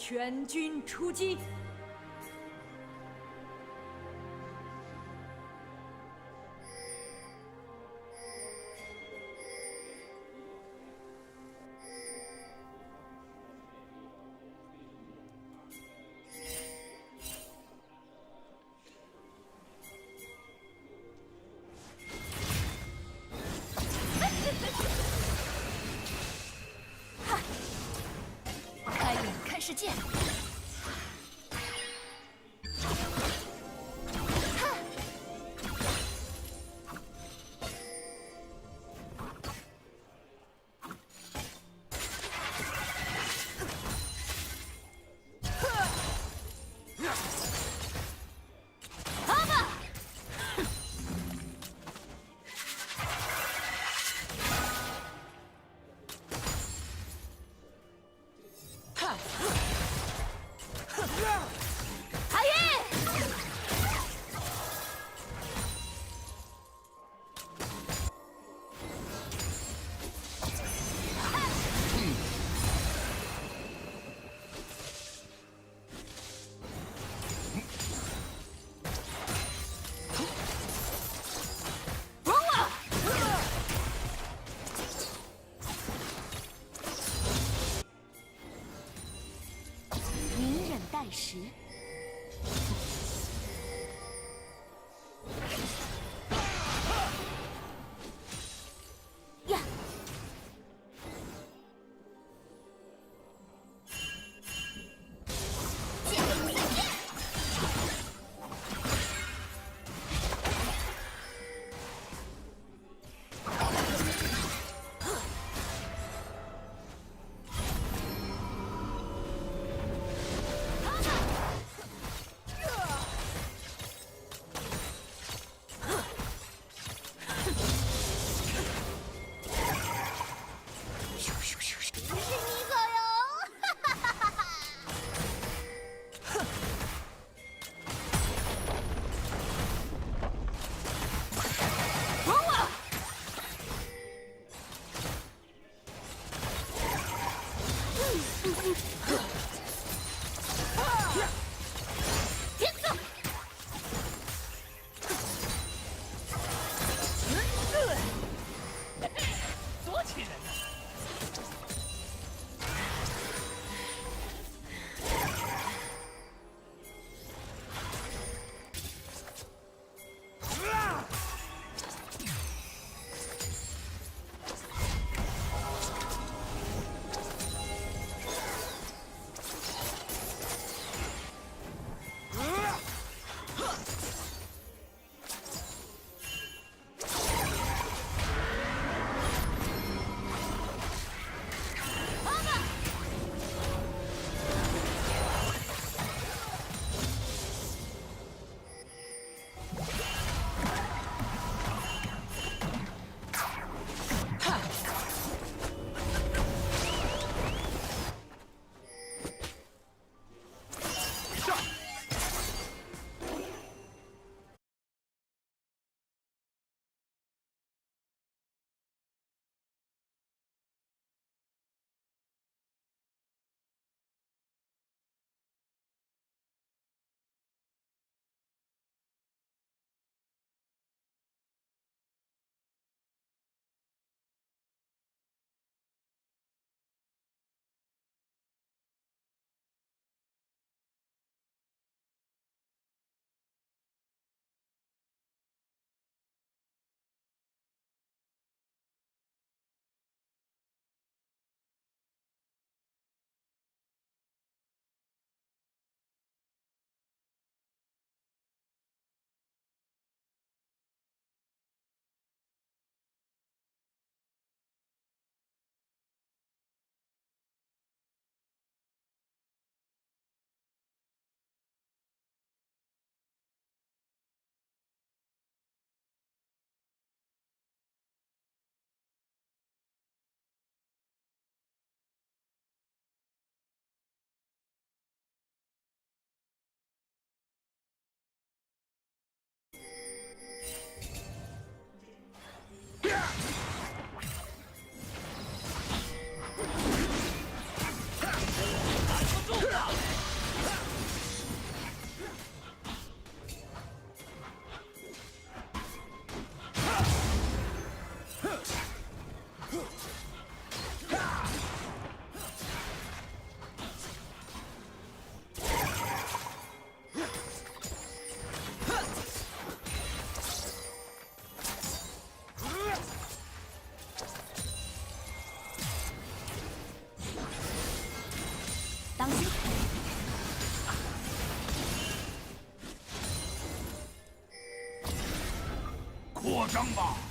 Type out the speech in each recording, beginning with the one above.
全军出击！开眼看世界。 待时。呀！剑锋闪电！扩张吧。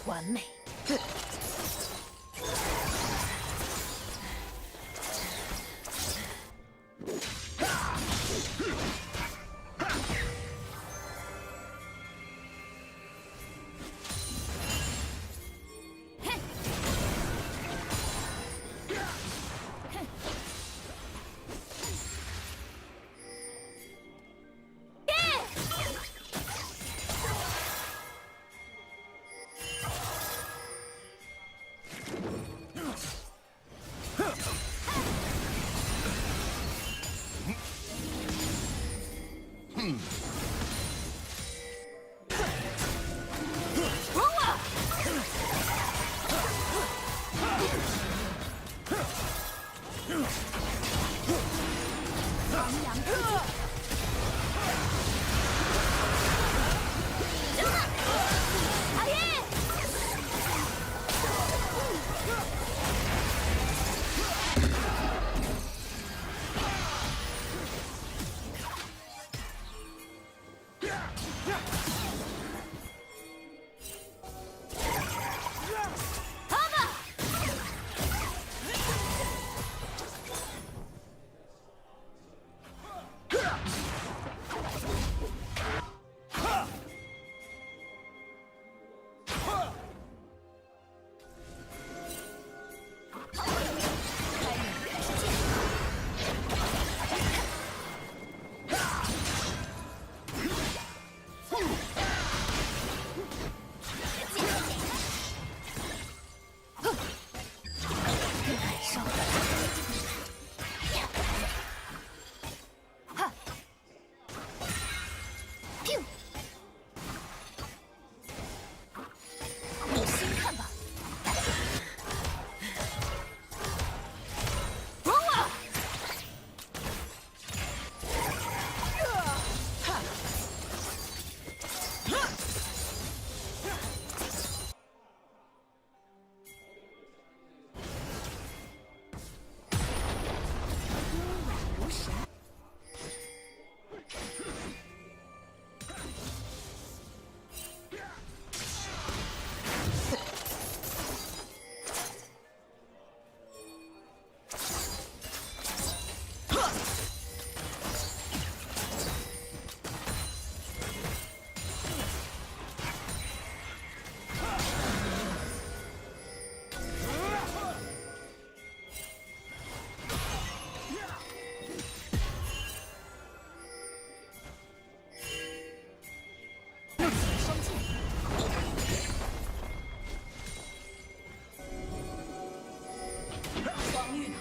完美。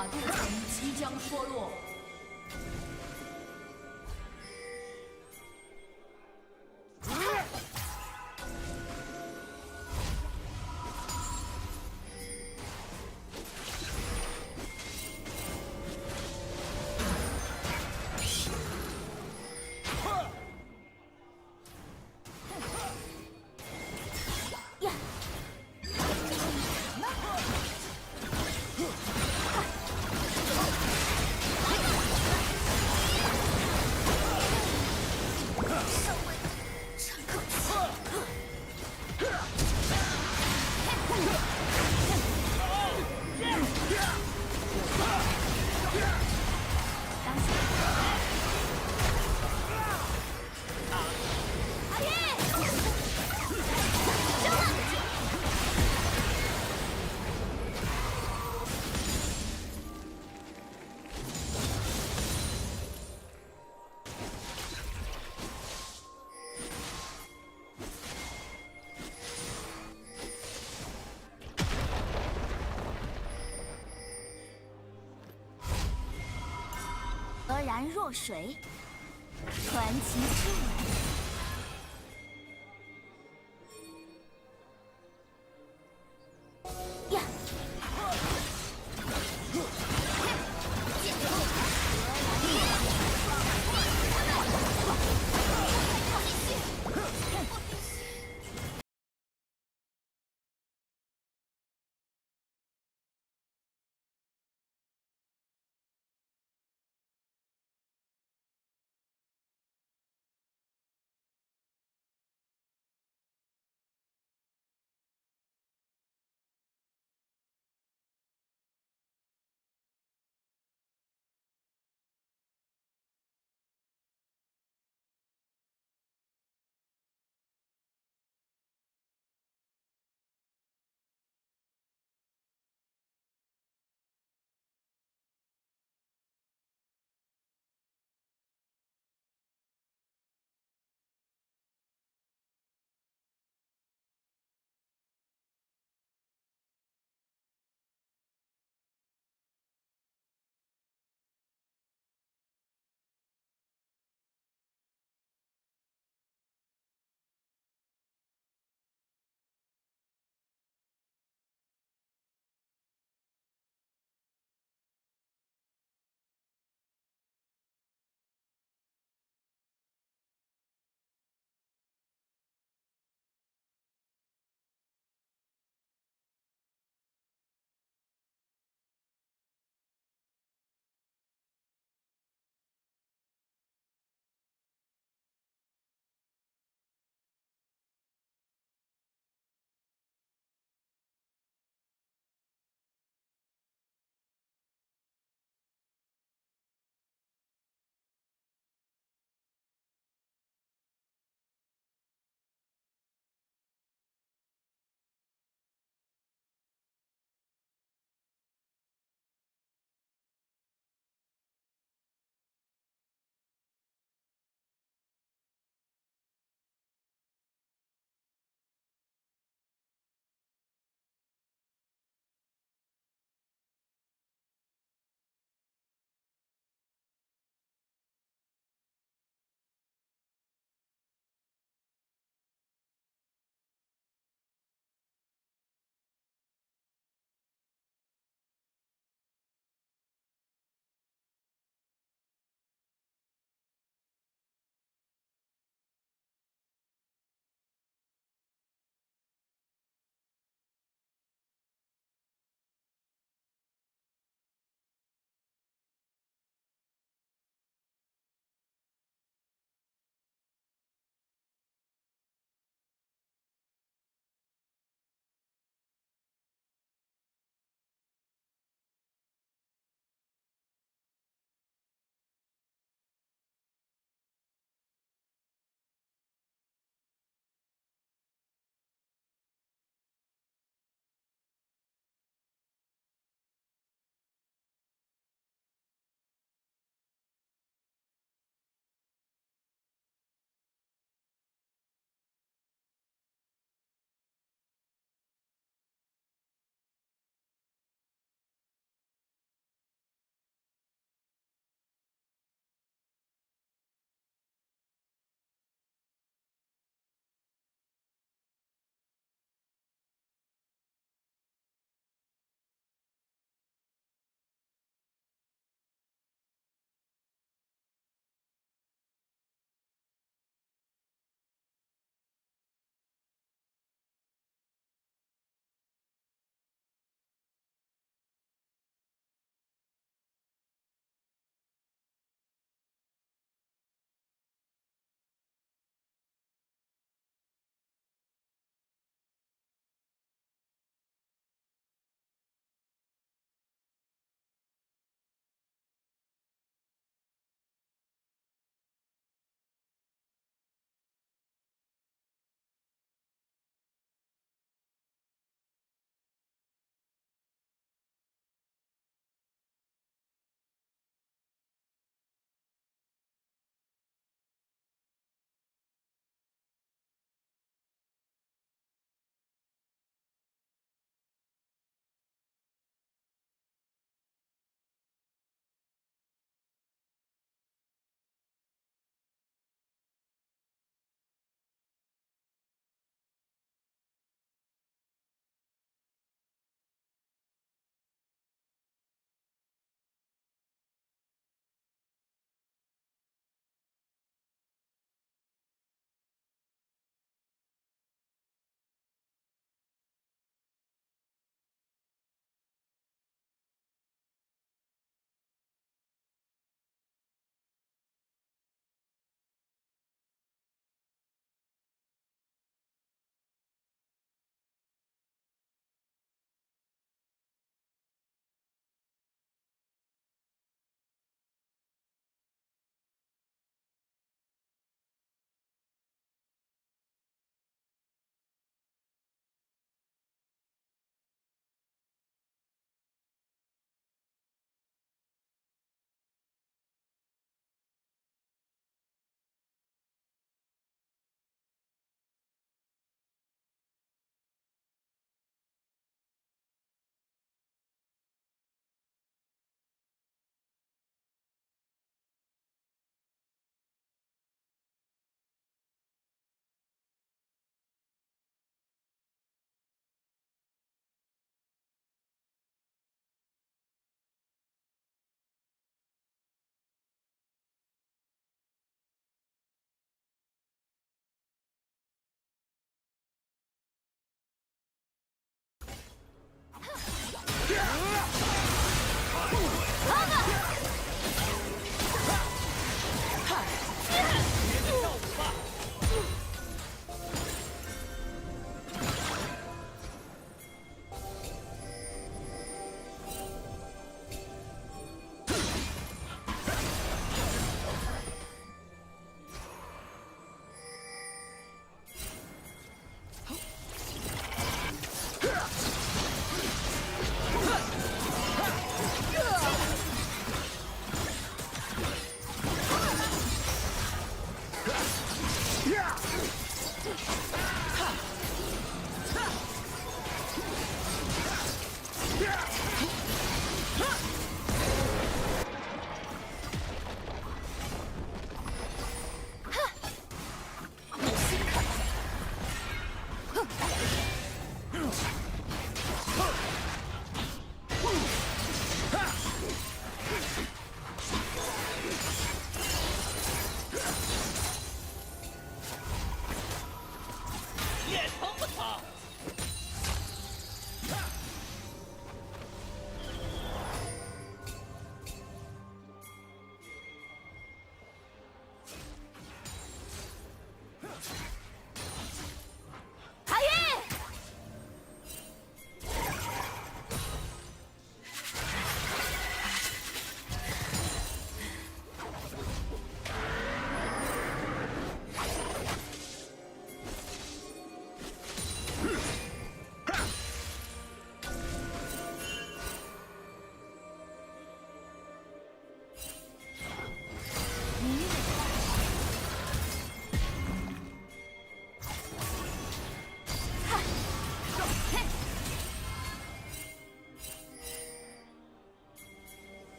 塔殿层即将脱落。河然若水，传奇之源。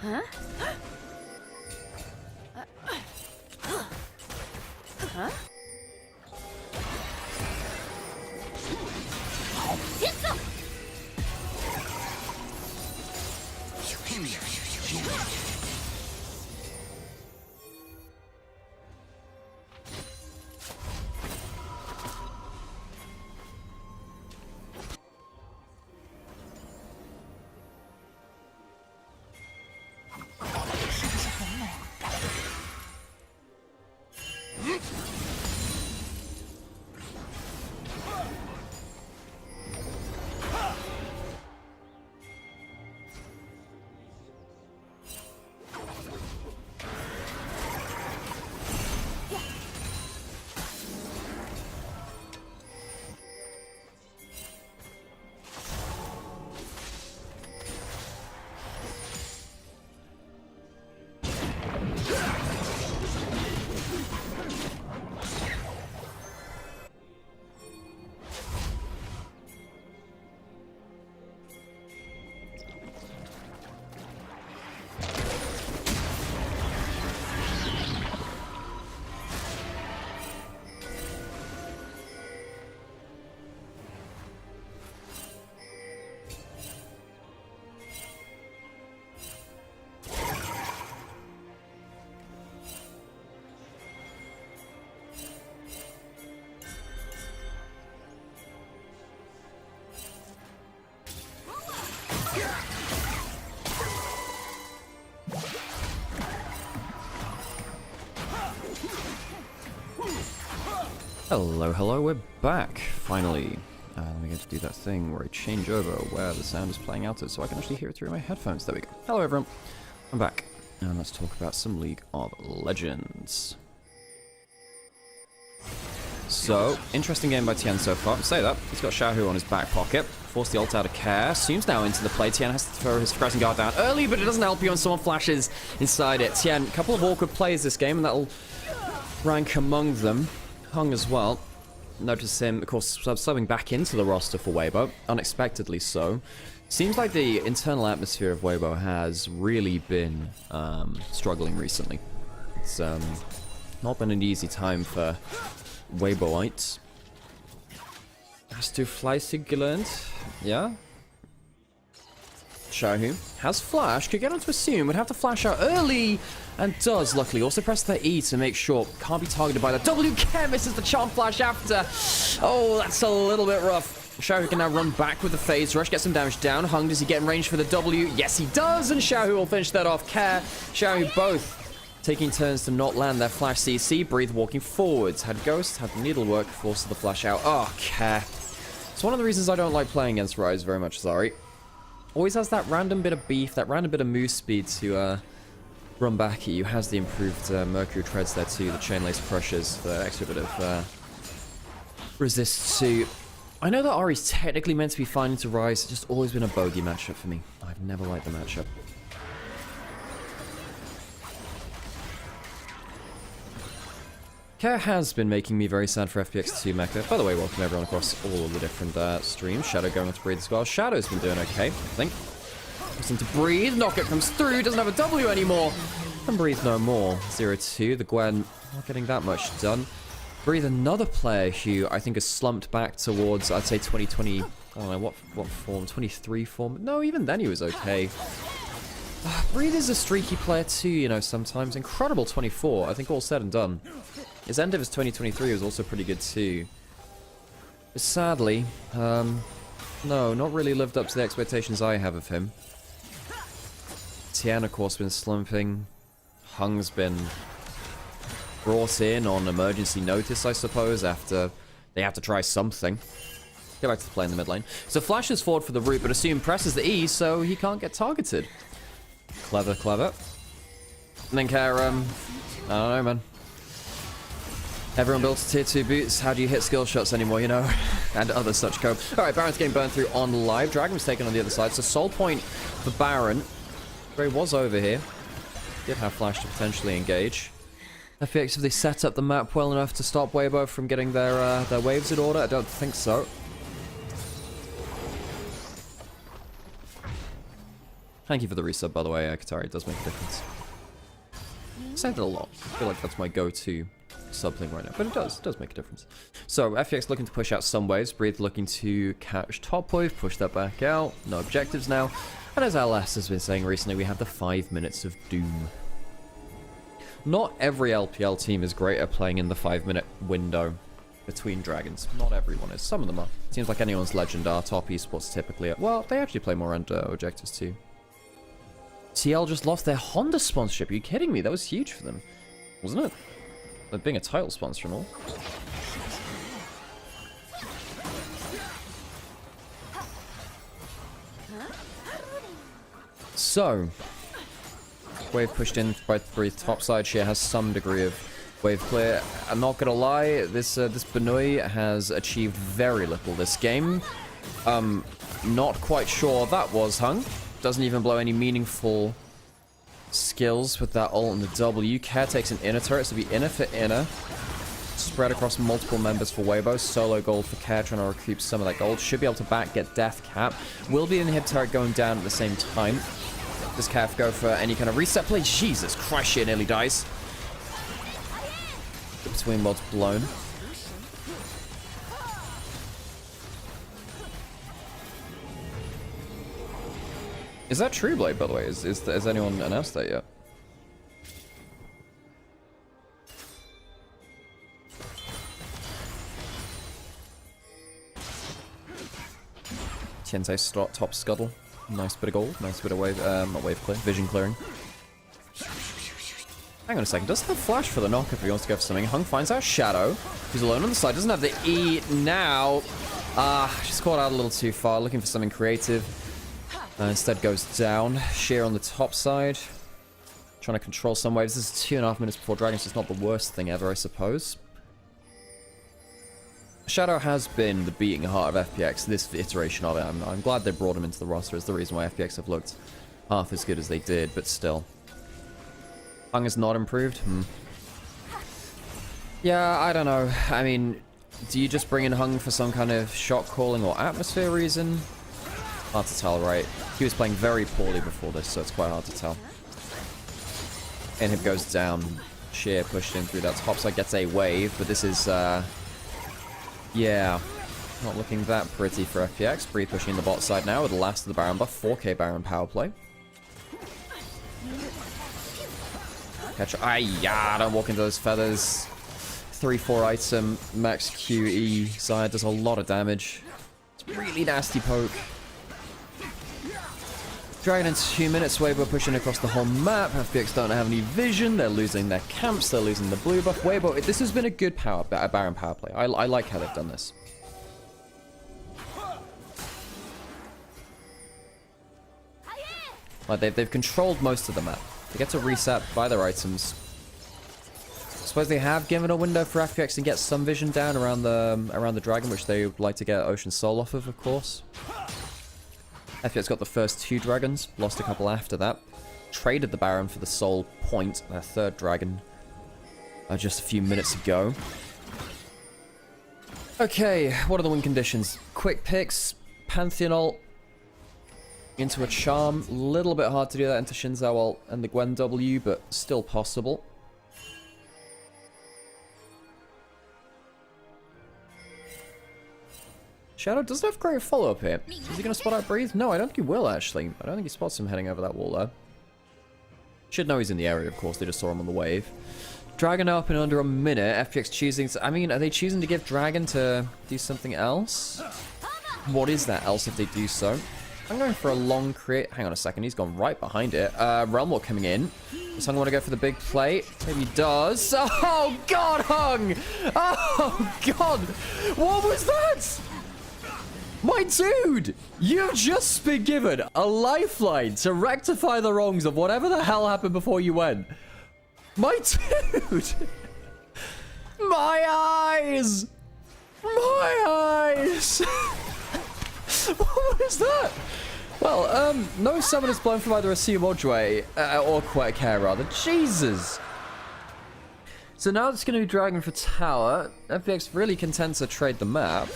Huh? Huh? Hello, hello, we're back, finally. Let me get to do that thing where I change over where the sound is playing out so I can actually hear it through my headphones. There we go. Hello everyone, I'm back. And let's talk about some League of Legends. So, interesting game by Tian so far. Say that, he's got Xiaohu on his back pocket. Forced the ult out of care. Soon's now into the play. Tian has to throw his pressing guard down early, but it doesn't help you when someone flashes inside it. Tian, a couple of awkward plays this game, and that'll rank among them. Hung as well. Notice him, of course, subbing back into the roster for Weibo, unexpectedly so. Seems like the internal atmosphere of Weibo has really been struggling recently. It's not been an easy time for Weiboites. Has to fleißig gelernt. Yeah. Xiaohu has flash, could get onto a Soon, would have to flash out early, and does, luckily. Also press the E to make sure, can't be targeted by the W. Care misses the charm flash after. Oh, that's a little bit rough. Xiaohu can now run back with the phase rush, get some damage down. Hung, does he get in range for the W? Yes, he does, and Xiaohu will finish that off. Care, Xiaohu both taking turns to not land their flash CC. Breathe walking forwards. Had Ghost, had Needlework, forces the flash out. Oh, Care. It's one of the reasons I don't like playing against Ryze very much, sorry. Always has that random bit of beef, that random bit of move speed to run back at you. Has the improved Mercury treads there too, the chain lace crushes, the extra bit of resist to. I know that Ari's technically meant to be fine into Ryze, it's just always been a bogey matchup for me. I've never liked the matchup. Care has been making me very sad for FPX 2 Mecha. By the way, welcome everyone across all of the different streams. Shadow going to Breathe as well. Shadow's been doing okay, I think. Listen to Breathe. Knockout comes through. Doesn't have a W anymore. And Breathe no more. 0-2. The Gwen not getting that much done. Breathe, another player who I think has slumped back towards, I'd say 2020. I don't know what form. 23 form. No, even then he was okay. Breathe is a streaky player too, you know, sometimes. Incredible 24. I think all said and done. His end of his 2023 was also pretty good too. But sadly, no, not really lived up to the expectations I have of him. Tian, of course, been slumping. Hung's been brought in on emergency notice, I suppose, after they have to try something. Get back to the play in the mid lane. So flashes forward for the root, but Assume presses the E, so he can't get targeted. Clever, clever. And then Care, I don't know, man. Everyone builds tier 2 boots. How do you hit skill shots anymore, you know? And other such code. Alright, Baron's getting burned through on live. Dragon was taken on the other side. So soul point for Baron. Gray was over here. Did have flash to potentially engage. FPX, have they set up the map well enough to stop Weibo from getting their waves in order? I don't think so. Thank you for the resub, by the way, Katari. It does make a difference. I say that a lot. I feel like that's my go-to sub thing right now, but it does make a difference. So, FPX looking to push out some waves. Breathe looking to catch top wave, push that back out. No objectives now. And as LS has been saying recently, we have the 5 minutes of doom. Not every LPL team is great at playing in the 5-minute window between dragons. Not everyone is. Some of them are. Seems like anyone's legend are. Top esports typically are. Well, they actually play more under objectives too. TL just lost their Honda sponsorship. Are you kidding me? That was huge for them, wasn't it? Like being a title sponsor and all. So, wave pushed in by Breathe top side. She has some degree of wave clear. I'm not gonna lie, this Benui has achieved very little this game. Not quite sure that was Hung. Doesn't even blow any meaningful skills with that ult and the W. Care takes an inner turret, so be inner for inner. Spread across multiple members for Weibo. Solo gold for Care, trying to recoup some of that gold. Should be able to back, get death cap. Will be an inhib turret going down at the same time. Does Care go for any kind of reset play? Jesus Christ, she nearly dies. Between worlds blown. Is that true, Blade, by the way? Has anyone announced that yet? Tiente top scuttle. Nice bit of gold. Nice bit of wave, not wave clear, vision clearing. Hang on a second. Does have flash for the knock if he wants to go for something? Hung finds out Shadow. He's alone on the side. Doesn't have the E now. She's caught out a little too far. Looking for something creative. Instead goes down. Sheer on the top side. Trying to control some waves. This is 2.5 minutes before Dragons. It's not the worst thing ever, I suppose. Shadow has been the beating heart of FPX, this iteration of it. I'm glad they brought him into the roster. It's the reason why FPX have looked half as good as they did, but still. Hung has not improved? Yeah, I don't know. I mean, do you just bring in Hung for some kind of shot calling or atmosphere reason? Hard to tell, right? He was playing very poorly before this, so it's quite hard to tell. Inhib goes down. Sheer pushed in through that top side, gets a wave, but this is, yeah, not looking that pretty for FPX. Breathe pushing the bot side now with the last of the Baron buff. 4k Baron power play. Catch. Yeah, don't walk into those feathers. 3-4 item, max QE side does a lot of damage. It's really nasty poke. Dragon in 2 minutes, Weibo pushing across the whole map. FPX don't have any vision. They're losing their camps. They're losing the blue buff. Weibo, this has been a good Baron power play. I like how they've done this. Like they've controlled most of the map. They get to reset, buy their items. I suppose they have given a window for FPX to get some vision down around the dragon, which they would like to get Ocean Soul off of course. FPX got the first 2 dragons, lost a couple after that. Traded the Baron for the Soul Point, their 3rd dragon, just a few minutes ago. Okay, what are the win conditions? Quick picks, Pantheon ult into a Charm. A little bit hard to do that into Shinzao ult and the Gwen W, but still possible. Shadow doesn't have great follow-up here. Is he going to spot out Breathe? No, I don't think he will, actually. I don't think he spots him heading over that wall, though. Should know he's in the area, of course. They just saw him on the wave. Dragon up in under a minute. FPX choosing... I mean, are they choosing to give Dragon to do something else? What is that else if they do so? I'm going for a long create... Hang on a second. He's gone right behind it. Realm Walk coming in. Does Hung want to go for the big play? Maybe he does. Oh, God, Hung! Oh, God! What was that? My dude, you've just been given a lifeline to rectify the wrongs of whatever the hell happened before you went. My dude. My eyes. My eyes. What was that? Well, no summon is blown from either a Siyamojue or Quet Care, rather. Jesus. So now it's going to be Dragon for Tower. FPX really content to trade the map.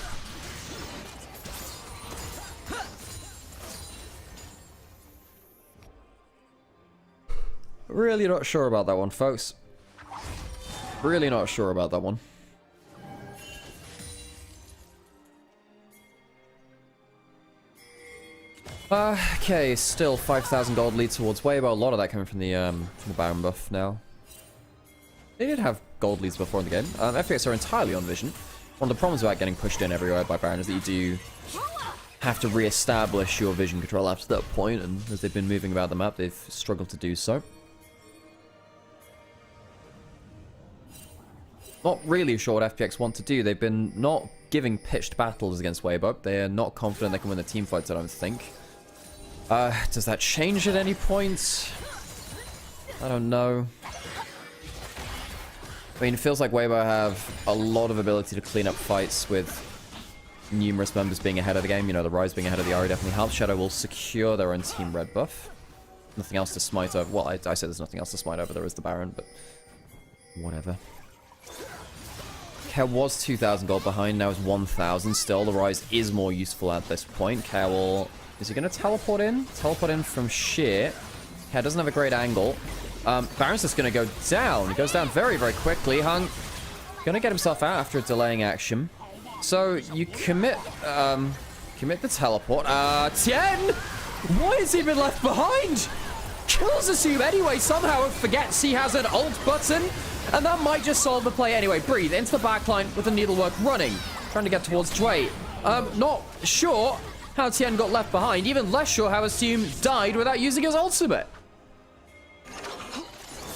Really not sure about that one, folks. Really not sure about that one. Okay, still 5,000 gold lead towards Weibo. A lot of that coming from the Baron buff now. They did have gold leads before in the game. FPX are entirely on vision. One of the problems about getting pushed in everywhere by Baron is that you do have to re-establish your vision control after that point, and as they've been moving about the map, they've struggled to do so. Not really sure what FPX want to do. They've been not giving pitched battles against Weibo. They are not confident they can win the team fights, I don't think. Does that change at any point? I don't know. I mean, it feels like Weibo have a lot of ability to clean up fights with numerous members being ahead of the game. You know, the Rise being ahead of the Ahri definitely helps. Shadow will secure their own team red buff. Nothing else to smite over. Well, I said there's nothing else to smite over. There is the Baron, but whatever. Care was 2,000 gold behind. Now is 1,000. Still, the Rise is more useful at this point. Care will... Is he going to teleport in? Teleport in from Sheer. Care doesn't have a great angle. Baron's just going to go down. He goes down very, very quickly. Hung going to get himself out after a delaying action. So you commit the teleport. Tien! Why has he been left behind? Kills Assume anyway. Somehow forgets he has an ult button. And that might just solve the play anyway. Breathe into the backline with the needlework running. Trying to get towards Dway. Not sure how Tien got left behind. Even less sure how Assume died without using his ultimate.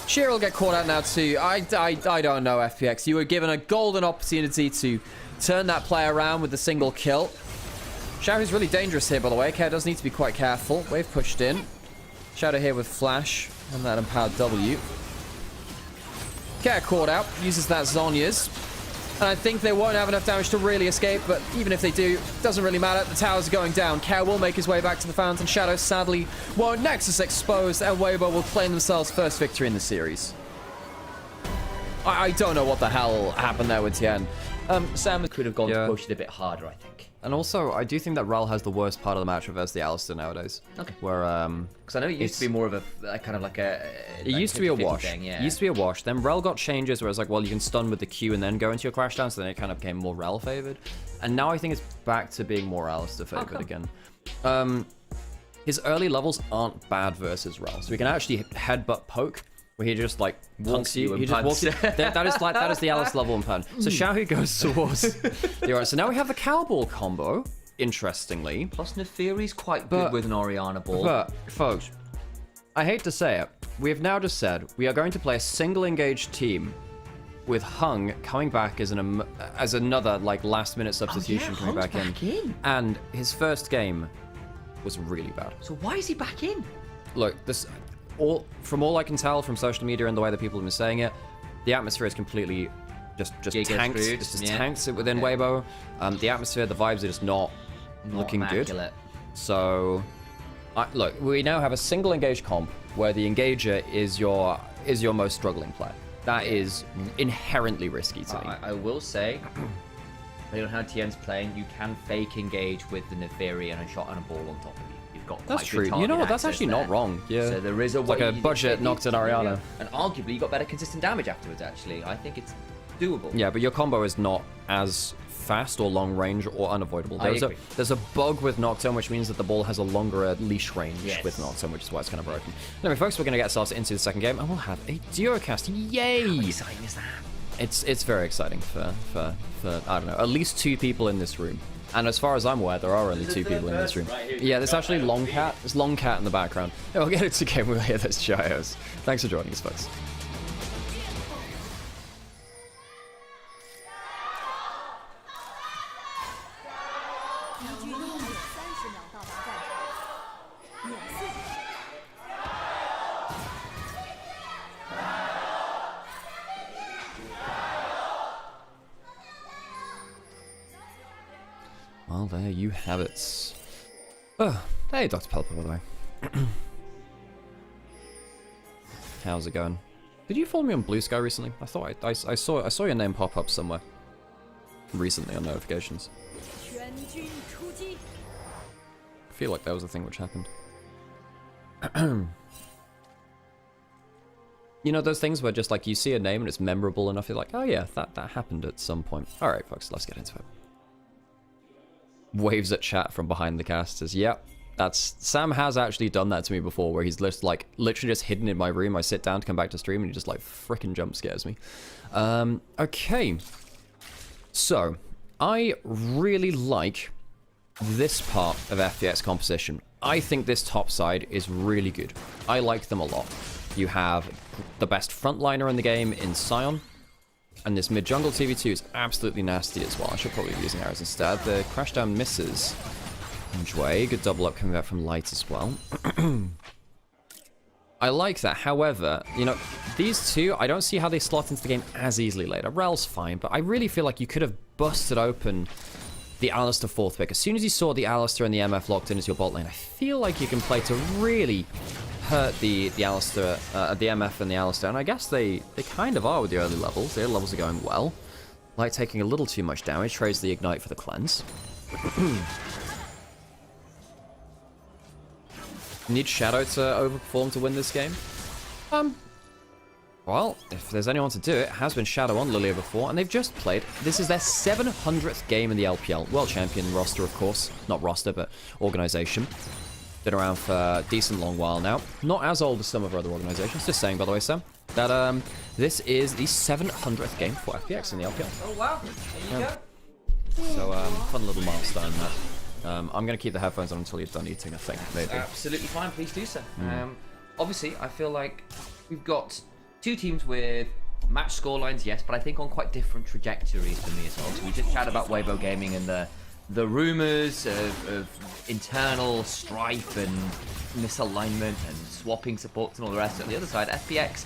Sheer will get caught out now too. I don't know, FPX. You were given a golden opportunity to turn that play around with a single kill. Xiaohu's really dangerous here, by the way. Care does need to be quite careful. Wave pushed in. Shadow here with Flash and that empowered W. Care caught out. Uses that Zhonya's. And I think they won't have enough damage to really escape, but even if they do, doesn't really matter. The towers are going down. Care will make his way back to the fountain. Shadow sadly won't. Nexus exposed, and Weibo will claim themselves first victory in the series. I don't know what the hell happened there with Tien. Sam could have gone to push it a bit harder, I think. And also, I do think that Ral has the worst part of the matchup versus the Alistar nowadays. Okay. Where, because I know it used to be more of a kind of like a... It used to be a wash. Thing, yeah. It used to be a wash. Then Rel got changes where it's like, well, you can stun with the Q and then go into your crash down, so then it kind of became more Rel favored. And now I think it's back to being more Alistar favored again. His early levels aren't bad versus Rel, so he can actually headbutt poke, where he just like punks you. He just walks you. That is the Alice level in pun. So Xiaohu goes towards the right. So now we have the cow ball combo. Interestingly, plus Neferi's quite good with an Orianna ball. But folks, I hate to say it, we have now just said we are going to play a single engaged team with Hung coming back as another like last minute substitution coming back in. And his first game was really bad. So why is he back in? Look, from all I can tell from social media and the way that people have been saying it, the atmosphere is completely just tanked. It's just tanked within Weibo. The atmosphere, the vibes are just not looking immaculate. Good. So, look, we now have a single engaged comp where the engager is your most struggling player. That is inherently risky to me. I will say, depending on how Tien's playing, you can fake engage with the Neferi and a shot and a ball on top of you. That's true. You know what? That's actually not wrong. Yeah. So there is a way. Like a budget knocked at Ariana. And arguably, you got better consistent damage afterwards, actually. I think it's doable. Yeah, but your combo is not as fast or long range or unavoidable. There's a bug with Nocturne, which means that the ball has a longer leash range with Nocturne, which is why it's kind of broken. Anyway, folks, we're going to get ourselves into the second game, and we'll have a duo cast. Yay! How exciting is that? It's very exciting for I don't know, at least 2 people in this room. And as far as I'm aware, there are only 2 people in this room. Yeah, there's actually Long Cat. There's Long Cat in the background. Yeah, we'll get into game. We'll hear those gyos. Thanks for joining us, folks. Well, there you have it. Oh, hey, Dr. Pelper, by the way. How's it going? Did you follow me on Blue Sky recently? I thought I saw your name pop up somewhere recently on notifications. I feel like that was a thing which happened. You know, those things where just like you see a name and it's memorable enough, you're like, oh yeah, that happened at some point. All right, folks, let's get into it. Waves at chat from behind the casters. Yep, Sam has actually done that to me before, where he's just like literally just hidden in my room. I sit down to come back to stream and he just like freaking jump scares me. Okay, so I really like this part of FPX composition. I think this top side is really good. I like them a lot. You have the best frontliner in the game in Sion, and this mid-jungle TV2 is absolutely nasty as well. I should probably be using arrows instead. The crashdown misses. Jway, good double up coming back from Light as well. I like that. However, you know, these two, I don't see how they slot into the game as easily later. Rel's fine, but I really feel like you could have busted open the Alistar 4th pick. As soon as you saw the Alistar and the MF locked in as your bot lane, I feel like you can play to really hurt the Alistar, the MF and the Alistar, and I guess they kind of are with the early levels. The early levels are going well. Light taking a little too much damage, trades the Ignite for the cleanse. Need Shadow to overperform to win this game? Well, if there's anyone to do it, has been Shadow on Lilia before, and they've just played. This is their 700th game in the LPL. World champion roster, of course. Not roster, but organization. Been around for a decent long while now. Not as old as some of our other organizations. Just saying, by the way, Sam, that this is the 700th game for FPX in the LPL. Oh, wow. There you go. So, fun little milestone, that. I'm going to keep the headphones on until you're done eating, I think, maybe. Absolutely fine. Please do so. Obviously, I feel like we've got two teams with match scorelines, yes, but I think on quite different trajectories for me as well. So we just chatted about Weibo Gaming and the rumors of internal strife and misalignment and swapping supports and all the rest. On the other side, FPX,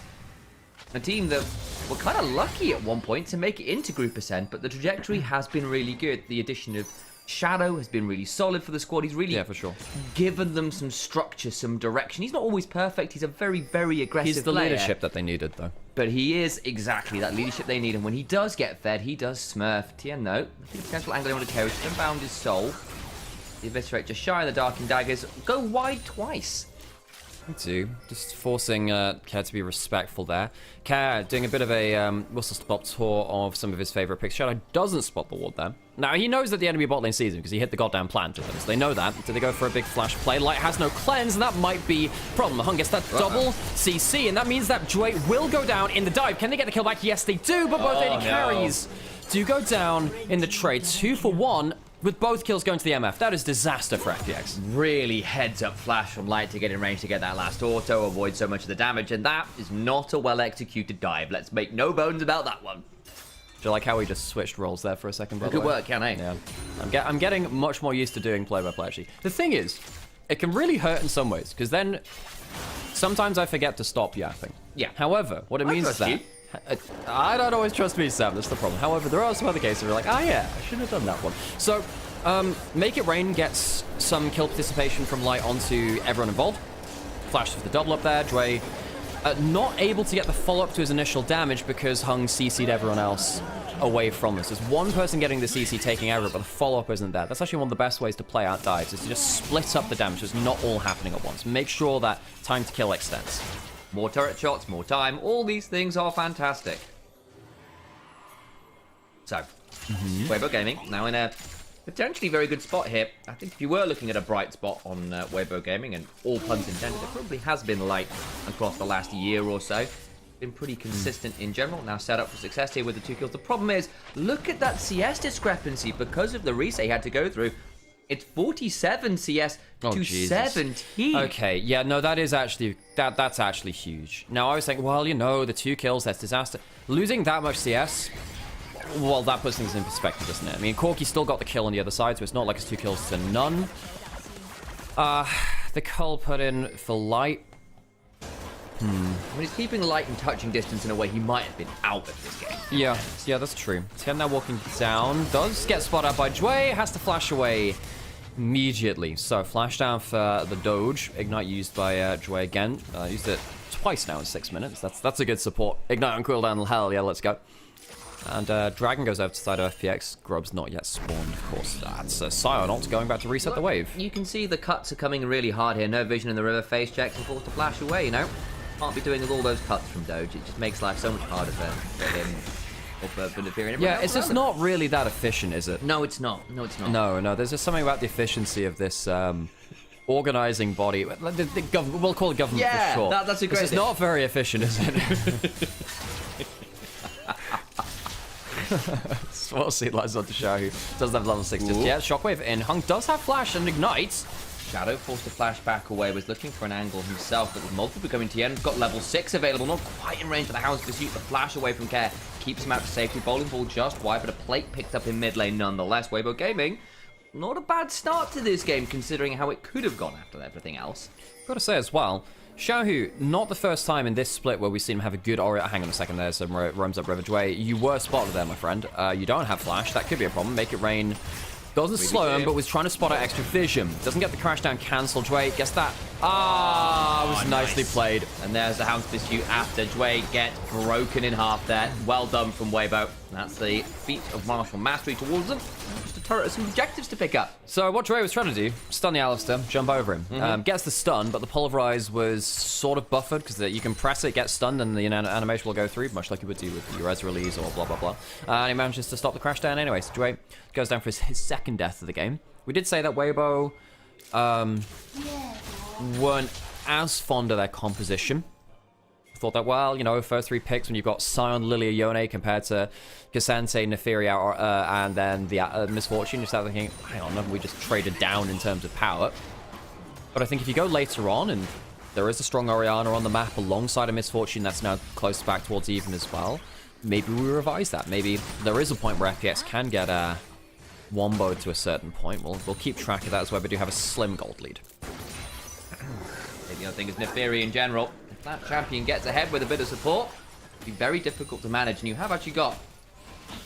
a team that were kind of lucky at one point to make it into Group Ascent, but the trajectory has been really good. The addition of Shadow has been really solid for the squad. He's really for sure given them some structure, some direction. He's not always perfect. He's a very, very aggressive He's the player, leadership that they needed, though. but he is exactly that leadership they need. And when he does get fed, he does smurf. Tien, no. I think potential angle on the carry. Unbound his soul. The Eviscerate just shy of the Dark and Daggers. Go wide twice. Me too. Just forcing Care to be respectful there. Care doing a bit of a whistle-stop tour of some of his favorite picks. Shadow doesn't spot the ward there. Now, he knows that the enemy bot lane sees him because he hit the goddamn plant to them, so they know that. Do they go for a big flash play? Light has no cleanse, and that might be a problem. Hung gets that double CC, and that means that Jway will go down in the dive. Can they get the kill back? Yes, they do, but both AD carries do go down in the trade. 2 for 1. With both kills going to the MF. That is disaster for FPX. Really heads up flash from Light to get in range to get that last auto, avoid so much of the damage, and that is not a well-executed dive. Let's make no bones about that one. Do you like how we just switched roles there for a second, by the Good way? work, can I? Yeah. I'm getting much more used to doing play-by-play, actually. The thing is, it can really hurt in some ways, because then sometimes I forget to stop yapping. Yeah. However, what it means is that... I don't always trust me, Sam. That's the problem. However, there are some other cases where you're like, oh yeah, I should have done that one. So, Make It Rain gets some kill participation from Light onto everyone involved. Flashes for the double up there. Dre not able to get the follow-up to his initial damage because Hung CC'd everyone else away from us. There's one person getting the CC taking over, but the follow-up isn't there. That's actually one of the best ways to play out dives, is to just split up the damage so it's not all happening at once. Make sure that time to kill extends. More turret shots, more time. All these things are fantastic. So, Weibo Gaming now in a potentially very good spot here. I think if you were looking at a bright spot on Weibo Gaming, and all puns intended, it probably has been Light across the last year or so. Been pretty consistent in general. Now set up for success here with the 2 kills. The problem is, look at that CS discrepancy because of the reset he had to go through. It's 47 CS to 17. Okay, yeah, no, that is actually, that's actually huge. Now, I was thinking, well, you know, the 2 kills, that's disaster. Losing that much CS, well, that puts things in perspective, doesn't it? I mean, Corki still got the kill on the other side, so it's not like it's 2 kills to none. The cull put in for Light. I mean, he's keeping Light in touching distance in a way he might have been out of this game. Yeah, that's true. Tien now walking down, does get spotted out by Jway, has to flash away immediately. So, flash down for the Doge. Ignite used by Jway again. Used it twice now in 6 minutes. That's a good support. Ignite on cooldown, hell yeah, let's go. And Dragon goes over to side of FPX. Grub's not yet spawned, of course. That's Psyonot going back to reset the wave. You can see the cuts are coming really hard here. No vision in the river, face checks and forced to flash away, you know. can't be doing all those cuts from Doge. It just makes life so much harder for him. Or for Nymaera. Yeah, it's just not really that efficient, is it? No, it's not. No, it's not. No. There's just something about the efficiency of this organizing body. We'll call it government for short. That's a great thing. It's not very efficient, is it? We'll see. Lies on to Shahu. Doesn't have level 6 just yet. Shockwave in. Hung does have flash and ignites. Shadow forced to flash back away, was looking for an angle himself, but with multiple coming to the end, got level 6 available, not quite in range for the Hound's Pursuit. The flash away from Care keeps him out to safety. Bowling ball just wide, but a plate picked up in mid lane nonetheless. Weibo Gaming, not a bad start to this game, considering how it could have gone after everything else. Gotta say as well, Xiaohu, not the first time in this split where we've seen him have a good Aura. Hang on a second, there's some roams up River Dway. You were spotted there, my friend. You don't have flash, that could be a problem. Make it rain. Doesn't slow him, but was trying to spot out extra vision. Doesn't get the crash down cancel. Dway gets that. It was nicely played. And there's the Hound's Pursuit after Dway gets broken in half there. Well done from Weibo. That's the feat of martial mastery towards them. Just a turret of some objectives to pick up. So what Dway was trying to do, stun the Alistar, jump over him. Gets the stun, but the Pulverize was sort of buffered because you can press it, get stunned, and the animation will go through, much like you would do with your Res Release or blah, blah, blah. And he manages to stop the crash down anyway. So Dway goes down for his second death of the game. We did say that Weibo weren't as fond of their composition. Thought that, well, you know, first 3 picks when you've got Sion, Lilia, Yone compared to Cassante, Neferia, and then the Misfortune, you start thinking, hang on, haven't we just traded down in terms of power? But I think if you go later on, and there is a strong Orianna on the map alongside a Misfortune that's now close back towards even as well, maybe we revise that. Maybe there is a point where FPX can get womboed to a certain point. We'll keep track of that as well, but we do have a slim gold lead. The other thing is Neferia in general. If that champion gets ahead with a bit of support, it'll be very difficult to manage. And you have actually got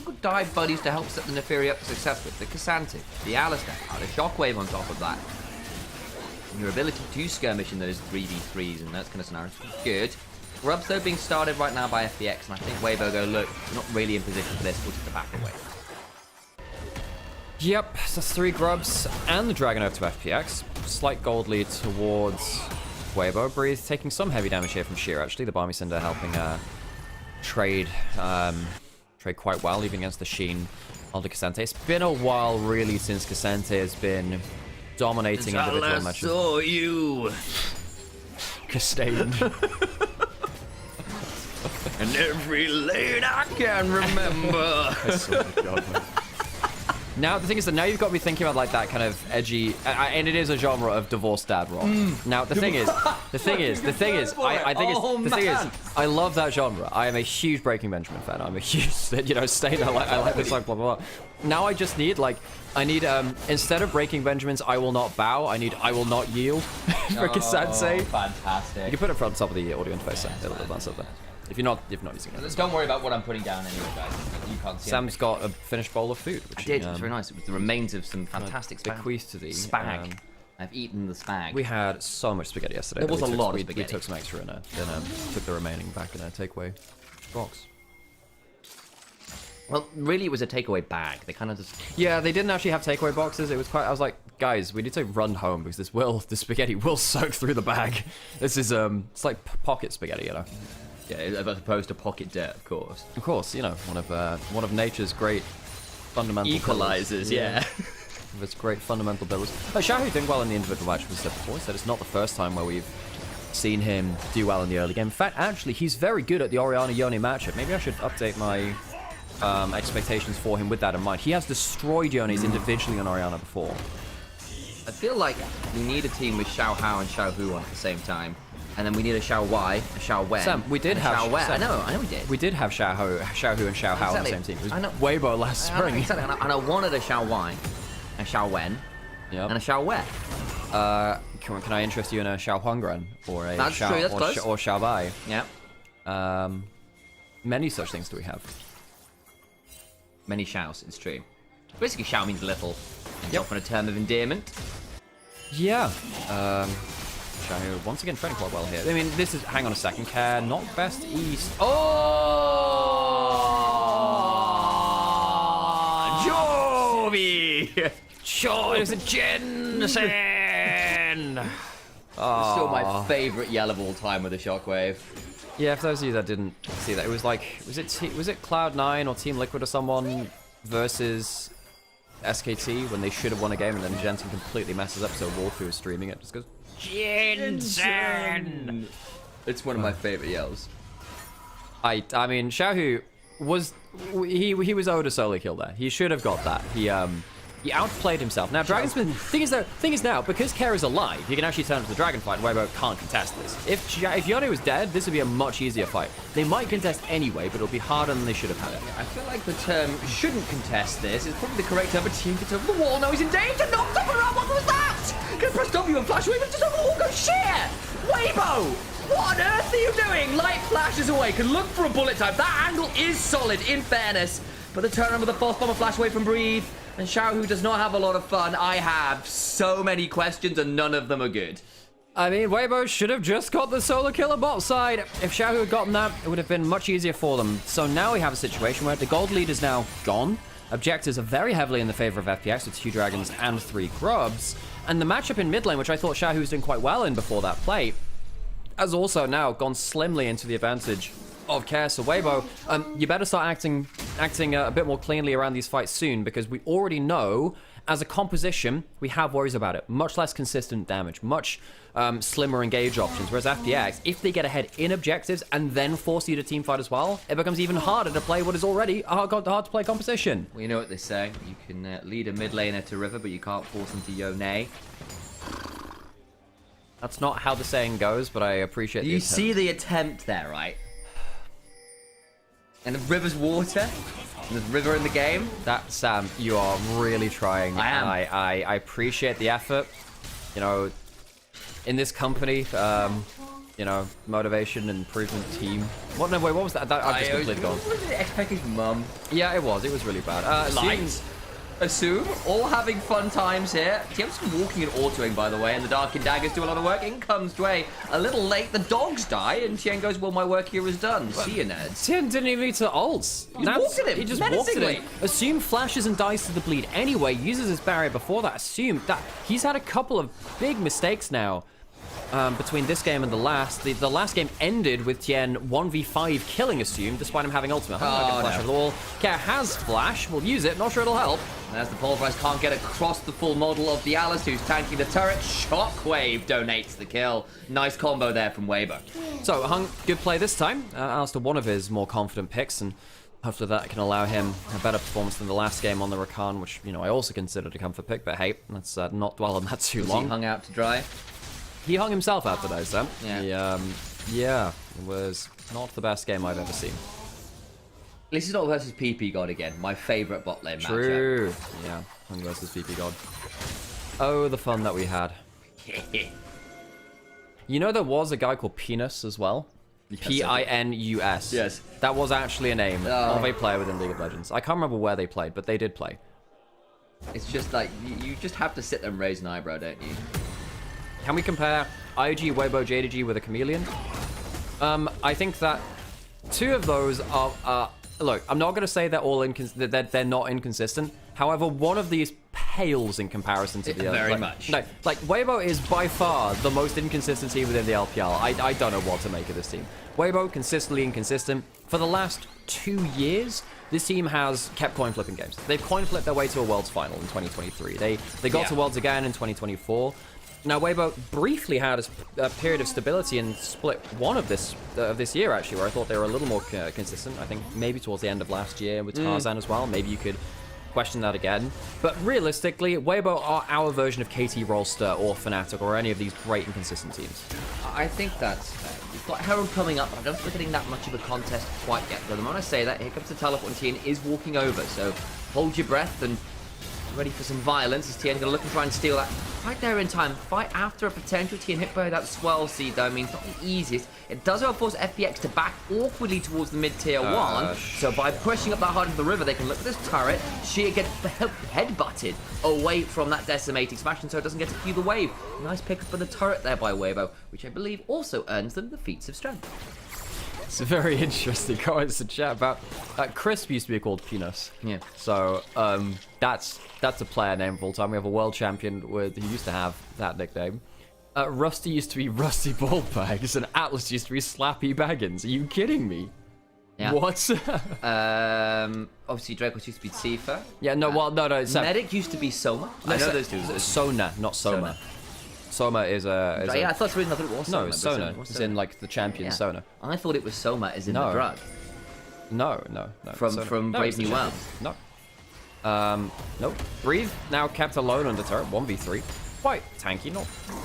good dive buddies to help set the Neferia up for success with. The Cassante, the Alistar, the Shockwave on top of that. And your ability to skirmish in those 3v3s and those kind of scenarios is good. Grubs though being started right now by FPX, and I think Weibo go, look, not really in position for this, we'll just back away. Yep, so 3 Grubs and the Dragon over to FPX. Slight gold lead towards Weibo. Breathe taking some heavy damage here from Sheer, actually. The Barmy Cinder helping trade quite well, even against the Sheen of the Cassante. It's been a while, really, since Cassante has been dominating individual matches. I saw you. Castained. And every lane I can remember. I swear to God, man. Now, the thing is that now you've got me thinking about like that kind of edgy, and it is a genre of divorced dad rock. Now, the thing is, I love that genre. I am a huge Breaking Benjamin fan. I'm a huge, Stain. I like this song, blah, blah, blah. Now I just need, instead of Breaking Benjamins, I will not bow. I will not yield for Cassante. Fantastic. You can put it front top of the audio interface. It'll advance up there. If you're not using it. Don't worry about what I'm putting down anyway, guys. You can't see Sam's got a finished bowl of food. Which I did. It was very nice. It was the remains of some fantastic spag. Bequeathed to the spag. I've eaten the spag. We had so much spaghetti yesterday. There was a lot of We spaghetti. took some extra and then took the remaining back in a takeaway box. Well, really, it was a takeaway bag. They kind of just... Yeah, they didn't actually have takeaway boxes. It was quite... I was like, guys, we need to run home because the spaghetti will soak through the bag. This is, it's like pocket spaghetti, you know? Yeah, as opposed to pocket dirt, of course. Of course, you know, one of nature's great fundamental equalizers, yeah. Of its great fundamental builders. Shahu doing well in the individual match, as we said before. He said it's not the first time where we've seen him do well in the early game. In fact, actually, he's very good at the Orianna-Yone matchup. Maybe I should update my expectations for him with that in mind. He has destroyed Yones individually on Orianna before. I feel like we need a team with Xiao Hao and Xiao Hu on at the same time. And then we need a Xiao Wei, a Xiao Wen. Sam, we did have... Xiao Wen. I know we did. We did have Xiao Hu and Xiao Hao on the same team. It was Weibo last spring. Exactly. And I wanted a Xiao Wei, a Xiao Wen, and a Xiao Wei. Can I interest you in a Xiao Huangren? Or a That's Xiao, true, that's close. Or Xiao Bai? Yeah. Many such things do we have. Many Xiaos, it's true. Basically, Xiao means little. It's often a term of endearment. Yeah. Shahu once again training quite well here. I mean, this is... Hang on a second. Care, not best east. Oh! Jovi! Sure, it's a Jensen! It's still my favorite yell of all time with a shockwave. Yeah, for those of you that didn't see that, it was like, was it Cloud9 or Team Liquid or someone versus SKT when they should have won a game, and then Jensen completely messes up, so Wolf, who was streaming it, just goes, Jensen! It's one of my favorite yells. I mean, Xiaohu was, he was owed a solo kill there. He should have got that. He outplayed himself. Now, Dragonsmith, thing is now, because Care is alive, he can actually turn up to the dragon fight, and Weibo can't contest this. If Yone was dead, this would be a much easier fight. They might contest anyway, but it'll be harder than they should have had it. I feel like the term shouldn't contest this is probably the correct term, but team gets over the wall, now he's in danger, knocked up around, what was that? Gonna press W and flash away, but just over the wall, go shit! Weibo! What on earth are you doing? Light flashes away, can look for a bullet time. That angle is solid, in fairness. But the turnaround with the false bomber flash away from Breathe. And Xiaohu does not have a lot of fun. I have so many questions and none of them are good. I mean, Weibo should have just got the solo killer bot side. If Xiaohu had gotten that, it would have been much easier for them. So now we have a situation where the gold lead is now gone. Objectives are very heavily in the favor of FPX with 2 dragons and 3 grubs. And the matchup in mid lane, which I thought Xiaohu was doing quite well in before that play, has also now gone slimly into the advantage of Care. So Weibo, you better start acting a bit more cleanly around these fights soon, because we already know, as a composition, we have worries about it. Much less consistent damage, much slimmer engage options. Whereas FPX, if they get ahead in objectives and then force you to team fight as well, it becomes even harder to play what is already a hard to play composition. Well, you know what they say. You can lead a mid laner to river, but you can't force them to Yone. That's not how the saying goes, but I appreciate the You attempt. see the attempt there, right? And the river's water. And there's river in the game. That, Sam, you are really trying. I am. I appreciate the effort. You know, in this company, you know, motivation and improvement team. What? No, wait, what was that? I've just completely gone. Was it X-Pack's mum? Yeah, it was. It was really bad. Light. Assume, all having fun times here. TM's walking and autoing, by the way, and the Dark and Daggers do a lot of work. In comes Dway. A little late, the dogs die, and Tien goes, well, my work here is done. See you, nerds. Tien didn't even need to ult. He walked at him, He just walked at him. Assume flashes and dies to the bleed anyway, uses his barrier before that. Assume that he's had a couple of big mistakes now. Between this game and the last. The last game ended with Tien 1v5 killing Assume, despite him having ultimate. Flash of the wall. Care has flash. We'll use it. Not sure it'll help. And as the Pulverize can't get across the full model of the Alice, who's tanking the turret, Shockwave donates the kill. Nice combo there from Weibo. So, Hung, good play this time. Alistair, one of his more confident picks, and hopefully that can allow him a better performance than the last game on the Rakan, which, you know, I also considered a comfort pick, but hey, let's not dwell on that too long. He hung out to dry. He hung himself out today, Sam. Yeah. Yeah, it was not the best game I've ever seen. At least it's not versus PP God again. My favourite bot lane matchup. True. Yeah, Hung versus PP God. Oh, the fun that we had. You know, there was a guy called Penis as well? Yes, P-I-N-U-S. Yes. That was actually a name of a player within League of Legends. I can't remember where they played, but they did play. It's just like, you just have to sit there and raise an eyebrow, don't you? Can we compare IG, Weibo, JDG with a Chameleon? I think that 2 of those are... look, I'm not going to say they're all they're not inconsistent. However, one of these pales in comparison to the other. Very much. No, like, Weibo is by far the most inconsistent team within the LPL. I don't know what to make of this team. Weibo, consistently inconsistent. For the last 2 years, this team has kept coin flipping games. They've coin flipped their way to a Worlds final in 2023. They got to Worlds again in 2024. Now, Weibo briefly had a period of stability in split 1 of this year, actually, where I thought they were a little more consistent. I think maybe towards the end of last year with Tarzan as well. Maybe you could question that again. But realistically, Weibo are our version of KT Rolster or Fnatic or any of these great inconsistent teams. I think that's fair. We've got Herald coming up, but I don't think we're getting that much of a contest quite yet. Though the moment I say that, here comes the teleport and Tien is walking over. So hold your breath and ready for some violence as Tien going to look and try and steal that right there in time. Fight after a potential Tien hit by that swell seed, though. I mean, it's not the easiest. It does force FPX to back awkwardly towards the mid-tier 1. So by pushing up that hard into the river, they can look at this turret. She gets head-butted away from that decimating smash, and so it doesn't get to cue the wave. Nice pick up for the turret there by Weibo, which I believe also earns them the feats of strength. It's a very interesting comments to chat about. Crisp used to be called Penis. Yeah. So that's a player name of all time. We have a world champion who used to have that nickname. Rusty used to be Rusty Ballbags, and Atlas used to be Slappy Baggins. Are you kidding me? Yeah. What? Obviously, Dracos used to be Tifa. Yeah, no, well, no. Medic used to be Soma. I know those two. Sona, not Soma. Soma is a... Yeah, I thought for reason I thought it was Soma. No, it's Sona. It's in, like, the champion Sona. I thought it was Soma as in the drug. No. From Brave New World. No. Nope. Breathe, now kept alone under turret, 1v3. Quite tanky,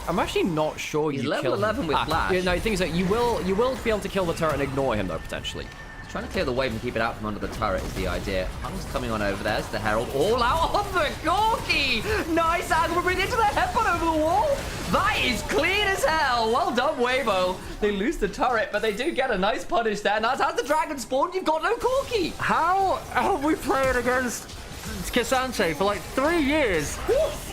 I'm actually not sure He's you level kill 11 with Flash. Yeah, no, the thing is that you will be able to kill the turret and ignore him, though, potentially. Trying to clear the wave and keep it out from under the turret is the idea. Hung's coming on over there. There's the Herald all out on the Gorky. Nice angle, bring it to the headbutt over the wall. That is clean as hell. Well done, Weibo. They lose the turret, but they do get a nice punish there. Now, as the dragon spawned, you've got no Gorky. How have we played against Cassandre for like 3 years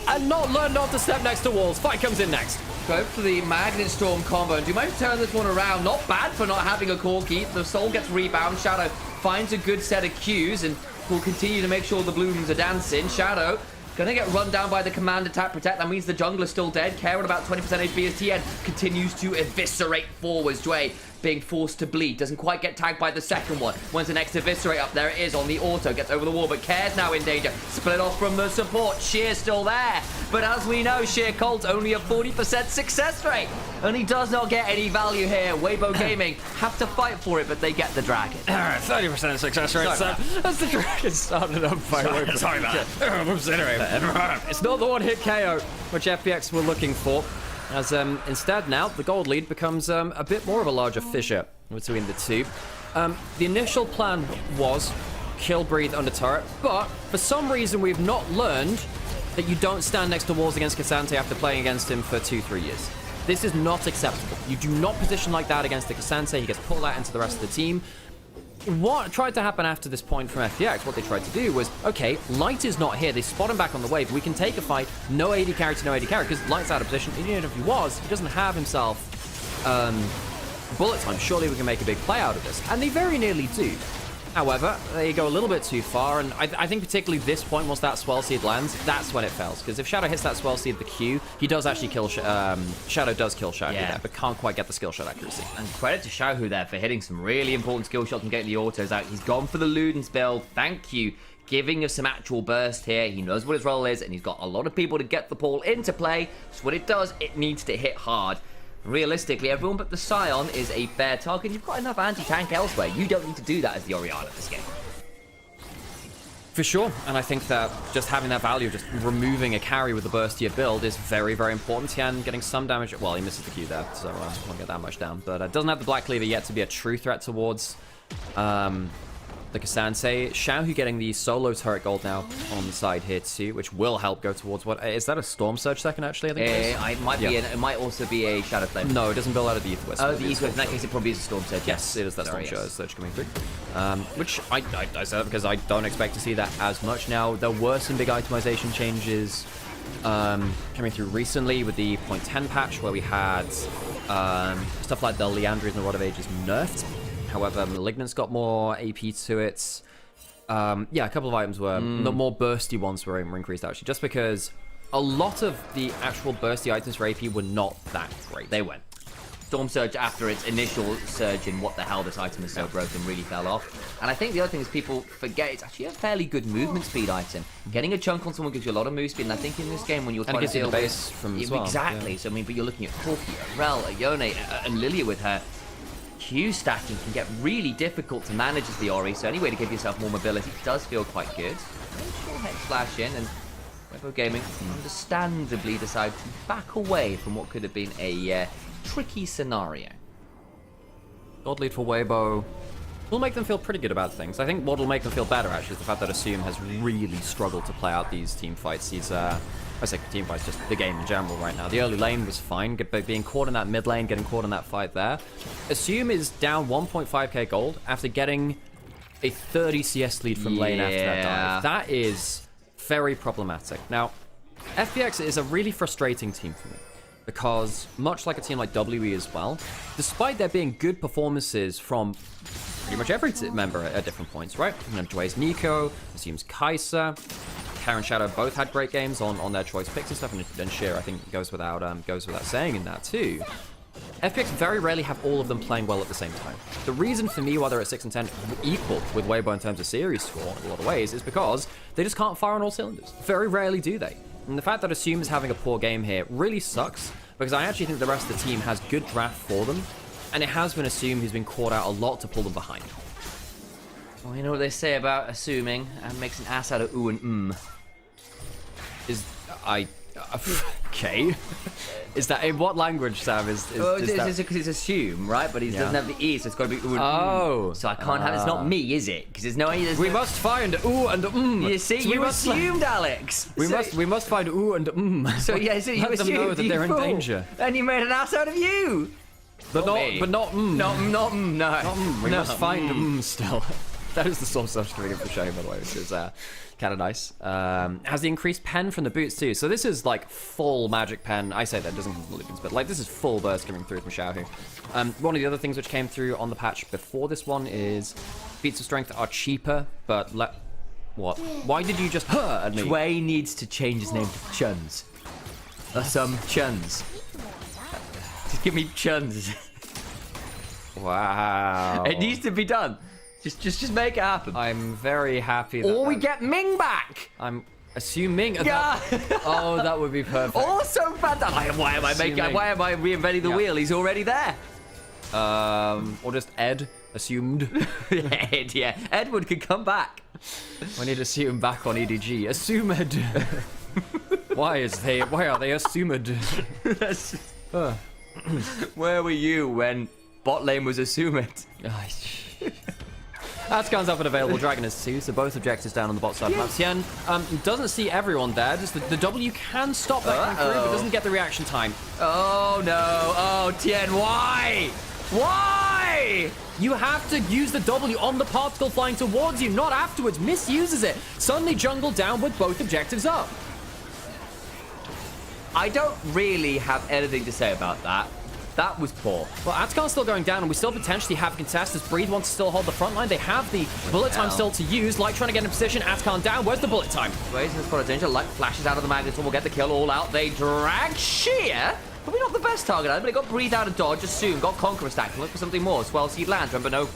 and not learned not to step next to walls? Fight comes in next. Go for the Magnet Storm combo. And do you mind turn this one around? Not bad for not having a Corki. The Soul gets rebound. Shadow finds a good set of Qs and will continue to make sure the Blooms are dancing. Shadow gonna get run down by the command attack protect. That means the jungler's still dead. Care at about 20% HP as TN continues to eviscerate forwards. Dway being forced to bleed. Doesn't quite get tagged by the second one. When's the next eviscerate up? There it is on the auto. Gets over the wall, but Care's now in danger. Split off from the support. Sheer's still there. But as we know, Sheer Colt's only a 40% success rate. And he does not get any value here. Weibo Gaming have to fight for it, but they get the dragon. 30% success rate. That's the dragon started up by Weibo. Sorry about that. It's not the one-hit KO, which FPX were looking for. As instead now, the gold lead becomes a bit more of a larger fissure between the two. The initial plan was kill Breathe under turret, but for some reason we've not learned that you don't stand next to walls against Cassandre after playing against him for 2-3 years. This is not acceptable. You do not position like that against the Cassandre. He gets pulled out into the rest of the team. What tried to happen after this point from FPX, what they tried to do was, okay, Light is not here. They spot him back on the wave. We can take a fight. No AD carry to no AD carry, because Light's out of position. Even if he was, he doesn't have himself bullet time. Surely we can make a big play out of this. And they very nearly do. However, they go a little bit too far, and I think particularly this point, once that Swell Seed lands, that's when it fails. Because if Shadow hits that Swell Seed, the Q, he does actually kill, Shadow does kill Shadow there, but can't quite get the skill shot accuracy. And credit to Xiaohu there for hitting some really important skill shots and getting the autos out. He's gone for the Ludens build. Thank you. Giving us some actual burst here. He knows what his role is, and he's got a lot of people to get the ball into play. So when it does, it needs to hit hard. Realistically, everyone but the Scion is a fair target. You've got enough anti-tank elsewhere. You don't need to do that as the Oriana this game. For sure, and I think that just having that value of just removing a carry with the burstier build is very, very important. Tian getting some damage. Well, he misses the Q there, so won't get that much down. But doesn't have the Black Cleaver yet to be a true threat towards the Cassandre. Xiaohu getting the solo turret gold now on the side here too, which will help go towards what is that a Storm Surge second actually? I think it might be. It might also be a Shadow Flame. No, it doesn't build out of the Aether Wisp. Oh, the Aether Wisp. In that case, it probably is a Storm Surge. Yes, it is that Storm Surge coming through. Which I said because I don't expect to see that as much now. There were some big itemization changes coming through recently with the 0.10 patch, where we had stuff like the Leandries and the Rod of Ages nerfed. However, Malignant's got more AP to it. Yeah, a couple of items were... The more bursty ones were increased, actually. Just because a lot of the actual bursty items for AP were not that great. They went. Storm Surge, after its initial surge in what the hell this item is so broken, really fell off. And I think the other thing is people forget it's actually a fairly good movement speed item. Getting a chunk on someone gives you a lot of move speed, and I think in this game when you're trying to deal with... base from as well. Exactly. So, I mean, but you're looking at Corki, a Rel, a Yone, and Lilia with her Q stacking can get really difficult to manage as the Ori, so any way to give yourself more mobility does feel quite good. Sure, Hex Flash in, and Weibo Gaming understandably decide to back away from what could have been a tricky scenario. Gold lead for Weibo will make them feel pretty good about things. I think what will make them feel better, actually, is the fact that Assume has really struggled to play out these team fights. He's, I say team fights, just the game in general right now. The early lane was fine, but being caught in that mid lane, getting caught in that fight there. Assume is down 1.5k gold after getting a 30 CS lead from lane after that dive. That is very problematic. Now, FPX is a really frustrating team for me, because much like a team like WE as well, despite there being good performances from pretty much every member at different points, right? You know, Dway's Nico, Assume's Kai'Sa, Care and Shadow both had great games on their choice picks and stuff, and Sheer, I think, goes without saying in that too. FPX very rarely have all of them playing well at the same time. The reason for me why they're at 6 and 10 equal with Weibo in terms of series score in a lot of ways is because they just can't fire on all cylinders. Very rarely do they. And the fact that Assume is having a poor game here really sucks, because I actually think the rest of the team has good draft for them, and it has been Assume who's been caught out a lot to pull them behind. Well, you know what they say about assuming, and makes an ass out of ooh and Okay. Is that in what language, Sam? Is because it's assume, right? But he doesn't have the e, so it's got to be ooh and Oh. So I can't have. It's not me, is it? Because there's no. We must find ooh and You see, So you assumed, Alex. We must find ooh and So yeah, so you Let them assumed, know that you they're in fool. danger. And you made an ass out of you. But me. not No. We must find still. That is the source I'm giving it for showing, by the way, which is kind of nice. Has the increased pen from the boots too. So this is like full magic pen. I say that doesn't come from the Lupins, but like this is full burst coming through from Xiaohu. One of the other things which came through on the patch before this one is feats of strength are cheaper, but what? Why did you just at me? Dwayne needs to change his name to Chuns. Chuns. Just give me Chuns. Wow. It needs to be done. Just make it happen. I'm very happy that... Or we get Ming back. I'm assuming... Yeah. Oh, that would be perfect. Also fantastic. Why am I reinventing the wheel? He's already there. Or just Ed, assumed. Ed, yeah. Edward could come back. We need to see him back on EDG. Assumed. Why are they assumed? Where were you when bot lane was assumed? Atkan's up and available, Dragon is 2, so both objectives down on the bot side. Tien doesn't see everyone there, just the W can stop that coming through, but doesn't get the reaction time. Oh no, oh Tien, why? Why? You have to use the W on the particle flying towards you, not afterwards. Misuses it. Suddenly jungle down with both objectives up. I don't really have anything to say about that. That was poor. Well, Atkan's still going down, and we still potentially have contestants. Breathe wants to still hold the front line. They have the bullet time still to use. Light trying to get in position. Atkan down. Where's the bullet time? Wait, this spot of danger. Light flashes out of the magnet. Will get the kill all out. They drag Sheer. Probably not the best target, but it got Breathe out of dodge. Assume. Got Conqueror stack. Look for something more. Swell Seed lands. Remember, no.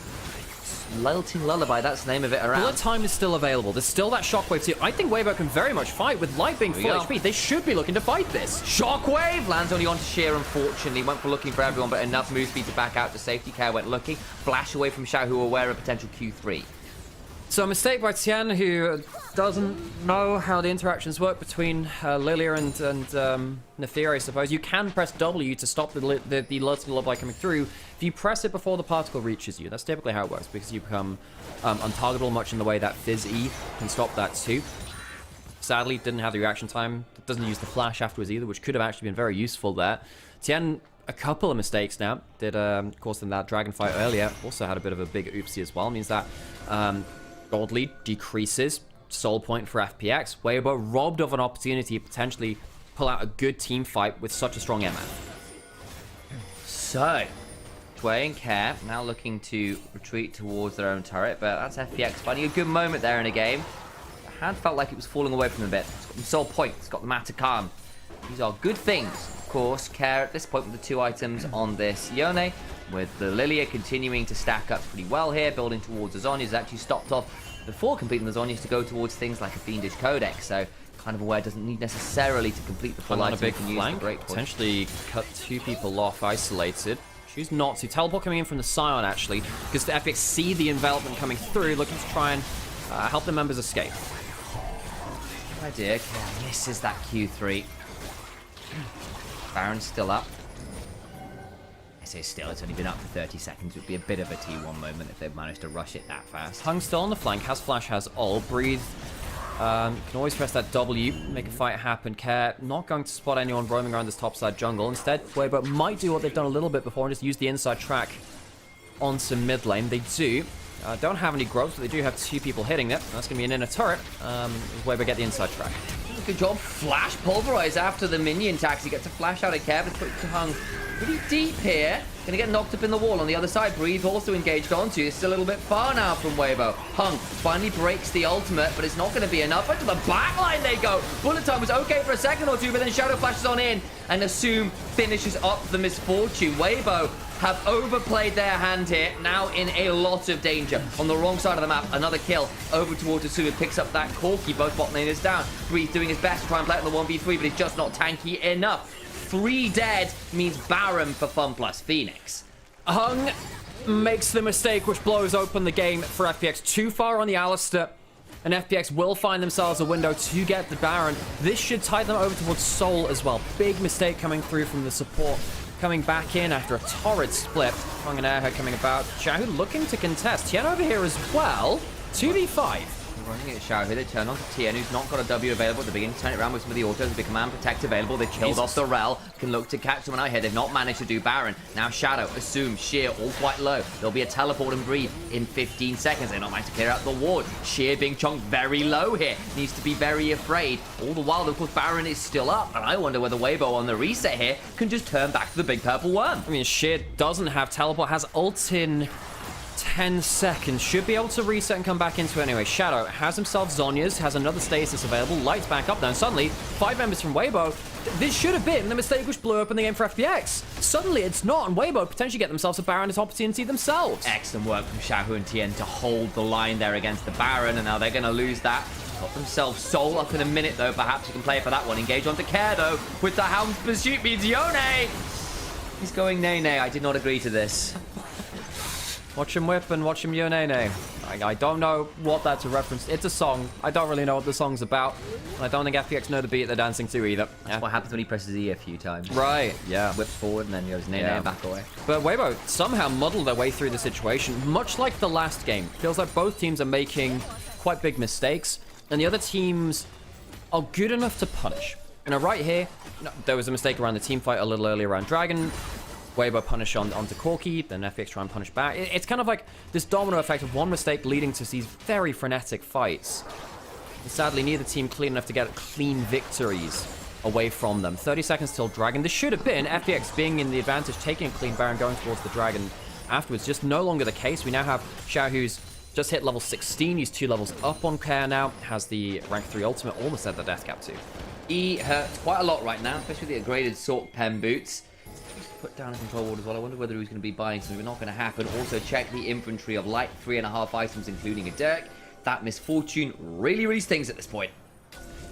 Lilting Lullaby, that's the name of it around. Bullet time is still available. There's still that Shockwave too. I think Weibo can very much fight with Light being full HP. They should be looking to fight this. Shockwave lands only onto Sheer, unfortunately. Went for looking for everyone, but enough move speed to back out to safety. Care went looking. Flash away from Xiao, who are aware of potential Q3. So a mistake by Tien, who doesn't know how the interactions work between Lilia and Nymaera, I suppose. You can press W to stop the Lilting Lullaby coming through. If you press it before the particle reaches you, that's typically how it works, because you become untargetable much in the way that Fizz E can stop that too. Sadly, didn't have the reaction time. It doesn't use the flash afterwards either, which could have actually been very useful there. Tien, a couple of mistakes now. Did, of course, in that dragon fight earlier, also had a bit of a big oopsie as well. Means that gold lead decreases. Soul point for FPX. Weibo robbed of an opportunity to potentially pull out a good team fight with such a strong MF. So, Dwayne and Care now looking to retreat towards their own turret, but that's FPX finding a good moment there in a game. The hand felt like it was falling away from them a bit. It's got the soul point, it's got the Matacam. These are good things. Of course, Care at this point with the 2 items on this Yone, with the Lilia continuing to stack up pretty well here, building towards the Zhonya's. Has actually stopped off before completing the Zhonya's to go towards things like a Fiendish Codex, so kind of aware doesn't need necessarily to complete the full item. On a big flank, potentially cut 2 people off, isolated. Choose not to. Teleport coming in from the Scion, actually, because the FPX see the envelopment coming through, looking to try and help the members escape. Oh dear, Care misses that Q3. Baron's still up. I say still, it's only been up for 30 seconds. It would be a bit of a T1 moment if they've managed to rush it that fast. Hung still on the flank, has flash, has ult. Breathe. Can always press that W, make a fight happen. Care not going to spot anyone roaming around this topside jungle. Instead, Weibo might do what they've done a little bit before and just use the inside track onto mid lane. They do. Don't have any growth, but they do have 2 people hitting it. That's going to be an inner turret. Weibo get the inside track. a good job. Flash pulverize after the minion tax. He gets a flash out of Kev. It's put Hung pretty deep here. Gonna get knocked up in the wall on the other side. Breathe also engaged onto. It's still a little bit far now from Weibo. Hung finally breaks the ultimate, but it's not going to be enough. Into the back line they go. Bullet time was okay for a second or two, but then Shadow flashes on in and Assume finishes up the misfortune. Weibo have overplayed their hand here, now in a lot of danger. On the wrong side of the map, another kill over towards Assume, picks up that Corki. Both bot laners down. Breathe doing his best to try and play it in the 1v3, but he's just not tanky enough. 3 dead means Baron for FunPlus Phoenix. Hung makes the mistake which blows open the game for FPX. Too far on the Alistair, and FPX will find themselves a window to get the Baron. This should tide them over towards Soul as well. Big mistake coming through from the support. Coming back in after a torrid split. Hung and Airhead coming about. Xiaohu looking to contest. Tien over here as well. 2v5. Running at Xiaohu, they turn on to Tien, who's not got a W available at the beginning. Turn it around with some of the autos, a big command protect available. They've killed off the Rel, can look to catch someone out here. They've not managed to do Baron. Now Shadow, Assume, Sheer, all quite low. There'll be a teleport and breathe in 15 seconds. They've not managed to clear out the ward. Sheer being chunked very low here. Needs to be very afraid. All the while, of course, Baron is still up. And I wonder whether Weibo on the reset here can just turn back to the big purple worm. I mean, Sheer doesn't have teleport, has ult in 10 seconds. Should be able to reset and come back into it anyway. Shadow has himself Zhonya's, has another stasis available, lights back up now, and suddenly 5 members from Weibo. This should have been the mistake which blew open the game for FPX. Suddenly it's not, and Weibo potentially get themselves a Baron opportunity themselves. Excellent work from Xiaohu and Tien to hold the line there against the Baron, and now they're going to lose that. Got themselves Soul up in a minute though. Perhaps you can play for that one. Engage onto Care though with the Hound's Pursuit means Yone. He's going nay-nay. I did not agree to this. Watch him whip and watch him Yonene. I don't know what that's a reference. It's a song. I don't really know what the song's about. And I don't think FPX know the beat they're dancing to either. That's what happens when he presses E a few times. Right, yeah. Whips forward and then goes nay-nay and back away. But Weibo somehow muddled their way through the situation, much like the last game. Feels like both teams are making quite big mistakes, and the other teams are good enough to punish. You know, right here, there was a mistake around the team fight a little earlier around Dragon. Weibo punish onto Corki, then FPX try and punish back. It's kind of like this domino effect of one mistake leading to these very frenetic fights. And sadly, neither team clean enough to get clean victories away from them. 30 seconds till Dragon. This should have been FPX being in the advantage, taking a clean Baron, going towards the Dragon afterwards. Just no longer the case. We now have Xiao, who's just hit level 16. He's 2 levels up on Care now. Has the rank 3 ultimate, almost at the death cap too. He hurts quite a lot right now, especially with the upgraded Sork Pen boots. Put down a control ward as well. I wonder whether he's going to be buying something. Not going to happen. Also check the inventory of light 3.5 items, including a Dirk. That misfortune really stings at this point.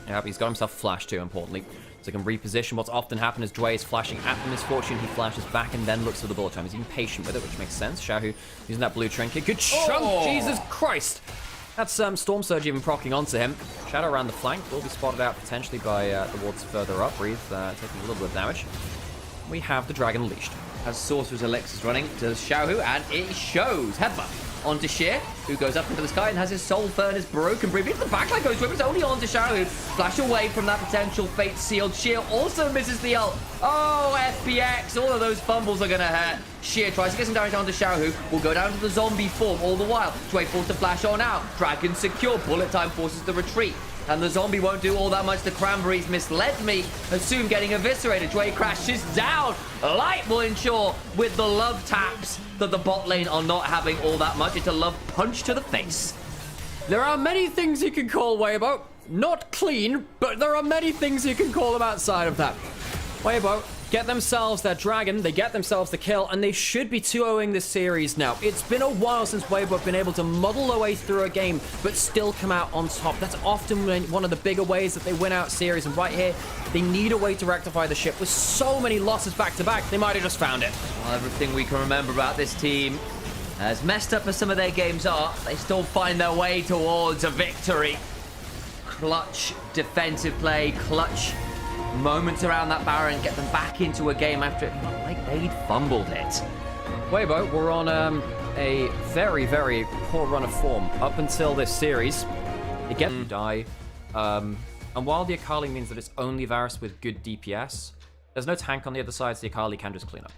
Yeah, he's got himself flash too, importantly. So he can reposition. What's often happened is Dway is flashing at the misfortune. He flashes back and then looks for the bullet time. He's even patient with it, which makes sense. Xiaohu using that blue trinket. Good chunk! Jesus Christ! That's Storm Surge even proccing onto him. Shadow around the flank. Will be spotted out potentially by the wards further up. Breathe taking a little bit of damage. We have the Dragon leashed. As Sorcerer's Elixir's running to Xiaohu, and it shows. Headbutt onto Sheer, who goes up into the sky and has his Soul Furnace broken. Breathe into the backline goes to him. It's only onto Xiaohu. Flash away from that potential fate sealed. Sheer also misses the ult. Oh, FPX. All of those fumbles are going to hurt. Sheer tries to get some damage onto Xiaohu. Will go down to the zombie form all the while. Dway forced to flash on out. Dragon secure. Bullet time forces the retreat. And the zombie won't do all that much. The cranberries misled me. Assume getting eviscerated. Dway crashes down. Light will ensure with the love taps that the bot lane are not having all that much. It's a love punch to the face. There are many things you can call Weibo. Not clean, but there are many things you can call them outside of that. Weibo get themselves their Dragon, they get themselves the kill, and they should be 2-0ing this series now. It's been a while since Weibo have been able to muddle their way through a game, but still come out on top. That's often one of the bigger ways that they win out series, and right here, they need a way to rectify the ship. With so many losses back-to-back, they might have just found it. Well, everything we can remember about this team, as messed up as some of their games are, they still find their way towards a victory. Clutch defensive play, clutch moments around that Baron, get them back into a game after it felt like they'd fumbled it. Weibo were on a very poor run of form up until this series. They get to die, and while the Akali means that it's only Varus with good DPS, there's no tank on the other side, so the Akali can just clean up.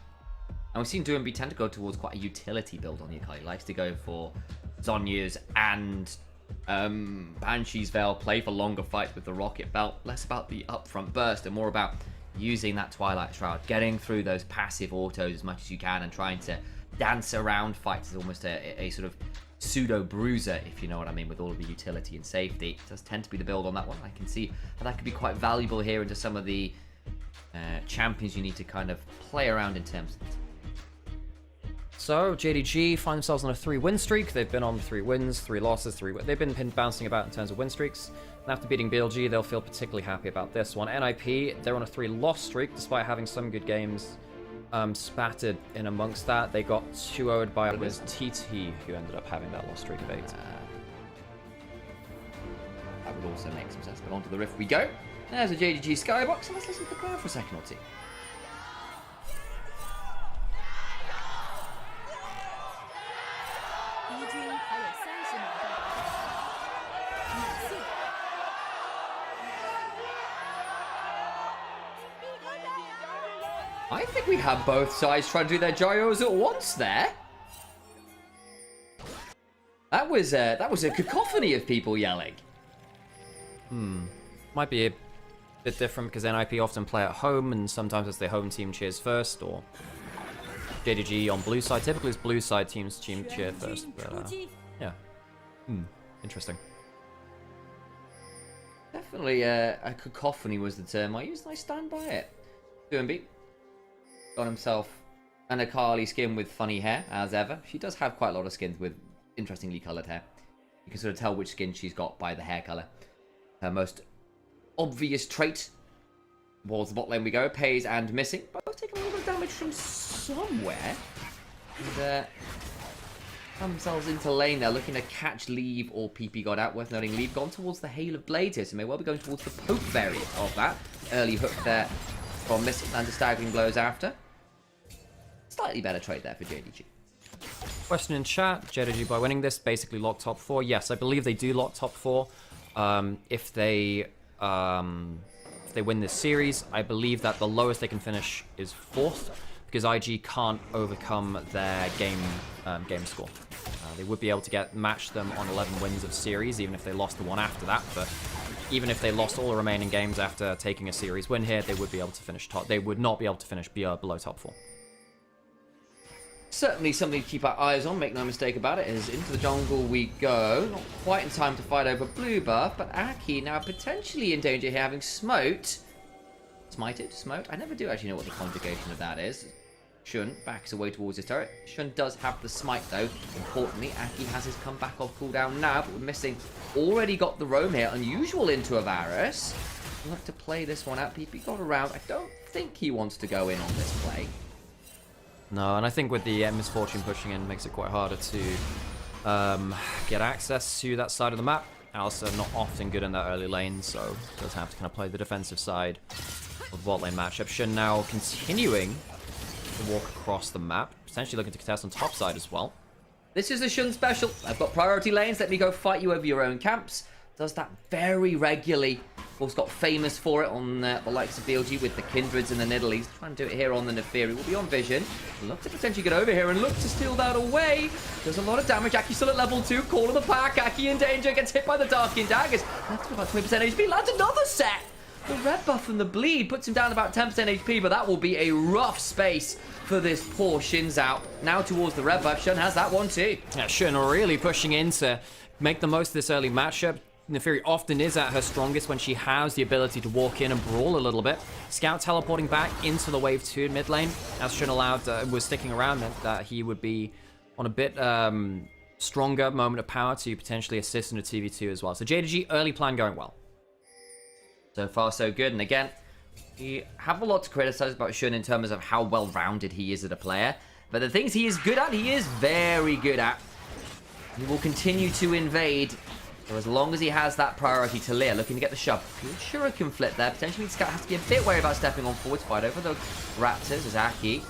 And we've seen Doomby tend to go towards quite a utility build on the Akali. He likes to go for Zhonya's and Banshee's Veil, play for longer fights with the Rocket Belt, less about the upfront burst and more about using that Twilight Shroud, getting through those passive autos as much as you can and trying to dance around fights as almost a sort of pseudo bruiser, if you know what I mean, with all of the utility and safety. It does tend to be the build on that one. I can see how that could be quite valuable here into some of the champions you need to kind of play around in terms of. So, JDG find themselves on a 3-win streak. They've been on 3 wins, 3 losses, 3 they've been bouncing about in terms of win streaks. And after beating BLG, they'll feel particularly happy about this one. NIP, they're on a 3-loss streak, despite having some good games spattered in amongst that. They got 2-0'd by, it was TT who ended up having that loss streak of 8. That would also make some sense, but onto the Rift we go. There's a JDG Skybox, and let's listen to the crowd for a second or two. I think we have both sides trying to do their gyros at once there. That was a cacophony of people yelling. Might be a bit different because NIP often play at home and sometimes it's their home team cheers first, or JDG on blue side. Typically it's blue side teams cheer first, but yeah. Interesting. Definitely a cacophony was the term I used, and I stand by it. 2MB got himself an Akali skin with funny hair, as ever. She does have quite a lot of skins with interestingly coloured hair. You can sort of tell which skin she's got by the hair colour. Her most obvious trait, towards the bot lane we go, Pays and Missing. Both taking a little bit of damage from somewhere. And found themselves into lane there, looking to catch Leave or PP got out. Worth noting, Leave gone towards the Hail of Blades here, so may well be going towards the poke variant of that. Early hook there from Missing, and the staggering blows after. Slightly better trade there for JDG. Question in chat, JDG by winning this basically lock top 4. Yes, I believe they do lock top 4. If they win this series, I believe that the lowest they can finish is 4th, because IG can't overcome their game score. They would be able to match them on 11 wins of series, even if they lost the one after that. But even if they lost all the remaining games after taking a series win here, they would be able to finish top. They would not be able to finish below top 4. Certainly something to keep our eyes on, make no mistake about it, is into the jungle we go. Not quite in time to fight over blue buff, but Aki now potentially in danger here, having smote. Smited? Smote? I never do actually know what the conjugation of that is. Shun backs away towards his turret. Shun does have the smite though. Importantly, Aki has his comeback off cooldown now, but we're missing. Already got the roam here. Unusual into Avaris. Look to play this one out. PP got around. I don't think he wants to go in on this play. No, and I think with the Misfortune pushing in, makes it quite harder to get access to that side of the map. Alistair not often good in that early lane, so does have to kind of play the defensive side of the bot lane matchup. Shun now continuing to walk across the map, potentially looking to contest on top side as well. This is a Shun special. I've got priority lanes. Let me go fight you over your own camps. Does that very regularly. Of course, got famous for it on the likes of BLG with the Kindreds and the Nidalee. Trying to do it here on the Neferi. Will be on Vision. Look to potentially get over here and look to steal that away. Does a lot of damage. Aki still at level 2. Call of the pack. Aki in danger. Gets hit by the Darkin Daggers. Left with about 20% HP. Lands another set. The red buff and the bleed puts him down about 10% HP, but that will be a rough space for this poor Shin's out. Now towards the red buff. Shun has that one too. Yeah, Shun really pushing in to make the most of this early matchup. Neferi often is at her strongest when she has the ability to walk in and brawl a little bit. Scout teleporting back into the wave 2 in mid lane. As Shun was sticking around, meant that he would be on a bit stronger moment of power to potentially assist in a 2v2 as well. So JDG, early plan going well. So far, so good. And again, we have a lot to criticize about Shun in terms of how well-rounded he is as a player. But the things he is good at, he is very good at. He will continue to invade for as long as he has that priority to Lear. Looking to get the shove. Good shuriken flip there. Potentially, Scout has to be a bit wary about stepping on forwards. Fight over the Raptors as Aki.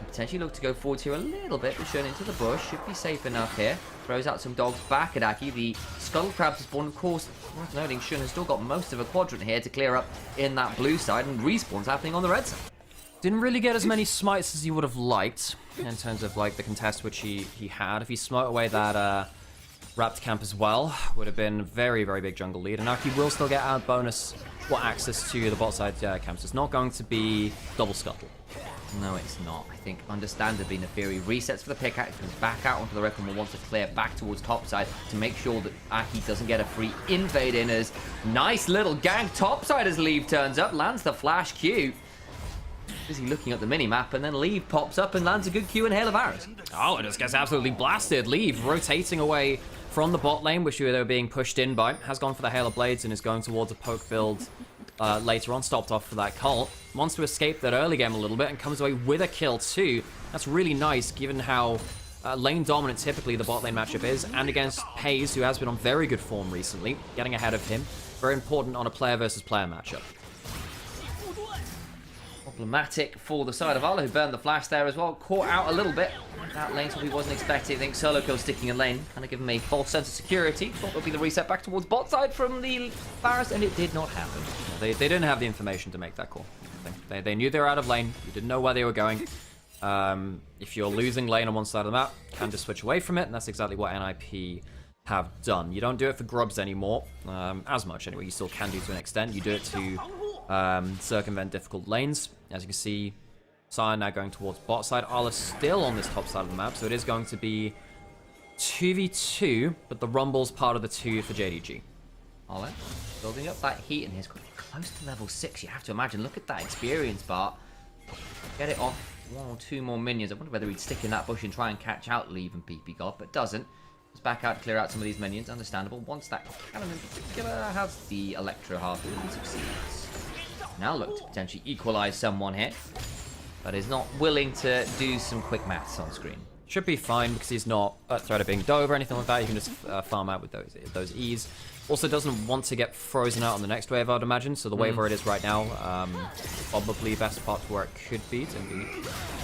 Potentially look to go forwards here a little bit. But Shun into the bush. Should be safe enough here. Throws out some dogs back at Aki. The Scuttle Crabs is born, of course. Worth noting, Shun has still got most of a quadrant here to clear up in that blue side. And respawns happening on the red side. Didn't really get as many smites as he would have liked in terms of like the contest which he had. If he smote away that Wrapped camp as well. Would have been a very, very big jungle lead. And Aki will still get our bonus or access to the bot side camps. It's not going to be double scuttle. No, it's not. I think, understandably, Neferi resets for the pickaxe, comes back out onto the Ripple and wants to clear back towards topside to make sure that Aki doesn't get a free invade in as nice little gank topside as Leave turns up, lands the flash Q. Busy looking at the mini-map, and then Leave pops up and lands a good Q and Hail of Arrows. Oh, it just gets absolutely blasted. Leave rotating away from the bot lane, which they were being pushed in by. Has gone for the Hail of Blades and is going towards a poke build later on. Stopped off for that cult. Wants to escape that early game a little bit and comes away with a kill too. That's really nice given how lane dominant typically the bot lane matchup is. And against Hayes, who has been on very good form recently. Getting ahead of him. Very important on a player versus player matchup. Problematic for the side of Arla, who burned the flash there as well. Caught out a little bit. That lane probably wasn't expecting. I think solo kill sticking in lane kind of give him a false sense of security. Thought it would be the reset back towards bot side from the Varus, and it did not happen. They didn't have the information to make that call. They knew they were out of lane. You didn't know where they were going. If you're losing lane on one side of the map, you can just switch away from it, and that's exactly what NIP have done. You don't do it for grubs anymore, as much anyway. You still can do to an extent. You do it to circumvent difficult lanes. As you can see, Sion now going towards bot side. Arla still on this top side of the map, so it is going to be 2v2, but the Rumble's part of the 2 for JDG. Arla building up that heat, and he's close to level 6. You have to imagine. Look at that experience bar. Get it off 1 or 2 more minions. I wonder whether he'd stick in that bush and try and catch out Leave and PP God, but doesn't. Just back out, clear out some of these minions. Understandable. Once that cannon in particular has the Electro half, it succeeds. Now look to potentially equalize someone here, but is not willing to do some quick maths on screen. Should be fine because he's not at threat of being dove or anything like that. You can just farm out with those E's. Also doesn't want to get frozen out on the next wave, I'd imagine. So the wave where it is right now, probably best part to where it could be. Indeed.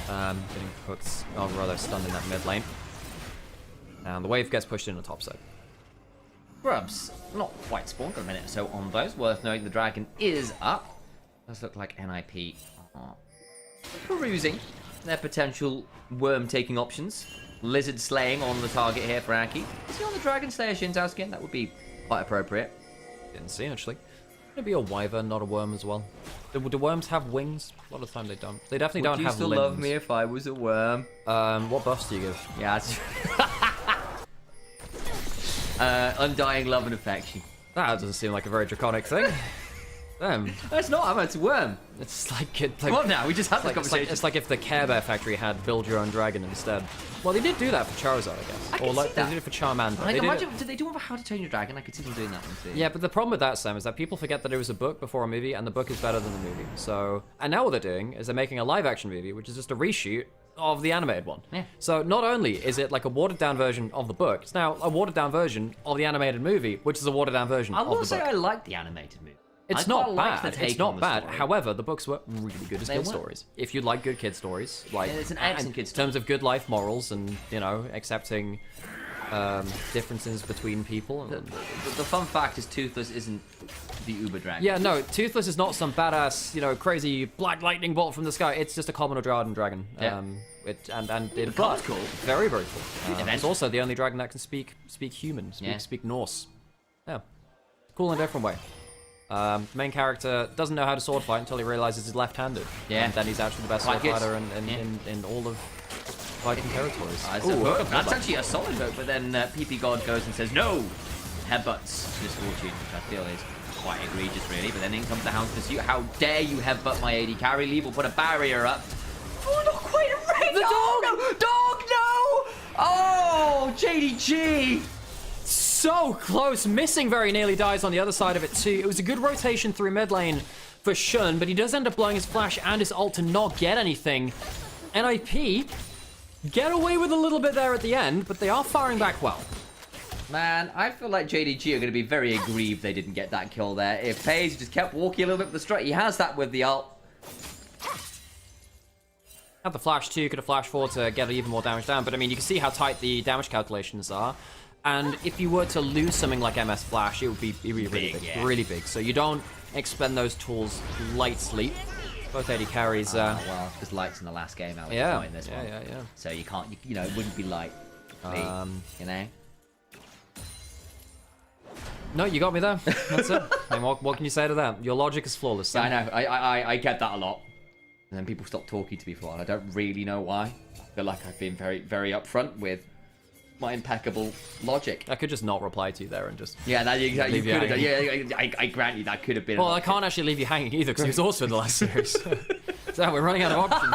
Getting hooked, or rather stunned in that mid lane. And the wave gets pushed in the top side. Grubs, not quite spawned for a minute or so on those. Worth noting the dragon is up. Does look like NIP are perusing their potential worm-taking options. Lizard slaying on the target here for Aki. Is he on the Dragon Slayer Shinzao skin? That would be quite appropriate. Didn't see, actually. Maybe a wyvern, not a worm as well. Do worms have wings? A lot of the time they don't. They definitely don't have limbs. Would you still love me if I was a worm? What buffs do you give? Yeah, it's... undying love and affection. That doesn't seem like a very draconic thing. It's not, it's a worm. It's like... What now? We just had the conversation. It's like if the Care Bear factory had build your own dragon instead. Well, they did do that for Charizard, I guess. Or like, they did it for Charmander. Like, imagine, did they do How to Train Your Dragon? I could see them doing that one too. Yeah, but the problem with that, Sam, is that people forget that it was a book before a movie, and the book is better than the movie. So, and now what they're doing is they're making a live-action movie, which is just a reshoot of the animated one. Yeah. So not only is it like a watered-down version of the book, it's now a watered-down version of the animated movie, which is a watered-down version of the book. I will say I like the animated movie. It's not bad. It's not bad. However, the books were really good as kid stories. If you like good kid stories, like it's an excellent kid story. In terms of good life morals and accepting differences between people. The fun fact is Toothless isn't the Uber dragon. Yeah, no, Toothless is not some badass, crazy black lightning bolt from the sky. It's just a common or Draudan dragon. Yeah. It's cool. Very, very cool. It's also the only dragon that can speak human, speak Norse. Yeah, cool in a different way. The main character doesn't know how to sword fight until he realizes he's left-handed. Yeah. And then he's actually the best sword fighter in all of Viking territories. That's actually a solid hook, but then PP God goes and says, no! Headbutts Misfortune, which I feel is quite egregious, really. But then in comes the Hound's Pursuit. How dare you headbutt my AD carry? Lee will put a barrier up. Oh, not quite a ring! The dog! Dog, no! Oh, JDG! So close, missing very nearly dies on the other side of it too. It was a good rotation through mid lane for Shun, but he does end up blowing his flash and his ult to not get anything. NIP get away with a little bit there at the end, but they are firing back well. Man, I feel like JDG are going to be very aggrieved they didn't get that kill there. If FaZe just kept walking a little bit with the strike, he has that with the ult. Had the flash too, could have flashed forward to get even more damage down, but I mean, you can see how tight the damage calculations are. And if you were to lose something like MS Flash, it would be really big. Yeah. Really big. So you don't expend those tools lightly. Both AD carries. Well, because light's in the last game, Alex. Yeah. In this one. So you can't, it wouldn't be light. No, you got me there. That's it. I mean, what can you say to that? Your logic is flawless. Yeah, I know. I get that a lot. And then people stop talking to me for a while. I don't really know why. I feel like I've been very, very upfront with my impeccable logic. I could just not reply to you there and just... Yeah, that exactly. You Leave you could have done. hanging. Yeah, I grant you that could have been. Well, I can't actually leave you hanging either because he was also in the last series. So we're running out of options.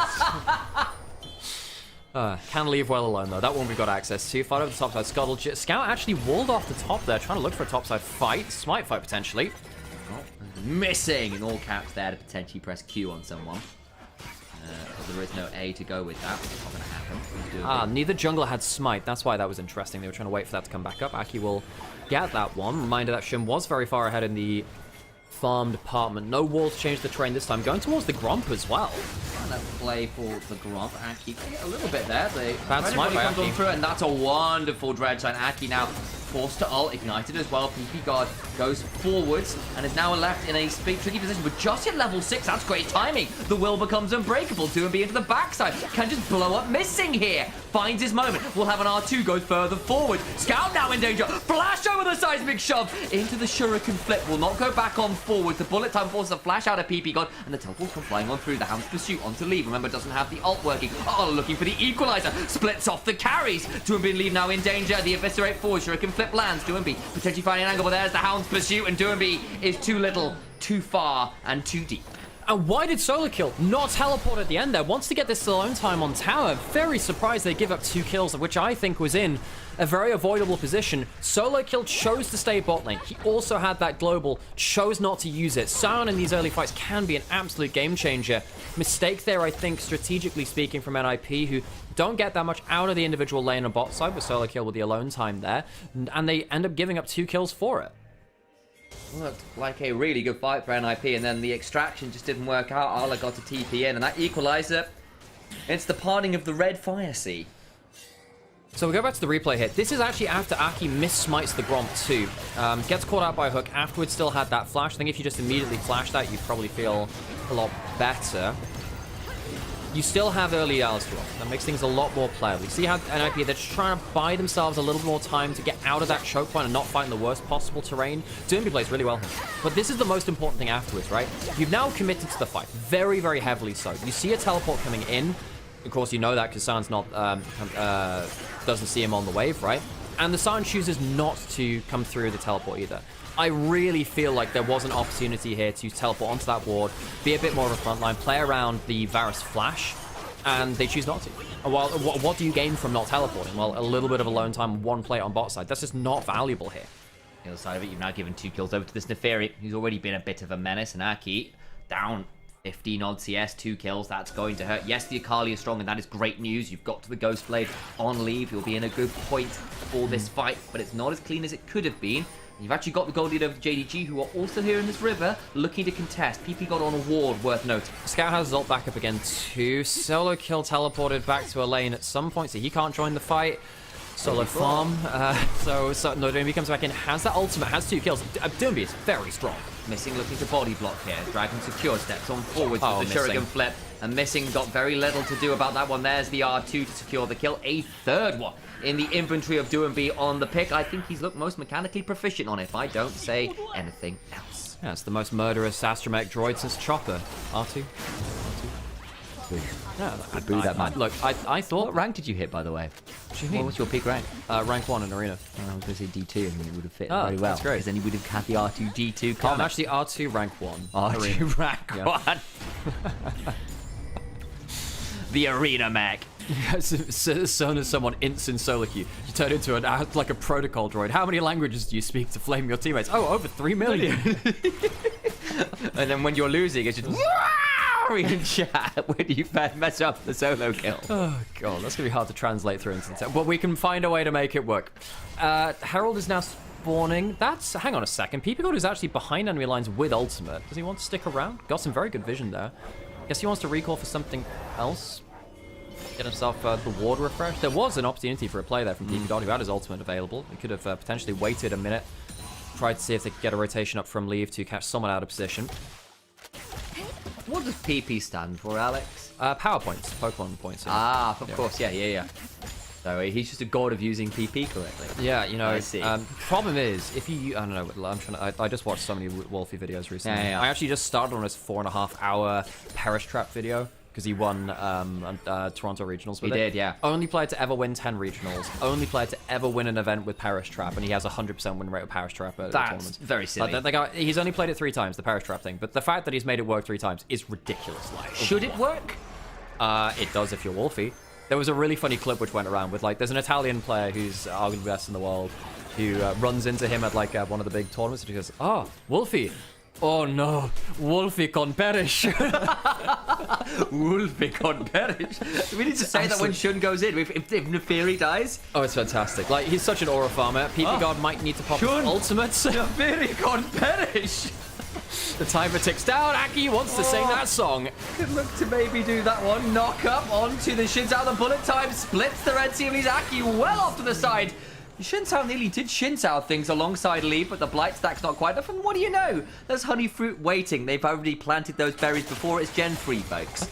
Can leave well alone though. That one we've got access to. Fight over the topside scuttle. Scout actually walled off the top there, trying to look for a topside fight. Smite fight potentially. Oh, missing in all caps there to potentially press Q on someone. But there is no A to go with that. It's not going to happen. Neither jungler had smite. That's why that was interesting. They were trying to wait for that to come back up. Aki will get that one. Reminder that Shim was very far ahead in the farm department. No wall to change the terrain this time. Going towards the Gromp as well. Trying to play for the Gromp. Aki a little bit there. Bad smite by comes on Aki. through, and that's a wonderful dredge line. Aki now forced to ult, ignited as well. PP guard goes forwards and is now left in a tricky position. But just hit level 6, that's great timing. The will becomes unbreakable. 2B into the backside. Can just blow up missing here. Finds his moment. We'll have an R2 go further forward. Scout now in danger. Flash over the seismic shove into the shuriken flip. Will not go back on forward. The bullet time forces a flash out of PP god, and the teleport come flying on through. The Hound's pursuit onto leave. Remember, doesn't have the ult working. Oh, looking for the equalizer. Splits off the carries. 2B leave now in danger. The eviscerate forward. Shuriken flip lands. 2B potentially finding an angle, but there's the Hound's pursuit, and 2B is too little, too far, and too deep. And why did Solo Kill not teleport at the end there? Wants to get this alone time on tower. Very surprised they give up 2 kills, which I think was in a very avoidable position. Solo Kill chose to stay bot lane. He also had that global, chose not to use it. Sion in these early fights can be an absolute game changer. Mistake there, I think, strategically speaking, from NIP, who don't get that much out of the individual lane and bot side with Solo Kill with the alone time there. And they end up giving up 2 kills for it. Looked like a really good fight for NIP, and then the extraction just didn't work out. Arla got to TP in, and that equalizer, it's the parting of the red fire sea. So we go back to the replay here. This is actually after Aki miss-smites the Gromp too. Gets caught out by a hook, afterwards still had that flash. I think if you just immediately flash that, you'd probably feel a lot better. You still have early hours drop. That makes things a lot more playable. You see how NIP, they're just trying to buy themselves a little more time to get out of that choke point and not fight in the worst possible terrain. Doomby plays really well here. But this is the most important thing afterwards, right? You've now committed to the fight. Very, very heavily so. You see a teleport coming in. Of course, you know that because Sion's not, doesn't see him on the wave, right? And the Sion chooses not to come through the teleport either. I really feel like there was an opportunity here to teleport onto that ward, be a bit more of a frontline, play around the Varus flash, and they choose not to. Well, what do you gain from not teleporting? Well, a little bit of alone time, 1 play on bot side. That's just not valuable here. The other side of it, you've now given 2 kills over to this Neferi, who's already been a bit of a menace, and Aki down 15 odd CS, 2 kills, that's going to hurt. Yes, the Akali is strong, and that is great news. You've got to the Ghostblade on leave. You'll be in a good point for this fight, but it's not as clean as it could have been. You've actually got the gold lead over to JDG, who are also here in this river, looking to contest. PP got on a ward, worth noting. Scout has his ult back up again too. Solo Kill teleported back to a lane at some point, so he can't join the fight. Solo farm. So no, Doomby comes back in, has that ultimate, has 2 kills. Doomby is very strong. Missing looking to body block here. Dragon secure, steps on forward with the Shuriken flip. And Missing got very little to do about that one. There's the R2 to secure the kill. A third one in the inventory of Doomby on the pick. I think he's looked most mechanically proficient on it, if I don't say anything else. Yeah, it's the most murderous astromech droid since Chopper. R2. Yeah, Boo that man. Look, I thought... What rank did you hit, by the way? What was your peak rank? Rank 1 in Arena. I was going to say D2, and it would have fit Oh, very well. that's great. Because then you would have had the R2-D2 Yeah, comment. I'm actually R2 rank 1. R2 rank 1. The Arena mech. As soon as someone ints in solo queue, you turn into like a protocol droid. How many languages do you speak to flame your teammates? Oh, over 3 million. And then when you're losing, it's just in chat when you mess up the solo kill. Oh god, that's gonna be hard to translate through into. But we can find a way to make it work. Herald is now spawning. Hang on a second. PP God is actually behind enemy lines with ultimate. Does he want to stick around? Got some very good vision there. Guess he wants to recall for something else. Get himself the ward refresh. There was an opportunity for a play there from PP God, who had his ultimate available. He could have potentially waited a minute, tried to see if they could get a rotation up from leave to catch someone out of position. What does PP stand for, Alex? Power points, Pokemon points. Ah, of course, yeah. So he's just a god of using PP correctly. Yeah, you know, I see. problem is, if you, I don't know, I just watched so many Wolfie videos recently. Yeah. I actually just started on his 4.5-hour Perish Trap video, because he won Toronto Regionals with He it. did, yeah. Only player to ever win 10 Regionals. Only player to ever win an event with Perish Trap, and he has a 100% win rate with Perish Trap at That's tournaments. very silly. The guy, he's only played it 3 times, the Perish Trap thing, but the fact that he's made it work 3 times is ridiculous. Like, Should it work? it does if you're Wolfie. There was a really funny clip which went around with, like, there's an Italian player who's arguably the best in the world who runs into him at, like, one of the big tournaments, and he goes, "Oh, Wolfie. Oh no, Wolfie can perish." Wolfie can't perish. We need to say that when Shun goes in, if Neferi dies. Oh, it's fantastic. Like, he's such an aura farmer. PP God might need to pop his ultimates. Neferi can't perish. The timer ticks down. Aki wants to sing that song. Could look to maybe do that one. Knock up onto the Shinzao. The bullet time splits the red team. Leaves Aki well off to the side. Shinzao nearly did Shinzao things alongside Lee, but the blight stack's not quite enough. And what do you know? There's honey fruit waiting. They've already planted those berries before. It's Gen 3, folks.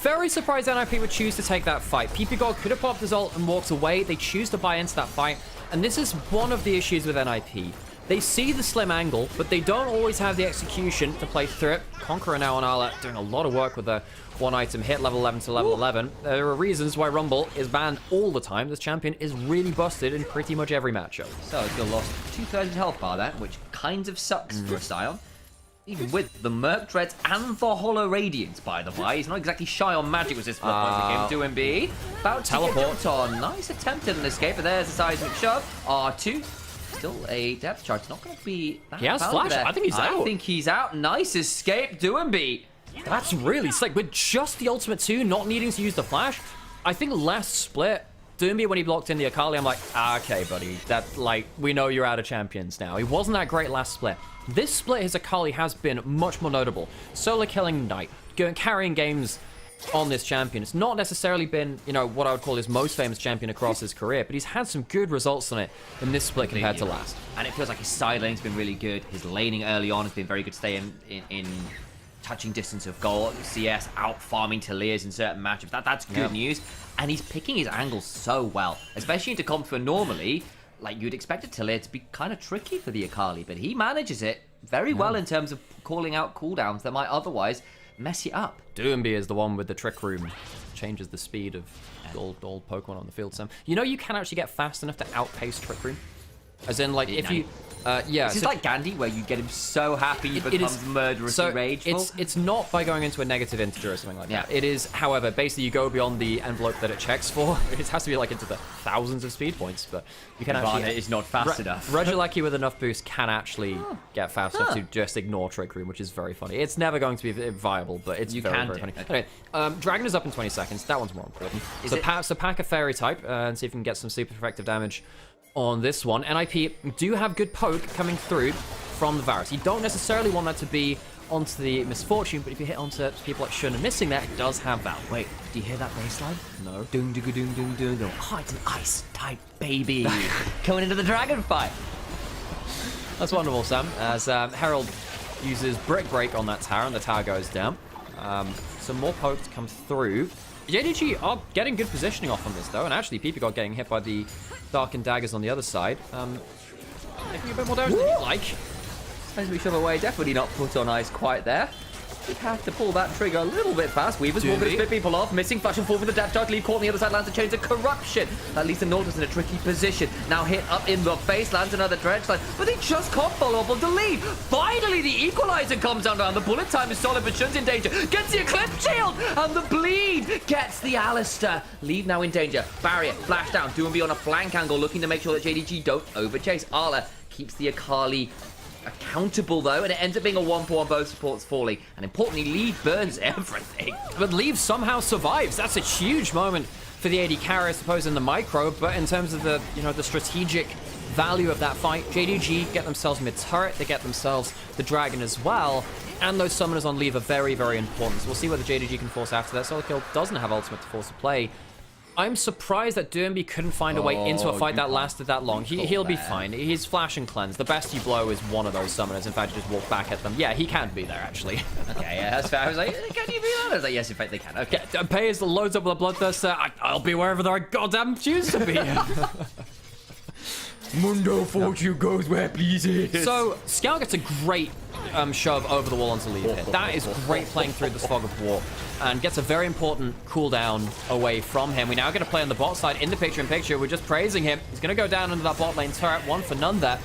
Very surprised NIP would choose to take that fight. PP God could have popped his ult and walked away. They choose to buy into that fight. And this is one of the issues with NIP. They see the slim angle, but they don't always have the execution to play through it. Conqueror now on Ala doing a lot of work with the one item hit, level 11 to level 11. There are reasons why Rumble is banned all the time. This champion is really busted in pretty much every matchup. So he's lost 2,000 health bar there, which kind of sucks for a Sion. Even with the Merc Dreads and the Hollow Radiance, by the way. He's not exactly shy on magic with this split point for him. 2MB. About to Teleport. get jumped on. Nice attempt at an escape, but there's a seismic shove. R2. Still a depth charge. Not going to be that He has bad flash. there. I think he's out. I think he's out. Nice escape. 2MB. That's really slick. With just the ultimate 2, not needing to use the flash, I think last split, Doomby, when he blocked in the Akali, I'm like, okay, buddy, that, like, we know you're out of champions now. He wasn't that great last split. This split, his Akali has been much more notable. Solo killing Knight, carrying games on this champion. It's not necessarily been, you know, what I would call his most famous champion across his career, but he's had some good results on it in this split compared to last. And it feels like his side lane's been really good. His laning early on has been very good to stay in touching distance of goal. CS out farming Talia's in certain matchups. That's good news. And he's picking his angles so well, especially into comp for normally. Like, you'd expect a Talia to be kind of tricky for the Akali, but he manages it very well in terms of calling out cooldowns that might otherwise mess you up. Doomby is the one with the trick room. Changes the speed of old Pokemon on the field, Sam. You know you can actually get fast enough to outpace trick room? As in, like, if you... yeah. This is like Gandhi, where you get him so happy he becomes murderously rageful. It's not by going into a negative integer or something like that. It is, however, basically you go beyond the envelope that it checks for. It has to be like into the thousands of speed points, but you can actually... It's not fast enough. Regieleki with enough boost can actually get fast enough to just ignore Trick Room, which is very funny. It's never going to be viable, but it's very funny. Okay, Dragon is up in 20 seconds. That one's more important. So pack a Fairy type and see if you can get some super effective damage on this one. NIP do have good poke coming through from the Varus. You don't necessarily want that to be onto the Misfortune, but if you hit onto people like Shun and missing that, it does have that. Wait, do you hear that bassline? No. Doom, doom, doom, doom, doom, doom. Oh, it's an ice type baby. Going into the dragon fight. That's wonderful, Sam. As Herald uses Brick Break on that tower, and the tower goes down. Some more poke to come through. JDG are getting good positioning off on this, though, and actually PP got getting hit by the Darkened Daggers on the other side. Making a bit more damage than you'd like. As we shove away, definitely not put on ice quite there. We have to pull that trigger a little bit fast. Weaver's more going to split people off. Missing flash and fall with the death charge. Leave caught on the other side. Lands a chains of corruption. That leaves the Nautilus in a tricky position. Now hit up in the face. Lands another dredge line. But they just can't follow up on the lead. Finally, the equalizer comes down. The bullet time is solid, but Shun's in danger. Gets the Eclipse Shield. And the bleed gets the Alistair. Leave now in danger. Barrier. Flash down. Doomby on a flank angle. Looking to make sure that JDG don't overchase. Arla keeps the Akali accountable, though, and it ends up being a 1-for-1, both supports falling. And importantly, Leave burns everything. But Leave somehow survives. That's a huge moment for the AD carry, I suppose, in the micro. But in terms of the, you know, the strategic value of that fight, JDG get themselves mid-turret. They get themselves the dragon as well. And those summoners on Leave are very, very important. So we'll see whether JDG can force after that. Solo Kill doesn't have ultimate to force a play. I'm surprised that Derby couldn't find a way into a fight that lasted that long. He'll be fine. He's Flash and Cleanse. The best you blow is one of those summoners. In fact, you just walk back at them. Yeah, he can be there, actually. Okay, yeah, that's fair. I was like, can you be there? I was like, yes, in fact, they can. Okay. Yeah, Pays loads up with a Bloodthirster. I'll be wherever I goddamn choose to be. Mundo fortune goes where it pleases. So, Scout gets a great shove over the wall onto Leave here. That is great playing through the Fog of War. And gets a very important cooldown away from him. We now get to play on the bot side in the picture-in-picture. We're just praising him. He's going to go down into that bot lane turret. 1 for none there.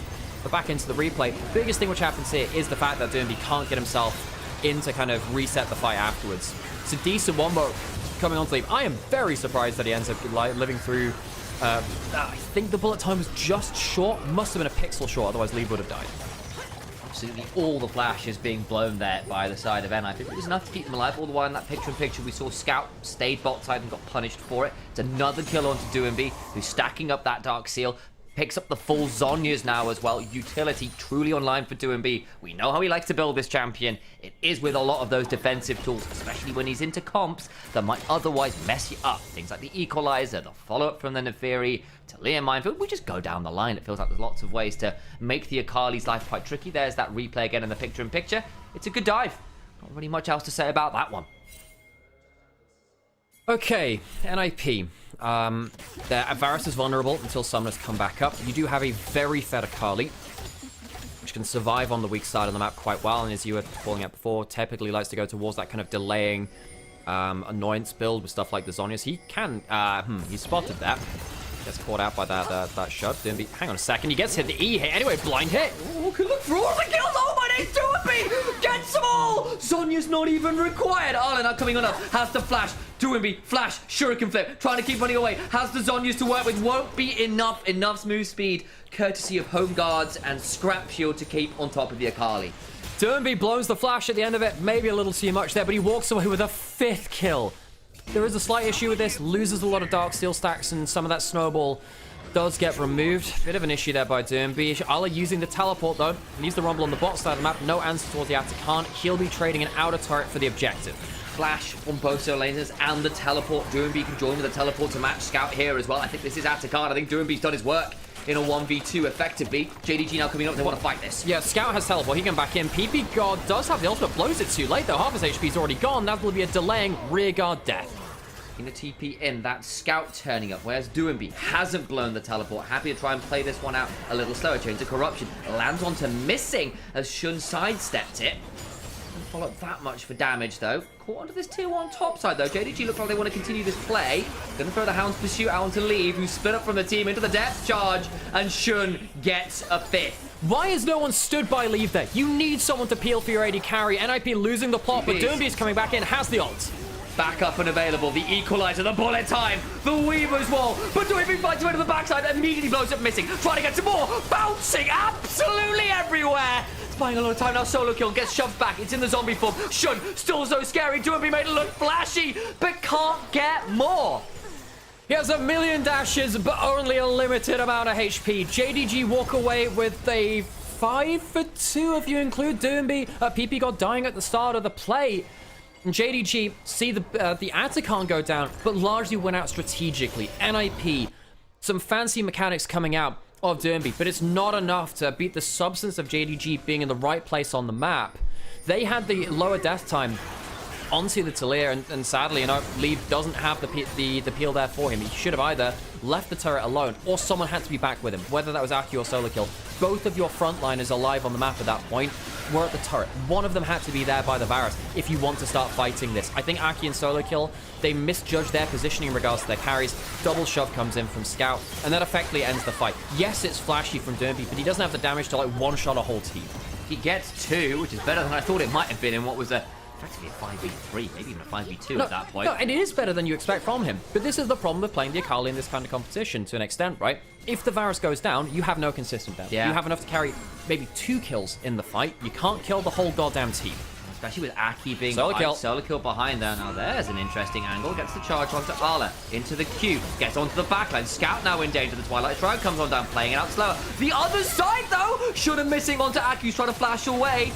But back into the replay. Biggest thing which happens here is the fact that Derby can't get himself in to kind of reset the fight afterwards. It's a decent wombo coming on to Leave. I am very surprised that he ends up living through. I think the bullet time was just short. Must have been a pixel short, otherwise Leave would have died. Absolutely all the flash is being blown there by the side of N. I think it was enough to keep them alive. All the while in that picture-in-picture, we saw Scout stayed bot side and got punished for it. It's another kill onto Doomby, who's stacking up that Dark Seal. Picks up the full Zhonya's now as well. Utility truly online for Doomby. We know how he likes to build this champion. It is with a lot of those defensive tools, especially when he's into comps that might otherwise mess you up. Things like the Equalizer, the follow-up from the Neferi, Talia Minefield. We just go down the line. It feels like there's lots of ways to make the Akali's life quite tricky. There's that replay again in the picture-in-picture. It's a good dive. Not really much else to say about that one. Okay, NIP. Varus is vulnerable until summoners come back up. You do have a very fed Akali, which can survive on the weak side of the map quite well, and as you were calling out before, typically likes to go towards that kind of delaying annoyance build with stuff like the Zhonya's. He can, he spotted that. Gets caught out by that shove. Hang on a second, he gets hit the E hit. Anyway, blind hit. Oh, can look for all the kills. Oh my days, Doomby gets them all. Zhonya's not even required. Arlen now coming on up. Has the flash. Doomby, flash, shuriken flip. Trying to keep running away. Has the Zhonya's to work with. Won't be enough smooth speed. Courtesy of home guards and scrap shield to keep on top of the Akali. Derby blows the flash at the end of it. Maybe a little too much there, but he walks away with a 5th kill. There is a slight issue with this. Loses a lot of Dark Steel stacks, and some of that snowball does get removed. Bit of an issue there by Derby. Ala using the teleport, though. Needs the rumble on the bot side of the map. No answer towards the Atakan. He'll be trading an outer turret for the objective. Flash on both side laners and the teleport. Doomby can join with the teleport to match Scout here as well. I think this is Atakan. I think Doomby's done his work in a 1v2 effectively. JDG now coming up. They want to fight this. Yeah, Scout has teleport. He can back in. PP God does have the ultimate. Blows it too late, though. Half his HP's already gone. That will be a delaying rearguard death. In the TP in, that Scout turning up. Whereas Doomby hasn't blown the teleport. Happy to try and play this one out a little slower. Chain to corruption. Lands onto missing as Shun sidestepped it. Doesn't follow up that much for damage though. Caught onto this tier 1 top side though. JDG looks like they want to continue this play. Gonna throw the Hound's Pursuit out onto Leave, who split up from the team into the depth charge, and Shun gets a 5th. Why has no one stood by Leave there? You need someone to peel for your AD carry. NIP losing the plot, but Doomby's coming back in, has the ult. Back up and available. The Equalizer, the bullet time, the Weaver's Wall. But Doomby fights away to the backside, immediately blows up missing. Trying to get some more. Bouncing absolutely everywhere. It's buying a lot of time now. Solo kill gets shoved back. It's in the zombie form. Shun, still so scary. Doomby made it look flashy, but can't get more. He has a million dashes, but only a limited amount of HP. JDG walk away with a 5 for 2 if you include Doomby. PP got dying at the start of the play. And JDG see the Atakan go down, but largely went out strategically. NIP, some fancy mechanics coming out of Derby, but it's not enough to beat the substance of JDG being in the right place on the map. They had the lower death time onto the Talia, and sadly, you know, Leave doesn't have the peel there for him. He should have either left the turret alone, or someone had to be back with him, whether that was Aki or Solo Kill. Both of your frontliners alive on the map at that point were at the turret. One of them had to be there by the Varus if you want to start fighting this. I think Aki and Solo Kill, they misjudged their positioning in regards to their carries. Double shove comes in from Scout, and that effectively ends the fight. Yes, it's flashy from Derby, but he doesn't have the damage to like one-shot a whole team. He gets 2, which is better than I thought it might have been in what was effectively a 5v3, maybe even a 5v2 at that point. No, and it is better than you expect from him. But this is the problem with playing the Akali in this kind of competition to an extent, right? If the Varus goes down, you have no consistent damage. Yeah. You have enough to carry maybe 2 kills in the fight. You can't kill the whole goddamn team. Especially with Aki being Solo kill behind there. Now there's an interesting angle. Gets the charge onto Arla. Into the queue. Gets onto the backline. Scout now in danger. The Twilight Shroud comes on down, playing it out slower. The other side though! Should have missing onto Aki, who's trying to flash away.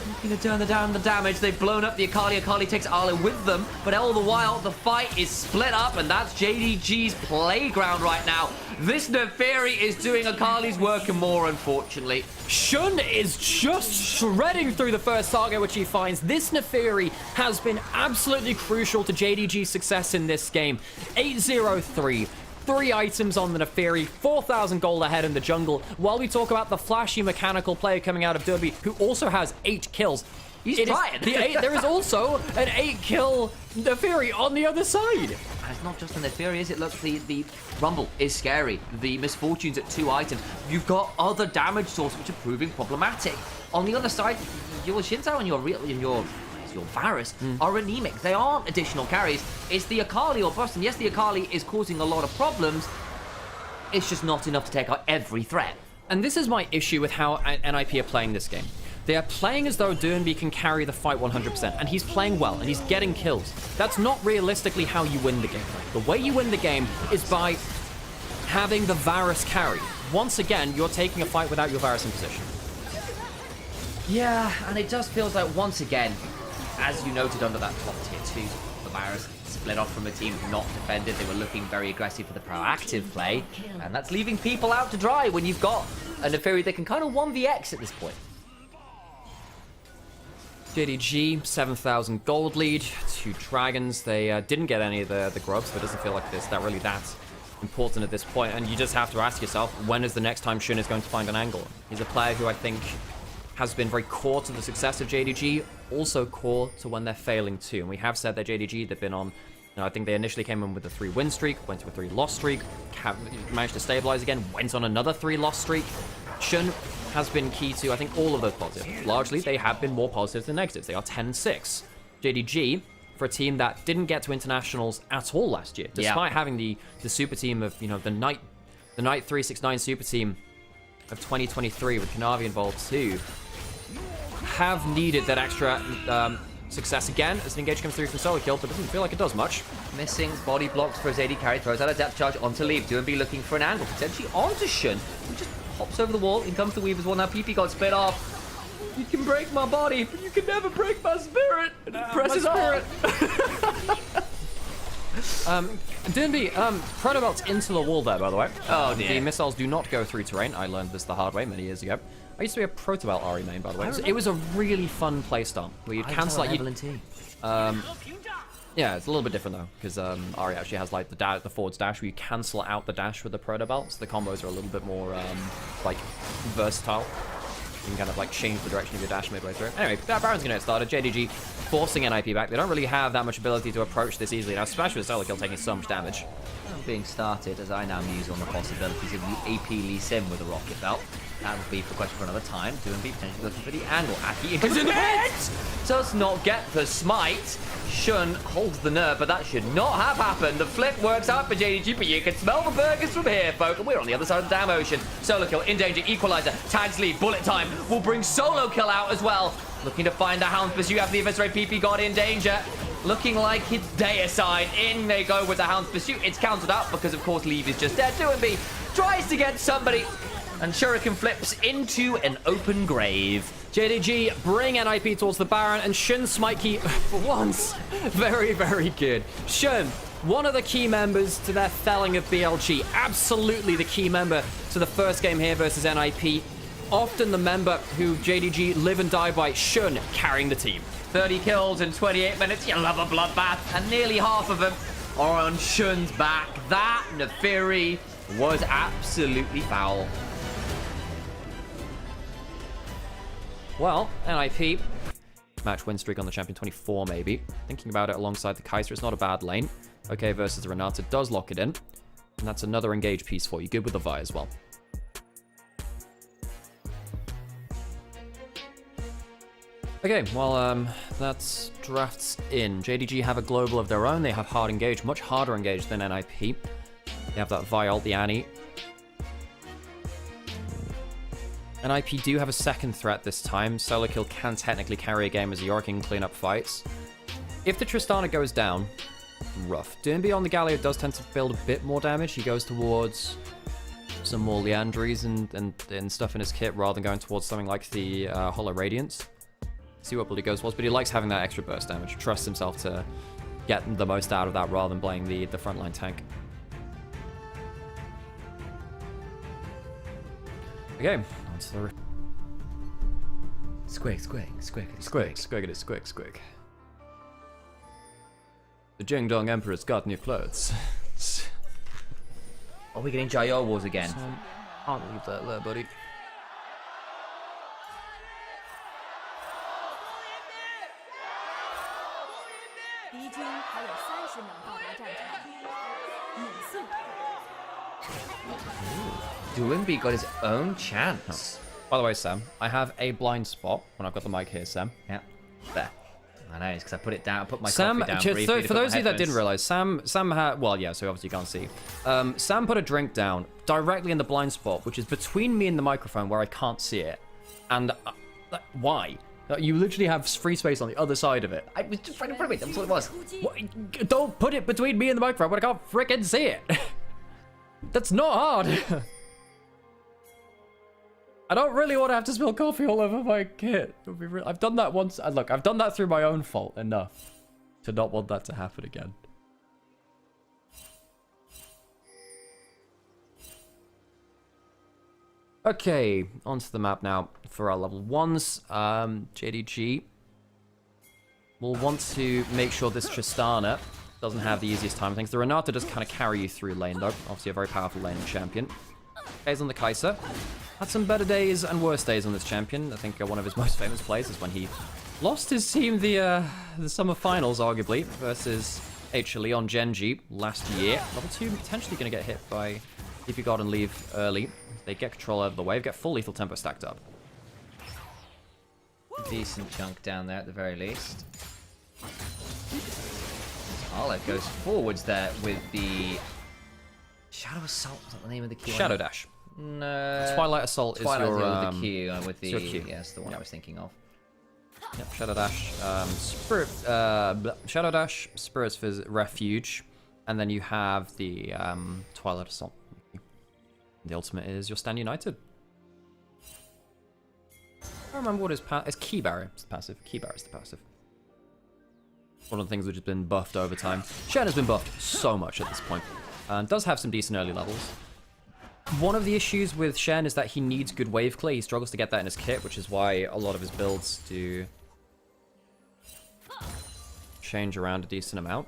Looking to turn down the damage. They've blown up the Akali. Akali takes Arlo with them. But all the while, the fight is split up. And that's JDG's playground right now. This Neferi is doing Akali's work and more, unfortunately. Shun is just shredding through the first target, which he finds. This Neferi has been absolutely crucial to JDG's success in this game. 8-0-3. 3 items on the Neferi, 4,000 gold ahead in the jungle, while we talk about the flashy mechanical player coming out of Derby, who also has 8 kills. He's trying. There is also an 8-kill Neferi on the other side. And it's not just the Neferi, is it? Look, the Rumble is scary. The Misfortunes at 2 items. You've got other damage sources which are proving problematic. On the other side, your Shinzao and your Varus are anemic. They aren't additional carries. It's the Akali or bust. And yes, the Akali is causing a lot of problems. It's just not enough to take out every threat. And this is my issue with how NIP are playing this game. They are playing as though Durnby can carry the fight 100%, and he's playing well, and he's getting kills. That's not realistically how you win the game. The way you win the game is by having the Varus carry. Once again, you're taking a fight without your Varus in position. Yeah, and it just feels like, once again, as you noted under that top tier 2, the Varus split off from a team not defended. They were looking very aggressive for the proactive play, and that's leaving people out to dry when you've got a Neferi that can kind of 1vx at this point. JDG, 7,000 gold lead, 2 dragons. They didn't get any of the grubs, but it doesn't feel like it's really that important at this point. And you just have to ask yourself, when is the next time Shun is going to find an angle? He's a player who I think has been very core to the success of JDG, also core to when they're failing too. And we have said that JDG, they've been on, I think they initially came in with a 3-win streak, went to a 3-loss streak, managed to stabilize again, went on another 3-loss streak. Shun has been key to, I think, all of those positives. Largely, they have been more positives than negatives. They are 10-6. JDG, for a team that didn't get to internationals at all last year, despite having the super team of, the Knight 369 super team of 2023 with Kanavi involved too, have needed that extra success again as an engage comes through from solo kill, but doesn't feel like it does much. Missing body blocks for his AD carry, throws out a depth charge onto Leave. Doomby looking for an angle, potentially onto Shun, who just hops over the wall. In comes the Weaver's wall. Now PP got split off. You can break my body, but you can never break my spirit. And he presses on. Durnby, Protobelt's into the wall there, by the way. Oh, dear. The missiles do not go through terrain. I learned this the hard way many years ago. I used to be a Protobelt Ari main, by the way. It was a really fun playstyle where you'd cancel out. Yeah, it's a little bit different though, because Ari actually has like the forward's dash where you cancel out the dash with the Protobelt. So the combos are a little bit more like versatile. You can kind of like change the direction of your dash midway through. Anyway, that Baron's gonna get started. JDG forcing NIP back. They don't really have that much ability to approach this easily now, especially with solo kill taking so much damage. Being started as I now muse on the possibilities of the AP Lee Sim with a rocket belt. That would be for a question for another time. Doomby potentially looking for the angle. Aki into the head! Does not get the smite. Shun holds the nerve, but that should not have happened. The flip works out for JDG, but you can smell the burgers from here, folk. And we're on the other side of the damn ocean. Solo kill, in danger, equalizer, tags lead, bullet time. Will bring solo kill out as well. Looking to find the Hound's Pursuit after the Eviscerate. PP got in danger. Looking like it's deicide. In they go with the Hound's Pursuit. It's countered out because, of course, Leave is just dead. Doomby tries to get somebody, and Shuriken flips into an open grave. JDG bring NIP towards the Baron, and Shun Smikey, for once, very, very good. Shun, one of the key members to their felling of BLG. Absolutely the key member to the first game here versus NIP. Often the member who JDG live and die by. Shun carrying the team. 30 kills in 28 minutes. You love a bloodbath. And nearly half of them are on Shun's back. That Neferi was absolutely foul. Well, NIP, match win streak on the champion, 24 maybe. Thinking about it alongside the Kaiser, it's not a bad lane. Okay, versus the Renata does lock it in. And that's another engage piece for you. Good with the Vi as well. Okay, well, that's drafts in. JDG have a global of their own. They have hard engage, much harder engage than NIP. They have that Vi ult, the Annie. NIP do have a second threat this time. Solo kill can technically carry a game as a Yorick can clean up fights. If the Tristana goes down, rough. Doomby on the Galio does tend to build a bit more damage. He goes towards some more Leandries and stuff in his kit rather than going towards something like the Hollow Radiance. See what Bloody Ghost was, but he likes having that extra burst damage. Trusts himself to get the most out of that rather than playing the frontline tank. Okay, on to the... Squig. The Jing Dong Emperor's got new clothes. Are we getting Gyro Wars again? Can't leave that there, buddy. Duimbi got his own chance. By the way, Sam, I have a blind spot when I've got the mic here, Sam. Yeah, there. I know, it's because I put it down. I put my Sam, coffee down briefly for those of you that didn't realize, Sam had, well, yeah, so obviously you can't see. Sam put a drink down directly in the blind spot, which is between me and the microphone where I can't see it. And why? You literally have free space on the other side of it. I was just right in front of me. That's what it was. What? Don't put it between me and the microphone when I can't frickin' see it. That's not hard. I don't really want to have to spill coffee all over my kit. I've done that once. Look, I've done that through my own fault enough to not want that to happen again. Okay, onto the map now for our level 1s. JDG will want to make sure this Tristana doesn't have the easiest time of things. The Renata does kind of carry you through lane, though. Obviously a very powerful laning champion. Plays on the Kai'Sa. Had some better days and worse days on this champion. I think one of his most famous plays is when he lost his team the summer finals, arguably, versus HLE on Genji last year. Level 2 potentially going to get hit by if you got and leave early. They get control over the wave, get full lethal tempo stacked up. Decent chunk down there at the very least. Arlet goes forwards there with the Shadow Assault. Is that the name of the key? Shadow Dash. No. Twilight Assault is your with the Q with the Q. Yes, the one I was thinking of. Yep, Shadow Dash, Shadow Dash, Spirit's Refuge, and then you have the Twilight Assault. The ultimate is your Stand United. I don't remember what his it's Key Barrier. It's the passive. Key Barrier is the passive. One of the things which has been buffed over time. Shen has been buffed so much at this point, and does have some decent early levels. One of the issues with Shen is that he needs good wave clear. He struggles to get that in his kit, which is why a lot of his builds do change around a decent amount.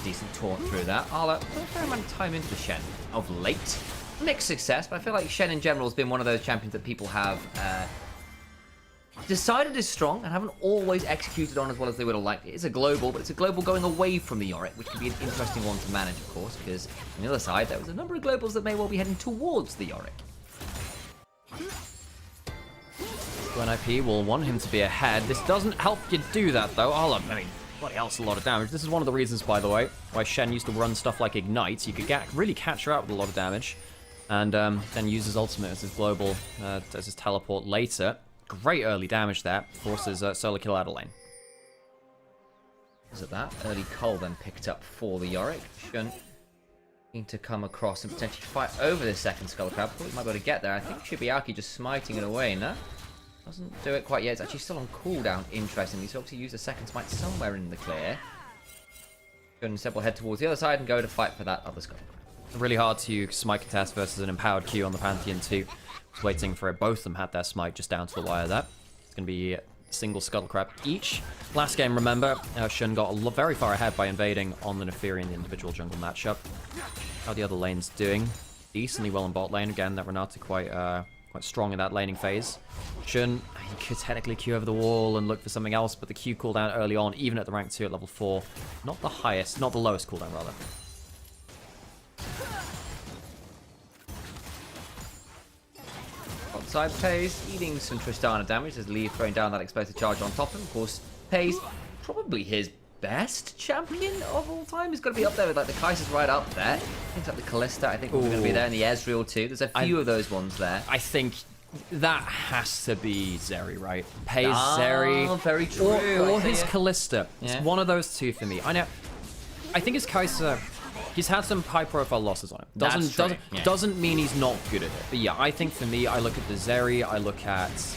Decent taunt through that. I'll put a fair amount of time into the Shen of late. Mixed success, but I feel like Shen in general has been one of those champions that people have decided is strong and haven't always executed on as well as they would have liked. It is a global, but it's a global going away from the Yorick, which can be an interesting one to manage, of course, because on the other side, there was a number of globals that may well be heading towards the Yorick. NIP will want him to be ahead. This doesn't help you do that, though. I mean, bloody hell's a lot of damage. This is one of the reasons, by the way, why Shen used to run stuff like Ignite. You could really catch her out with a lot of damage, and then use his ultimate as his global, as his teleport later. Great early damage there. Forces solo kill out of lane. Is it that? Early Cole then picked up for the Yorick. Shun need to come across and potentially fight over this second Skull Crab. Thought he might be able to get there. I think Shibayaki just smiting it away, no? Doesn't do it quite yet. It's actually still on cooldown, interestingly. So obviously use a second smite somewhere in the clear. Shun instead will head towards the other side and go to fight for that other Skull Crab. Really hard to smite contest versus an empowered Q on the Pantheon too. Just waiting for it. Both of them had their smite just down to the wire there. It's going to be a single Scuttle Crab each. Last game, remember, Shun got very far ahead by invading on the Neferi in the individual jungle matchup. How are the other lanes doing? Decently well in bot lane. Again, that Renata quite strong in that laning phase. Shun, he could technically Q over the wall and look for something else, but the Q cooldown early on, even at the rank 2 at level 4, not the highest, not the lowest cooldown rather. Outside Pays eating some Tristana damage as Lee throwing down that explosive charge on top of him. Of course, Pays probably his best champion of all time. He's going to be up there with like the Kai'Sa's right up there. Things like the Callista, I think we're going to be there, and the Ezreal too. There's a few of those ones there. I think that has to be Zeri, right? Pays Zeri. Very true. Or his Callista. It's one of those two for me. I know. I think his Kai'Sa He's had some high-profile losses on him. That's true, yeah. Doesn't mean he's not good at it. But yeah, I think for me, I look at the Zeri, I look at his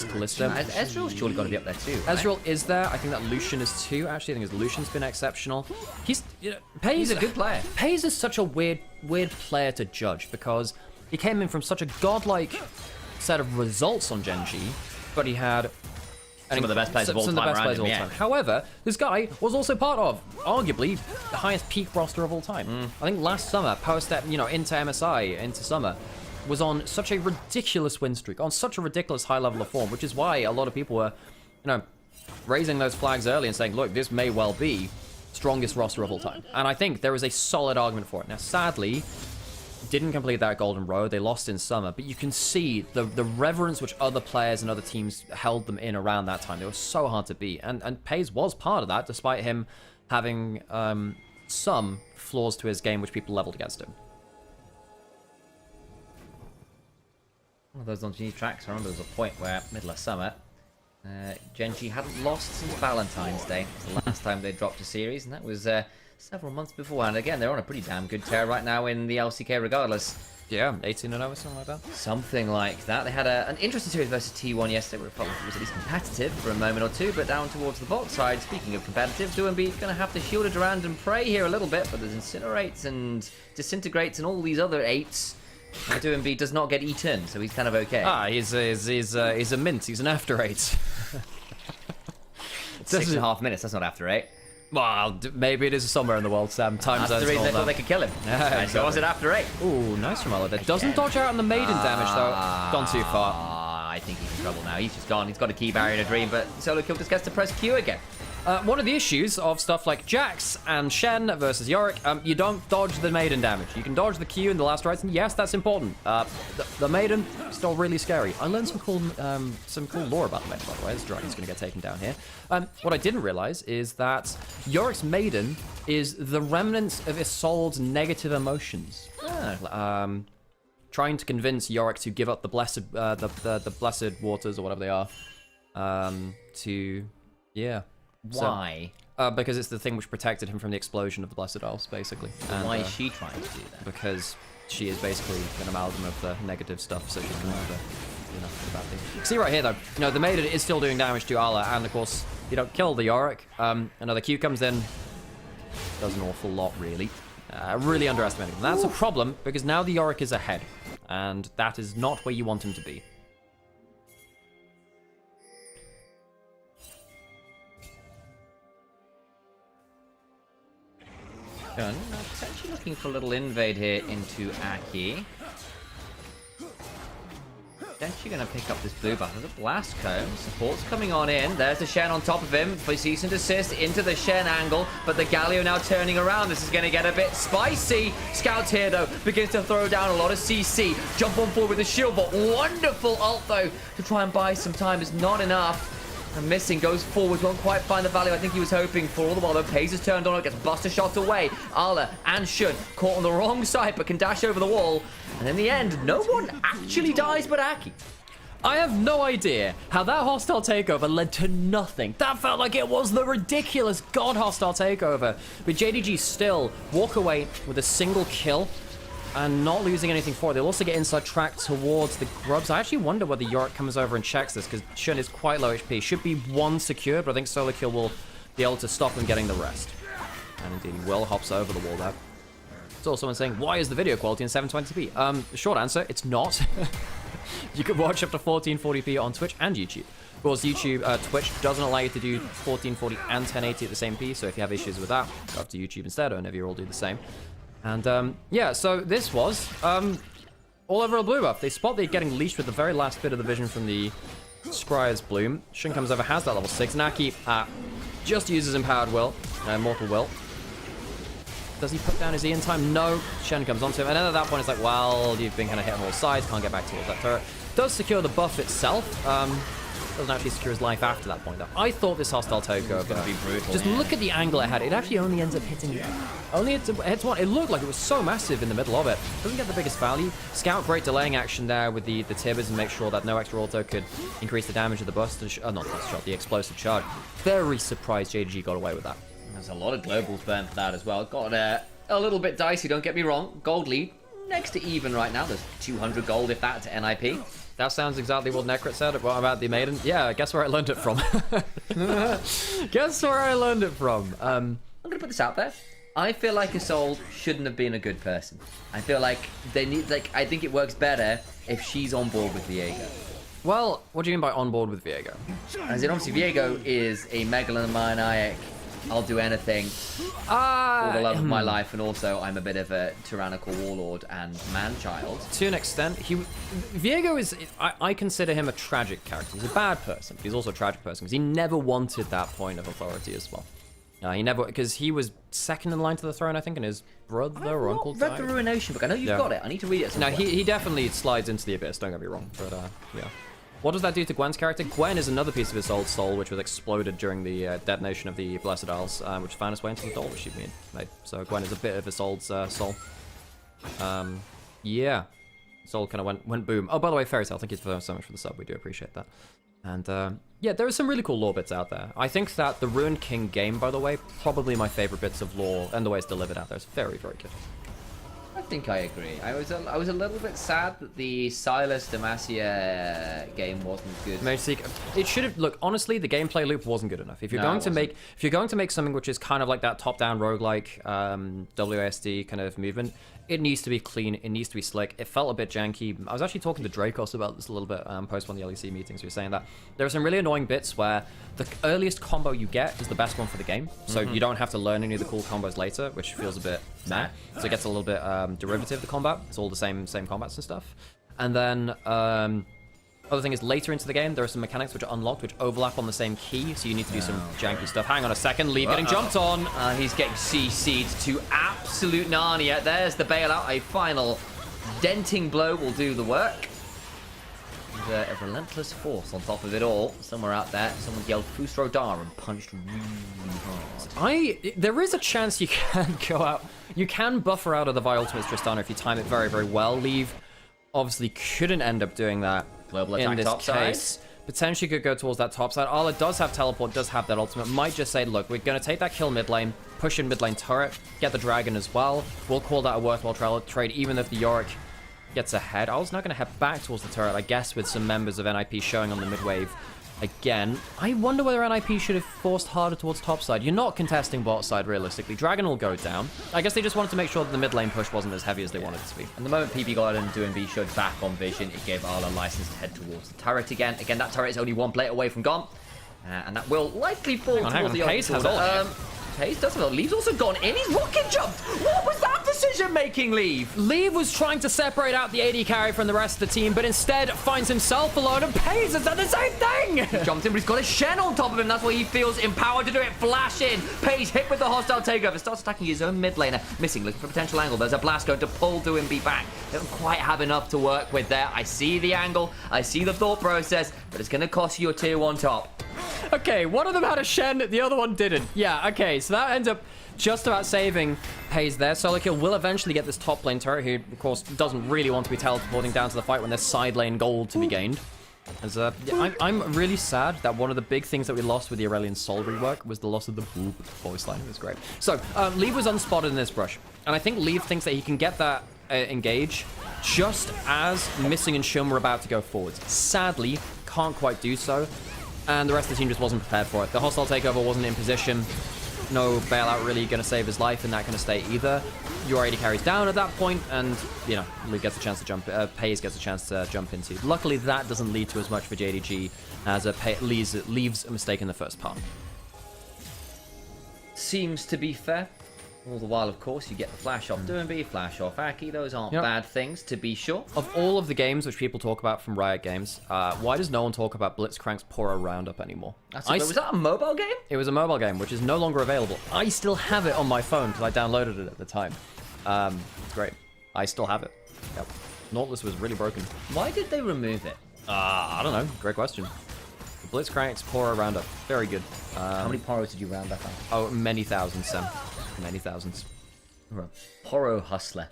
Kalista. Ezreal's surely got to be up there too, right? Ezreal is there. I think that Lucian is too. Actually, I think his Lucian's been exceptional. He's a good player. Pays is such a weird player to judge because he came in from such a godlike set of results on Gen G, but he had some of the best players of all time. However, this guy was also part of, arguably, the highest peak roster of all time. I think last summer, post-step, into MSI, into summer, was on such a ridiculous win streak, on such a ridiculous high level of form, which is why a lot of people were, raising those flags early and saying, look, this may well be strongest roster of all time. And I think there is a solid argument for it. Now, sadly, didn't complete that golden road. They lost in summer, but you can see the reverence which other players and other teams held them in around that time. They were so hard to beat, and Pays was part of that, despite him having some flaws to his game which people leveled against him. One of those on G tracks. I remember there was a point where, middle of summer, Gen G hadn't lost since Valentine's Day. It was the last time they dropped a series, and that was several months beforehand. Again, they're on a pretty damn good tear right now in the LCK regardless. Yeah, 18-0 or something like that. Something like that. They had an interesting series versus T1 yesterday where it felt like it was at least competitive for a moment or two, but down towards the bot side, speaking of competitive, WBG is going to have to shield it around and pray here a little bit, but there's Incinerates and Disintegrates and all these other 8s. And WBG does not get eaten, so he's kind of okay. He's a mint. He's an after 8. 6.5 minutes, that's not after 8. Well, maybe it is somewhere in the world, Sam. Time zones. That's the reason they thought they could kill him. Yeah, so was it after 8? Ooh, nice from Ella. That doesn't dodge out on the maiden damage, though. Gone too far. I think he's in trouble now. He's just gone. He's got a key barrier and a dream, but Solo Kill just gets to press Q again. One of the issues of stuff like Jax and Shen versus Yorick, you don't dodge the maiden damage. You can dodge the Q in the last rights, and yes, that's important. The maiden, still really scary. I learned some cool lore about the maiden, by the way. This dragon's going to get taken down here. What I didn't realize is that Yorick's maiden is the remnants of Isolde's negative emotions. Trying to convince Yorick to give up the blessed, the blessed waters, or whatever they are, yeah. Why? So, because it's the thing which protected him from the explosion of the Blessed Elves, basically. And, why is she trying to do that? Because she is basically an amalgam of the negative stuff, so she can never do nothing about things. See right here, though, the Maiden is still doing damage to Ala, and of course, you don't kill the Yorick. Another Q comes in, does an awful lot, really. Really underestimating him. That's a problem, because now the Yorick is ahead, and that is not where you want him to be. Potentially looking for a little invade here into Aki. Potentially going to pick up this blue buff. There's a blast cone. Support's coming on in. There's the Shen on top of him. For cease and desist into the Shen angle. But the Galio now turning around. This is going to get a bit spicy. Scout here, though, begins to throw down a lot of CC. Jump on forward with the shield, but wonderful ult, though, to try and buy some time is not enough. And missing, goes forward, won't quite find the value I think he was hoping for. All the while, though, Pays is turned on, gets buster shot away. Ala and Shun caught on the wrong side, but can dash over the wall. And in the end, no one actually dies but Aki. I have no idea how that hostile takeover led to nothing. That felt like it was the ridiculous god hostile takeover. But JDG still walk away with a single kill and not losing anything for it. They'll also get inside track towards the grubs. I actually wonder whether Yorick comes over and checks this, because Shun is quite low HP. Should be one secure, but I think Solo Kill will be able to stop him getting the rest. And indeed, he well hops over the wall there. There's also someone saying, why is the video quality in 720p? The short answer, it's not. You can watch up to 1440p on Twitch and YouTube. Of course, Twitch doesn't allow you to do 1440 and 1080 at the same piece, so if you have issues with that, go up to YouTube instead, or Onivia will do the same. And, yeah, so this was all over a blue buff. They spot they're getting leashed with the very last bit of the vision from the Scryer's Bloom. Shun comes over, has that level 6. Naki just uses Empowered Will, Mortal Will. Does he put down his E in time? No. Shen comes onto him. And then at that point, it's like, well, you've been kind of hit on all sides. Can't get back towards that turret. Does secure the buff itself. Doesn't actually secure his life after that point, though. I thought this hostile takeover was going to be brutal. Just look at the angle it had. It actually only ends up hitting you. Only hits one. It looked like it was so massive in the middle of it. Doesn't get the biggest value. Scout, great delaying action there with the Tibbers and make sure that no extra auto could increase the damage of the buster. Not buster shot, the explosive charge. Very surprised JDG got away with that. There's a lot of globals burned for that as well. Got a little bit dicey, don't get me wrong. Gold lead, next to even right now. There's 200 gold, if that, to NIP. That sounds exactly what Necrit said about the Maiden. Yeah, guess where I learned it from. Guess where I learned it from. I'm gonna put this out there. I feel like Isolde shouldn't have been a good person. I feel like they need, I think it works better if she's on board with Viego. Well, what do you mean by on board with Viego? As in, obviously, Viego is a megalomaniac. I'll do anything for the love of my life, and also I'm a bit of a tyrannical warlord and man-child. To an extent, Viego is, I consider him a tragic character. He's a bad person, but he's also a tragic person, because he never wanted that point of authority as well. He never, because he was second in line to the throne, I think, and his brother or uncle died. I've read the Ruination book. I know you've got it. I need to read it. No, he definitely slides into the abyss, don't get me wrong, but yeah. What does that do to Gwen's character? Gwen is another piece of his old soul, which was exploded during the detonation of the Blessed Isles, which found its way into the doll that she made. So Gwen is a bit of Isolde's soul. Yeah. Soul kind of went boom. Oh, by the way, Fairy Tail, thank you so much for the sub. We do appreciate that. And yeah, there are some really cool lore bits out there. I think that the Ruined King game, by the way, probably my favorite bits of lore, and the way it's delivered out there is very, very good. I think I agree. I was a little bit sad that the Silas Demacia game wasn't good. It should have, look, honestly, the gameplay loop wasn't good enough. If you're going to make something which is kind of like that top-down roguelike WASD kind of movement, it needs to be clean, it needs to be slick. It felt a bit janky. I was actually talking to Dracos about this a little bit post one of the LEC meetings. We were saying that there are some really annoying bits where the earliest combo you get is the best one for the game. So you don't have to learn any of the cool combos later, which feels a bit meh. So it gets a little bit derivative, the combat. It's all the same combats and stuff. And then other thing is, later into the game, there are some mechanics which are unlocked, which overlap on the same key, so you need to do some janky stuff. Hang on a second, Lee getting jumped on. He's getting CC'd to absolute Narnia. There's the bailout. A final denting blow will do the work. And, a relentless force on top of it all. Somewhere out there, someone yelled Fusro Dar and punched really hard. There is a chance you can go out. You can buffer out of the Vi Ultimates Tristana if you time it very, very well. Leave obviously couldn't end up doing that. Global attack in this top case. side. Potentially could go towards that top side. Ala does have teleport, does have that ultimate. Might just say, look, we're going to take that kill mid lane, push in mid lane turret, get the dragon as well. We'll call that a worthwhile trade, even if the Yorick gets ahead. I was now going to head back towards the turret, I guess, with some members of NIP showing on the mid wave again. I wonder whether NIP should have forced harder towards top side. You're not contesting bot side, realistically. Dragon will go down. I guess they just wanted to make sure that the mid lane push wasn't as heavy as they wanted it to be. And the moment PB got into and B showed back on vision, it gave Arla license to head towards the turret again. Again, that turret is only one plate away from gone. And that will likely fall towards the Pace has all. Pace does have all. Leave's also gone in. He's rocket jumped. What was that decision-making, Leave? Leave was trying to separate out the AD carry from the rest of the team, but instead finds himself alone, and Pace has done the same thing! He jumped in, but he's got a Shen on top of him. That's why he feels empowered to do it. Flash in. Pace hit with the hostile takeover. Starts attacking his own mid laner. Missing, looking for a potential angle. There's a blast going to pull Doinb back. They don't quite have enough to work with there. I see the angle. I see the thought process, but it's going to cost you your tier 1 top. Okay, one of them had a Shen, the other one didn't. Yeah, okay, so that ends up just about saving Pace there. Solo Kill will eventually get this top lane turret, who, of course, doesn't really want to be teleporting down to the fight when there's side lane gold to be gained. As, I'm really sad that one of the big things that we lost with the Aurelion Sol rework was the loss of the Boob voice line. It was great. So, Leave was unspotted in this brush, and I think Leave thinks that he can get that engage just as Missing and Shun were about to go forwards. Sadly, can't quite do so. And the rest of the team just wasn't prepared for it. The hostile takeover wasn't in position. No bailout really going to save his life in that kind of state either. Your AD carries down at that point, and, you know, Lee gets a chance to jump, Paze gets a chance to jump into. Luckily, that doesn't lead to as much for JDG as leaves a mistake in the first part. Seems to be fair. All the while, of course, you get the flash off Doinb, flash off Aki. Those aren't bad things, to be sure. Of all of the games which people talk about from Riot Games, why does no one talk about Blitzcrank's Poro Roundup anymore? Was that a mobile game? It was a mobile game, which is no longer available. I still have it on my phone because I downloaded it at the time. It's great. I still have it. Yep. Nautilus was really broken. Why did they remove it? I don't know. Great question. Blitzcrank's Poro Roundup. Very good. How many Poros did you round up on? Oh, many thousands, Sam. Many thousands. Poro hustler.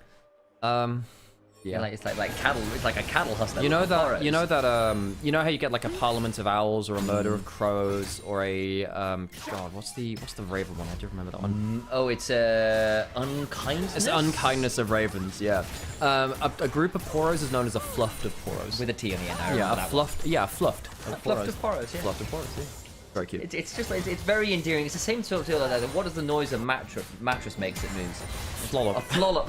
Yeah, like it's like cattle. It's like a cattle hustler. You know that. You know that. You know how you get like a Parliament of Owls or a Murder of Crows or a God, what's the Raven one? I do remember that one. Oh, it's unkindness. It's unkindness of ravens. Yeah. A group of poros is known as a fluffed of poros. With a T on the end. Yeah, a fluffed. Yeah, a fluffed. A fluffed of poros. Yeah. Fluffed of poros. Yeah. Very cute. It's just like it's very endearing. It's the same sort of deal like that. What does the noise of mattress makes it moves? Flollop. A flollop.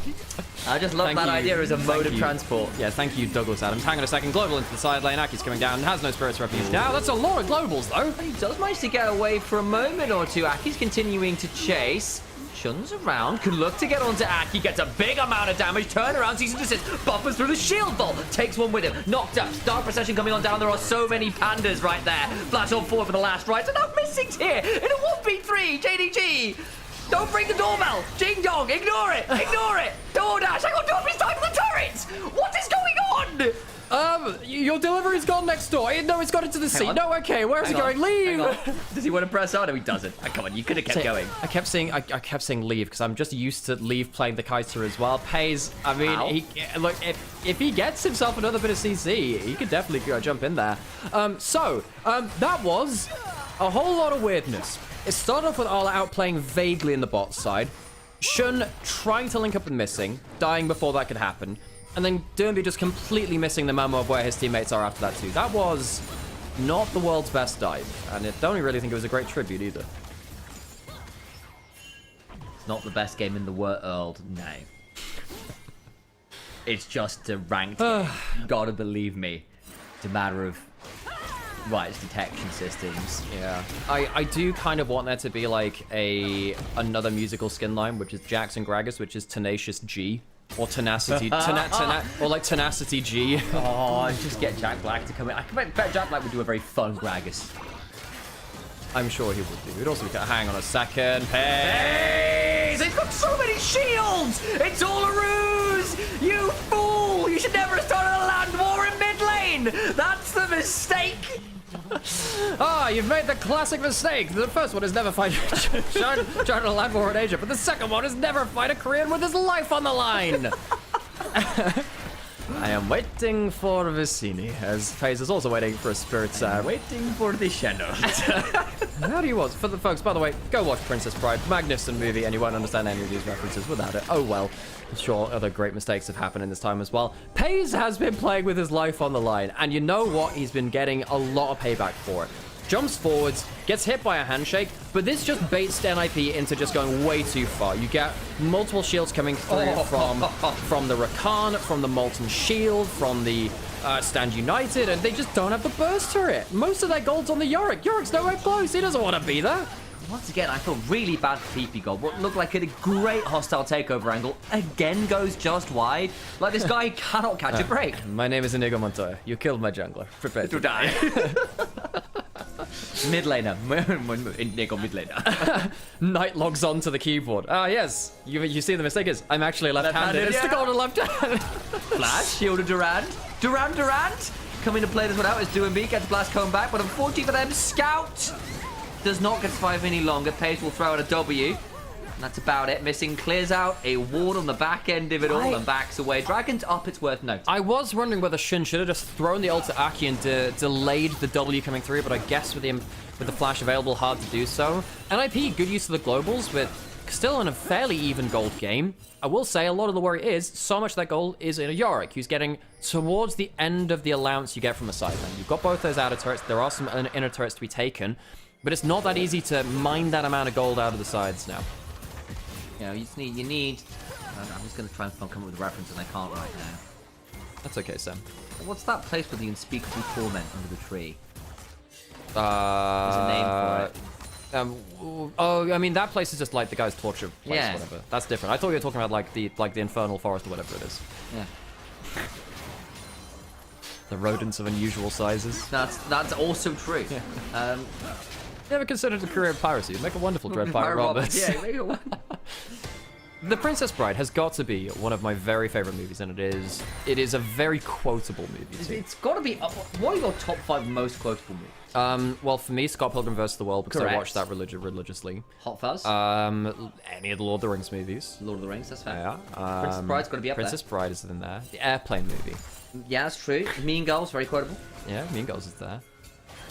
I just love that idea as a mode of transport. Yeah, thank you, Douglas Adams. Hang on a second. Global into the side lane. Aki's coming down. Has no Spirit's Refuge now. That's a lot of globals, though. He does manage to get away for a moment or two. Aki's continuing to chase. Shuns around, can look to get onto Aki, gets a big amount of damage, turn around, sees and desist, buffers through the shield bolt, takes one with him, knocked up, Dark Procession coming on down, there are so many pandas right there, flash on forward for the last right, enough missings here, in a 1v3, JDG, don't bring the doorbell, Jing Dong, ignore it, DoorDash, I got Dorby's time for the turrets, what is going on? Your delivery's gone next door. No, it's got into the seat. No, okay, where's it going? Leave! Does he want to press on? No, he doesn't. Oh, come on, you could have kept going. I kept saying leave because I'm just used to leave playing the Kaiser as well. Pays, I mean, look, if he gets himself another bit of CC, he could definitely jump in there. That was a whole lot of weirdness. It started off with Arla outplaying vaguely in the bot side. Shun trying to link up with Missing, dying before that could happen. And then Derby just completely missing the memo of where his teammates are after that too. That was not the world's best dive. And I don't really think it was a great tribute either. It's not the best game in the world, no. It's just a ranked game. You gotta believe me. It's a matter of it's detection systems. Yeah. I do kind of want there to be like another musical skin line, which is Jackson Gragas, which is Tenacious G. Or Tenacity, or like Tenacity G. Oh, just get Jack Black to come in. I bet Jack Black would do a very fun Gragas. I'm sure he would do. We'd also be hang on a second. Hey! They've got so many shields! It's all a ruse! You fool! You should never have started a land war in mid lane! That's the mistake! You've made the classic mistake. The first one is never fight trying to land war in Asia, but the second one is never fight a Korean with his life on the line. I am waiting for Vicini, as FaZe is also waiting for a Spirit Sam. Waiting for the shadow. How do you want? For the folks, by the way, go watch Princess Bride. Magnificent movie, and you won't understand any of these references without it. Oh well. I'm sure other great mistakes have happened in this time as well. FaZe has been playing with his life on the line, and you know what? He's been getting a lot of payback for it. Jumps forwards, gets hit by a handshake, but this just baits NIP into just going way too far. You get multiple shields coming through from the Rakan, from the Molten Shield, from the Stand United, and they just don't have the burst turret. Most of their gold's on the Yorick. Yorick's nowhere close. He doesn't want to be there. Once again, I feel really bad for PP God. What looked like a great hostile takeover angle again goes just wide. Like this guy cannot catch a break. My name is Inigo Montoya. You killed my jungler. Prepare to die. Mid laner. Inigo mid laner. Knight logs on to the keyboard. Yes. You see the mistake is I'm actually left-handed. It's the golden left hand. Flash, shield of Durand. Durand. Coming to play this one out is DoMB. Gets Blast coming back, but unfortunately for them, Scout does not get to survive any longer. FaZe will throw out a W. And that's about it. Missing clears out a ward on the back end of it all and backs away. Dragon's up, it's worth noting. I was wondering whether Shun should have just thrown the ult to Aki and delayed the W coming through, but I guess with the flash available, hard to do so. NIP, good use of the globals, with still in a fairly even gold game. I will say a lot of the worry is so much of that gold is in a Yorick, who's getting towards the end of the allowance you get from a side lane. You've got both those outer turrets. There are some inner turrets to be taken. But it's not that easy to mine that amount of gold out of the sides now. Yeah, you need... I'm just going to try and come up with a reference and I can't right now. That's okay, Sam. What's that place with the unspeakable torment under the tree? There's a name for it. I mean, that place is just like the guy's torture place, yeah. Whatever. That's different. I thought you were talking about like the infernal forest or whatever it is. Yeah. The rodents of unusual sizes. That's also true. Yeah. Never considered a career in piracy. It'd make a wonderful Dread Pirate Roberts. Yeah, make it The Princess Bride has got to be one of my very favorite movies, and it is a very quotable movie too. It's got to be. What are your top 5 most quotable movies? Well, for me, Scott Pilgrim vs. the World, because Correct. I watched that religiously. Hot Fuzz. Any of the Lord of the Rings movies. Lord of the Rings. That's fair. Yeah. Princess Bride's got to be up Princess Bride is in there. The Airplane movie. there. Yeah, that's true. Mean Girls, very quotable. Yeah, Mean Girls is there.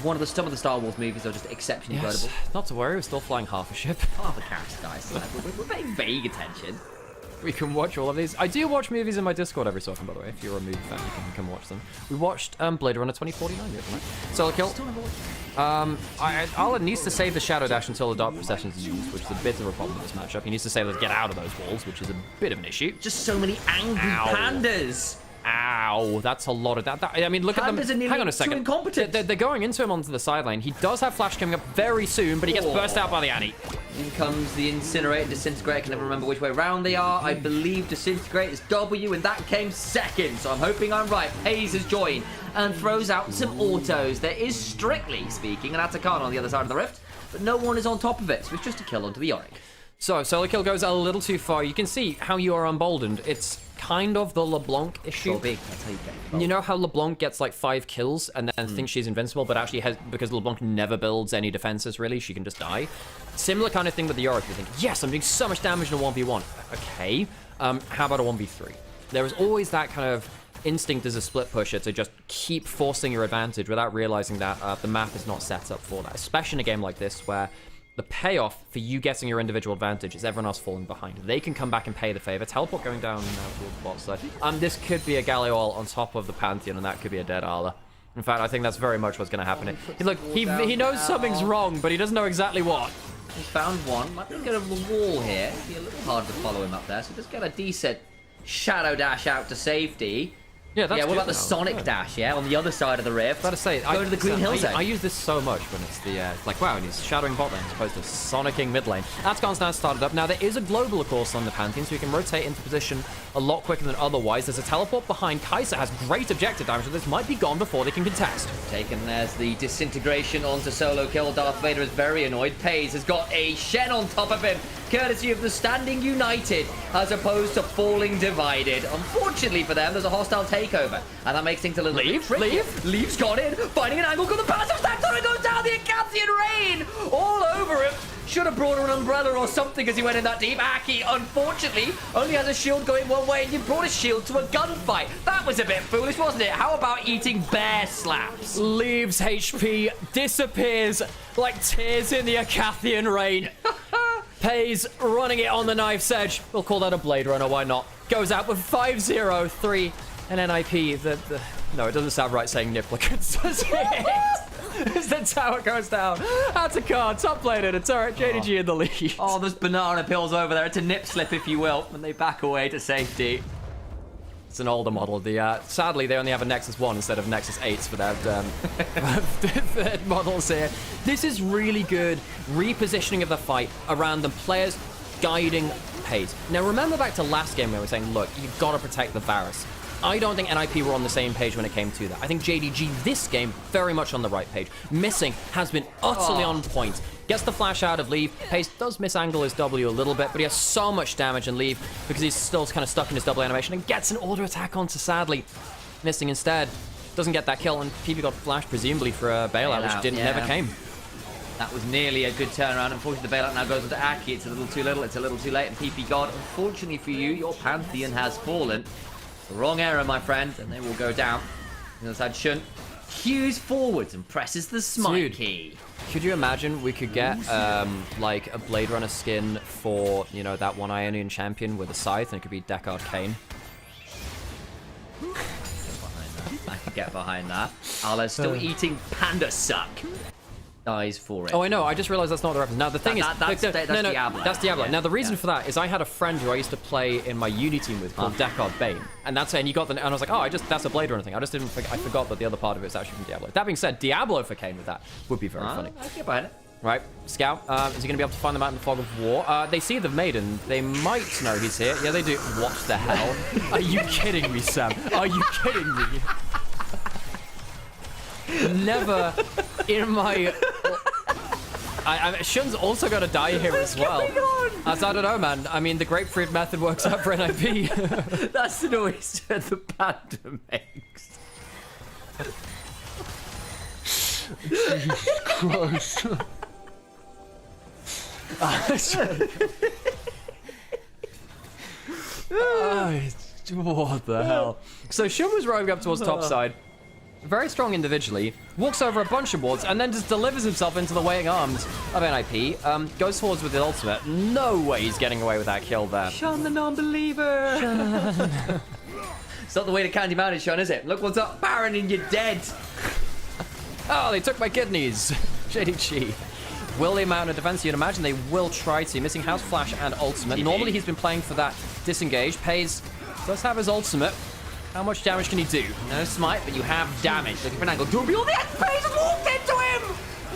Some of the Star Wars movies are just exceptionally quotable. Not to worry, we're still flying half a ship. Half the characters, guys. We're paying vague attention. We can watch all of these. I do watch movies in my Discord every so often, by the way. If you're a movie fan, you can watch them. We watched Blade Runner 2049 the other night. Solo kill. Ala needs to save the Shadow Dash until the Dark Procession is used, which is a bit of a problem in this matchup. He needs to save us get out of those walls, which is a bit of an issue. Just so many angry pandas. Ow, that's a lot of that. I mean, look at them. Hang on a second. Incompetent. They're going into him onto the sideline. He does have flash coming up very soon, but he gets burst out by the Annie. In comes the Incinerate, Disintegrate. I can never remember which way round they are. I believe Disintegrate is W, and that came second. So I'm hoping I'm right. Hayes has joined and throws out some autos. There is, strictly speaking, an Atacana on the other side of the rift, but no one is on top of it. So it's just a kill onto the Yorick. So, solo kill goes a little too far. You can see how you are emboldened. It's kind of the LeBlanc issue. So big, that's how you get it. You know how LeBlanc gets like 5 kills and then thinks she's invincible, but actually has, because LeBlanc never builds any defenses really, she can just die. Similar kind of thing with the Yorick. You think, yes, I'm doing so much damage in a 1v1. Okay, how about a 1v3? There is always that kind of instinct as a split pusher to just keep forcing your advantage without realizing that the map is not set up for that, especially in a game like this where the payoff for you getting your individual advantage is everyone else falling behind. They can come back and pay the favor. Teleport going down now towards the bot side. This could be a Galio on top of the Pantheon, and that could be a dead Ala. In fact, I think that's very much what's going to happen. Look, he knows something's wrong, but he doesn't know exactly what. He's found one. Might be good over the wall here. It'd be a little hard to follow him up there, so just get a decent Shadow Dash out to safety. Yeah, that's what about the now. Sonic Dash, on the other side of the rift? Gotta say, go to the Green Hill zone. I use this so much when it's the, like, wow, and he's shadowing bot lane as opposed to sonicking mid lane. That's gone now started up. Now, there is a global, of course, on the Pantheon, so you can rotate into position a lot quicker than otherwise. There's a teleport behind. Kai'Sa has great objective damage, so this might be gone before they can contest. Taken there's the disintegration onto solo kill. Darth Vader is very annoyed. Pays has got a Shen on top of him, courtesy of the standing united as opposed to falling divided. Unfortunately for them, there's a hostile takeover, and that makes things a little bit tricky. Leave's got it, finding an angle, got the passive stack, thought it goes down, the Acathian rain all over him. Should have brought an umbrella or something as he went in that deep. Aki, unfortunately, only has a shield going one way, and you brought a shield to a gunfight. That was a bit foolish, wasn't it? How about eating bear slaps? Leaves HP, disappears like tears in the Acathian rain. Pays running it on the knife's edge. We'll call that a Blade Runner, why not? Goes out with 5-0-3 and NIP. No, it doesn't sound right saying Nipplicants, does it? As the tower goes down. That's a card. Top laner, a turret, JDG in the lead. Oh, there's banana pills over there. It's a nip slip, if you will, and they back away to safety. It's an older model. Sadly, they only have a Nexus 1 instead of Nexus 8s for their models here. This is really good repositioning of the fight around the players guiding Pays. Now, remember back to last game where we were saying, look, you've got to protect the Varus. I don't think NIP were on the same page when it came to that. I think JDG this game very much on the right page. Missing has been utterly on point. Gets the flash out of Leave. Pace does misangle his W a little bit, but he has so much damage in Leave because he's still kind of stuck in his double animation and gets an order attack onto Sadly. Missing instead. Doesn't get that kill, and PB got flashed presumably for a bailout, which never came. That was nearly a good turnaround. Unfortunately, the bailout now goes into Aki. It's a little too little, it's a little too late, and PP God, unfortunately for you, your Pantheon has fallen. The wrong error, my friend, and they will go down. The other side shouldn't. Cues forwards and presses the smite key. Could you imagine we could get like a Blade Runner skin for, you know, that one Ionian champion with a scythe, and it could be Deckard Kane? I can get behind that. Ala's still eating panda suck. Dies for it. Oh, I know. I just realized that's not the reference. Now, the thing that's Diablo. That's Diablo. Yeah. Now, the reason for that is I had a friend who I used to play in my uni team with called Deckard Bane. And that's and you got the, and I was like, oh, that's a Blade Runner thing. I forgot that the other part of it is actually from Diablo. That being said, Diablo for Kane with that would be very funny. I can get behind it. Right, Scout, is he going to be able to find them out in the fog of war? They see the Maiden. They might know he's here. Yeah, they do. What the hell? Are you kidding me, Sam? Are you kidding me? Never in my... Shun's also going to die here as well. As I don't know, man. I mean, the grapefruit method works out for NIP. That's the noise the panda makes. Jesus Christ. What the hell? So Shun was rowing up towards top side. Very strong individually. Walks over a bunch of wards and then just delivers himself into the waiting arms of NIP. Goes forwards with the ultimate. No way he's getting away with that kill there. Shun the non-believer. It's not the way to Candy Mountain, Shun, is it? Look what's up, Baron, and you're dead. Oh, they took my kidneys. JDG. Will they mount a defense? You'd imagine they will try to. Missing House Flash and ultimate. Normally he's been playing for that disengage. Pays does have his ultimate. How much damage can he do? No smite, but you have damage. Looking for an angle. Doobie, all the Pays has walked into him!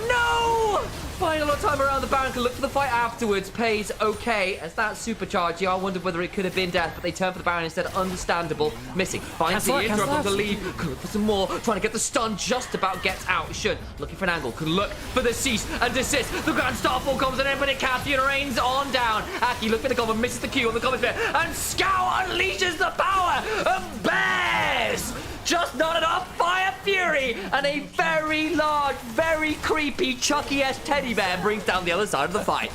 No! Final time around the Baron can look for the fight afterwards. Pays okay as that supercharge. Yeah, I wondered whether it could have been death, but they turn for the Baron instead. Understandable. Missing. Finds the interrupt of the lead. Could look for some more. Trying to get the stun. Just about gets out. Shun looking for an angle. Could look for the cease and desist. The Grand Starfall comes and then Cathian rains on down. Aki look for the combo. Misses the Q on the combo sphere. And Scow unleashes the power of bears. Just not enough fire fury, and a very large, very creepy Chucky-esque teddy bear brings down the other side of the fight.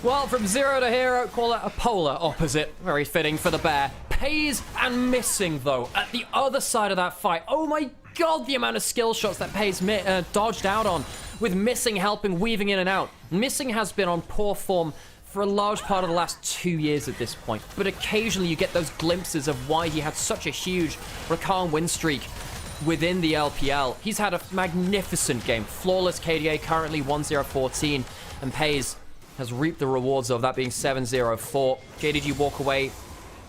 Well, from zero to hero, call it a polar opposite. Very fitting for the bear. Pays and missing, though, at the other side of that fight. Oh my god, the amount of skill shots that Pays dodged out on, with missing helping, weaving in and out. Missing has been on poor form for a large part of the last 2 years at this point, but occasionally you get those glimpses of why he had such a huge Rakan win streak within the LPL. He's had a magnificent game. Flawless KDA, currently 1-0-14, and Pays has reaped the rewards of that being 7-0-4. JDG walk away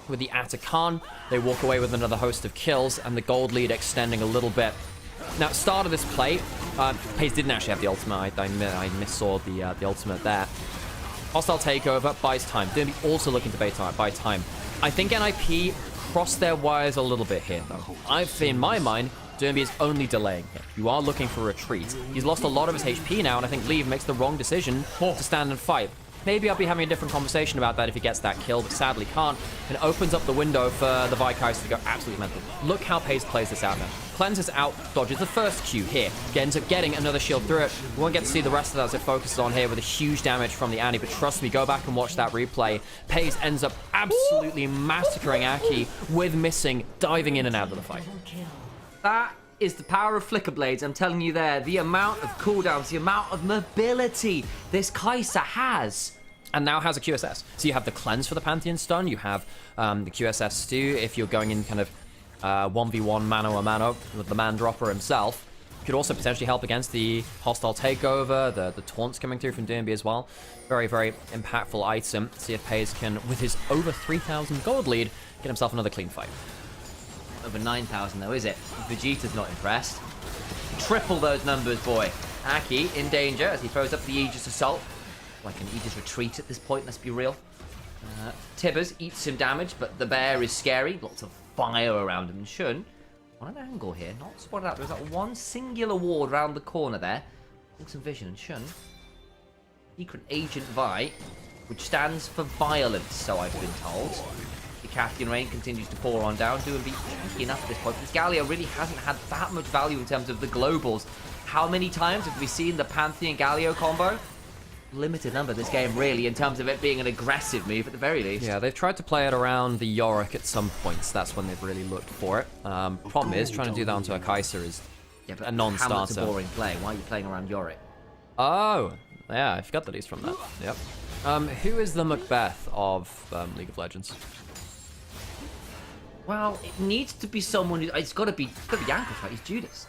with the Atakan. They walk away with another host of kills, and the gold lead extending a little bit. Now, start of this play, Pays didn't actually have the ultimate. I missaw the ultimate there. Hostile takeover, buys time. Derby also looking to buy time. I think NIP crossed their wires a little bit here, though. In my mind, Derby is only delaying him. You are looking for a retreat. He's lost a lot of his HP now, and I think Leave makes the wrong decision to stand and fight. Maybe I'll be having a different conversation about that if he gets that kill, but sadly can't. And opens up the window for the Vikings to go absolutely mental. Look how Pays plays this out now. Cleanses out, dodges the first Q here. Ends up getting another shield through it. We won't get to see the rest of that as it focuses on here with a huge damage from the Annie, but trust me, go back and watch that replay. Pays ends up absolutely massacring Aki with missing, diving in and out of the fight. That is the power of Flicker Blades. I'm telling you there, the amount of cooldowns, the amount of mobility this Kai'Sa has. And now has a QSS. So you have the cleanse for the Pantheon stun, you have the QSS stew if you're going in kind of 1v1 mano a mano with the man dropper himself. Could also potentially help against the hostile takeover, the taunts coming through from DMB as well. Very, very impactful item. See if Pays can, with his over 3,000 gold lead, get himself another clean fight. Over 9,000 though, is it? Vegeta's not impressed. Triple those numbers, boy. Aki in danger as he throws up the Aegis Assault. Like an Aegis Retreat at this point, let's be real. Tibbers eats some damage, but the bear is scary. Lots of fire around him. And Shun, on an angle here, not spotted out. There's that one singular ward around the corner there. Getting some vision. And Shun, Secret Agent Vi, which stands for violence, so I've been told. The Cathian rain continues to pour on down. Doing be janky enough at this point. This Galio really hasn't had that much value in terms of the globals. How many times have we seen the Pantheon Galio combo? Limited number this game, really, in terms of it being an aggressive move at the very least. Yeah, they've tried to play it around the Yorick at some points. That's when they've really looked for it. Problem is, trying to do that onto a Kai'Sa is a non-starter. Hamlet's a boring play. Why are you playing around Yorick? Oh, yeah, I forgot that he's from that. Yep. Who is the Macbeth of League of Legends? Well, it needs to be someone who... It's got to be Yankovic, right? He's Judas.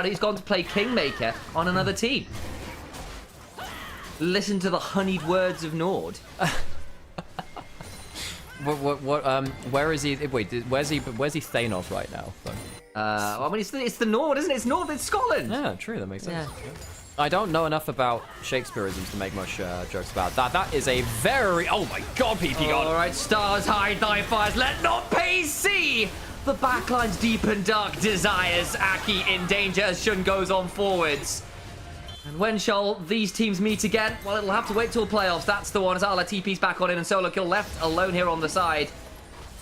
He's gone to play Kingmaker on another team. Listen to the honeyed words of Nord. Where is he? Wait, where's he Thanos right now? I mean, it's the Nord, isn't it? It's Nord, it's Scotland. Yeah, true, that makes sense. Yeah. I don't know enough about Shakespeareisms to make much jokes about that. That is a very... Oh my god, PP God. All right, stars hide thy fires, let not Pays see. The backline's deep and dark desires. Aki in danger as Shun goes on forwards. And when shall these teams meet again? Well, it'll have to wait till playoffs. That's the one. As Ala TP's back on in and solo kill left alone here on the side.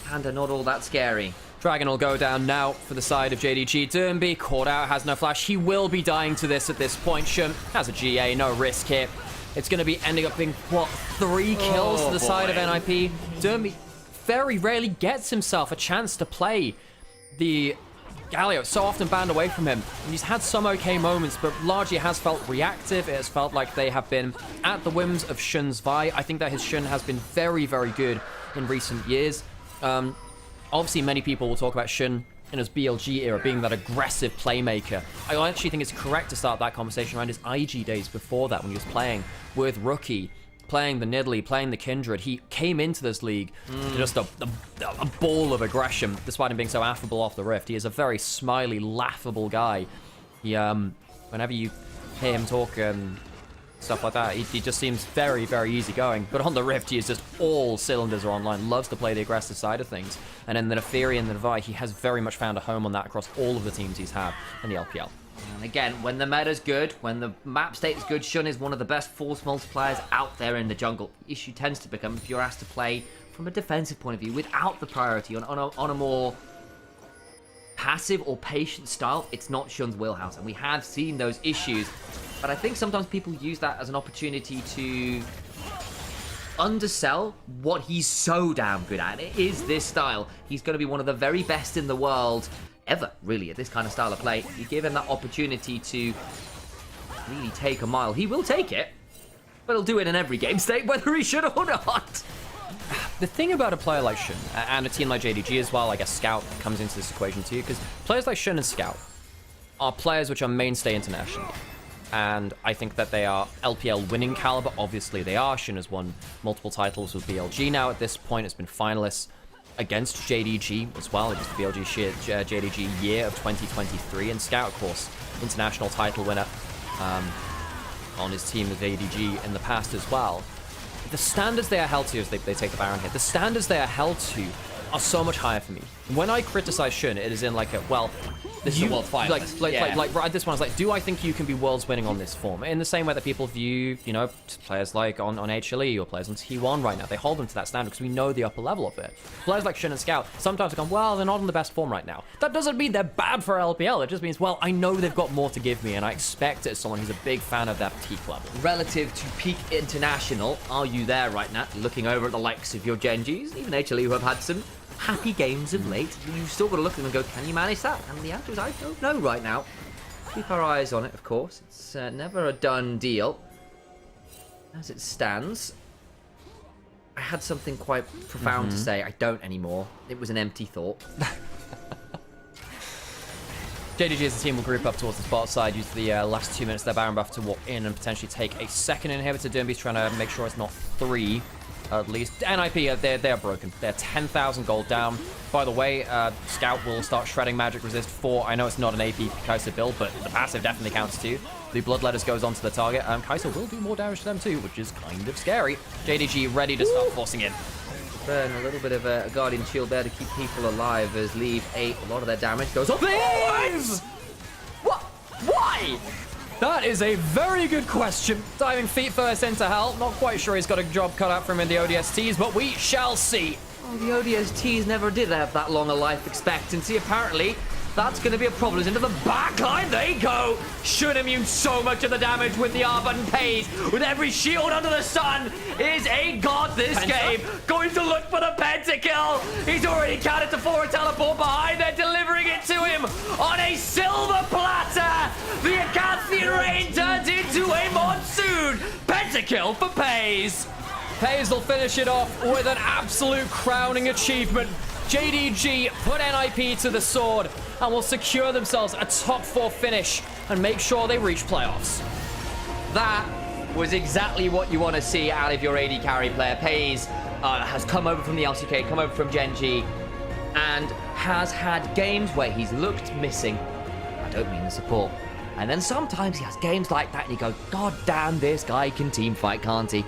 Panda not all that scary. Dragon will go down now for the side of JDG. Dermby caught out, has no flash. He will be dying to this at this point. Shun has a GA, no risk here. It's going to be ending up being, what, 3 kills to the side of NIP. Dermby very rarely gets himself a chance to play the Galio. So often banned away from him. And he's had some okay moments, but largely it has felt reactive. It has felt like they have been at the whims of Shun's Vi. I think that his Shun has been very, very good in recent years. Obviously, many people will talk about Shun in his BLG era being that aggressive playmaker. I actually think it's correct to start that conversation around his IG days before that, when he was playing with Rookie, playing the Nidalee, playing the Kindred. He came into this league just a ball of aggression, despite him being so affable off the Rift. He is a very smiley, laughable guy. He, whenever you hear him talk and stuff like that, he just seems very, very easygoing. But on the Rift, he is just all cylinders are online, loves to play the aggressive side of things. And in the Neferi and the Devi, he has very much found a home on that across all of the teams he's had in the LPL. And again, when the meta's good, when the map state is good, Shun is one of the best force multipliers out there in the jungle. The issue tends to become if you're asked to play from a defensive point of view without the priority on a more passive or patient style, it's not Shun's wheelhouse. And we have seen those issues. But I think sometimes people use that as an opportunity to undersell what he's so damn good at. It is this style. He's going to be one of the very best in the world ever, really, at this kind of style of play. You give him that opportunity to really take a mile. He will take it, but he'll do it in every game state, whether he should or not. The thing about a player like Shun, and a team like JDG as well, I guess Scout comes into this equation too, because players like Shun and Scout are players which are mainstay internationally. And I think that they are LPL winning caliber. Obviously they are. Shun has won multiple titles with BLG now at this point. It's been finalists against JDG as well. It was the BLG JDG year of 2023. And Scout, of course, international title winner on his team with JDG in the past as well. The standards they are held to as they take the Baron hit, the standards they are held to are so much higher for me. When I criticize Shun, it is in like a, well, this is a world finalist. Like right, this one, I was like, do I think you can be worlds winning on this form? In the same way that people view, you know, players like on HLE or players on T1 right now, they hold them to that standard because we know the upper level of it. Players like Shun and Scout sometimes have gone, well, they're not in the best form right now. That doesn't mean they're bad for LPL. It just means, well, I know they've got more to give me, and I expect it as someone who's a big fan of that peak level. Relative to peak international, are you there right now? Looking over at the likes of your Genjis, even HLE who have had some happy games of late, you've still got to look at them and go, can you manage that? And the answer is, I don't know right now. Keep our eyes on it, of course. It's never a done deal. As it stands, I had something quite profound to say. I don't anymore. It was an empty thought. JDG as a team will group up towards the spot side, use the last 2 minutes of their Baron buff to walk in and potentially take a second inhibitor. Dermby's trying to make sure it's not 3. At least. NIP, they're broken. They're 10,000 gold down. By the way, Scout will start shredding Magic Resist 4. I know it's not an AP Kai'Sa build, but the passive definitely counts too. The Bloodletters goes onto the target. Kai'Sa will do more damage to them too, which is kind of scary. JDG ready to start forcing in. Burn a little bit of a Guardian Shield there to keep people alive as leave a lot of their damage goes up. What? Why? That is a very good question. Diving feet first into hell. Not quite sure he's got a job cut out for him in the ODSTs, but we shall see. Well, the ODSTs never did have that long a life expectancy. Apparently, that's going to be a problem. Into the backline they go. Shun immune so much of the damage with the R button pays. With every shield under the sun is a god this game. Going to look for the pentakill. He's already counted to 4 and teleport behind. They're delivering it to him on a silver platter. The Acathian rain turns into a monsoon. Pentakill for Pays. Pays will finish it off with an absolute crowning achievement. JDG put NIP to the sword and will secure themselves a top 4 finish and make sure they reach playoffs. That was exactly what you want to see out of your AD carry player. Pays has come over from the LCK, come over from Genji, and has had games where he's looked missing. I don't mean the support. And then sometimes he has games like that and you go, God damn, this guy can teamfight, can't he?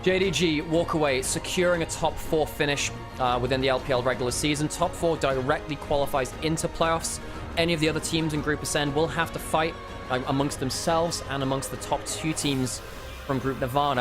JDG walk away, securing a top 4 finish within the LPL regular season. Top 4 directly qualifies into playoffs. Any of the other teams in Group Ascend will have to fight amongst themselves and amongst the top 2 teams from Group Nirvana.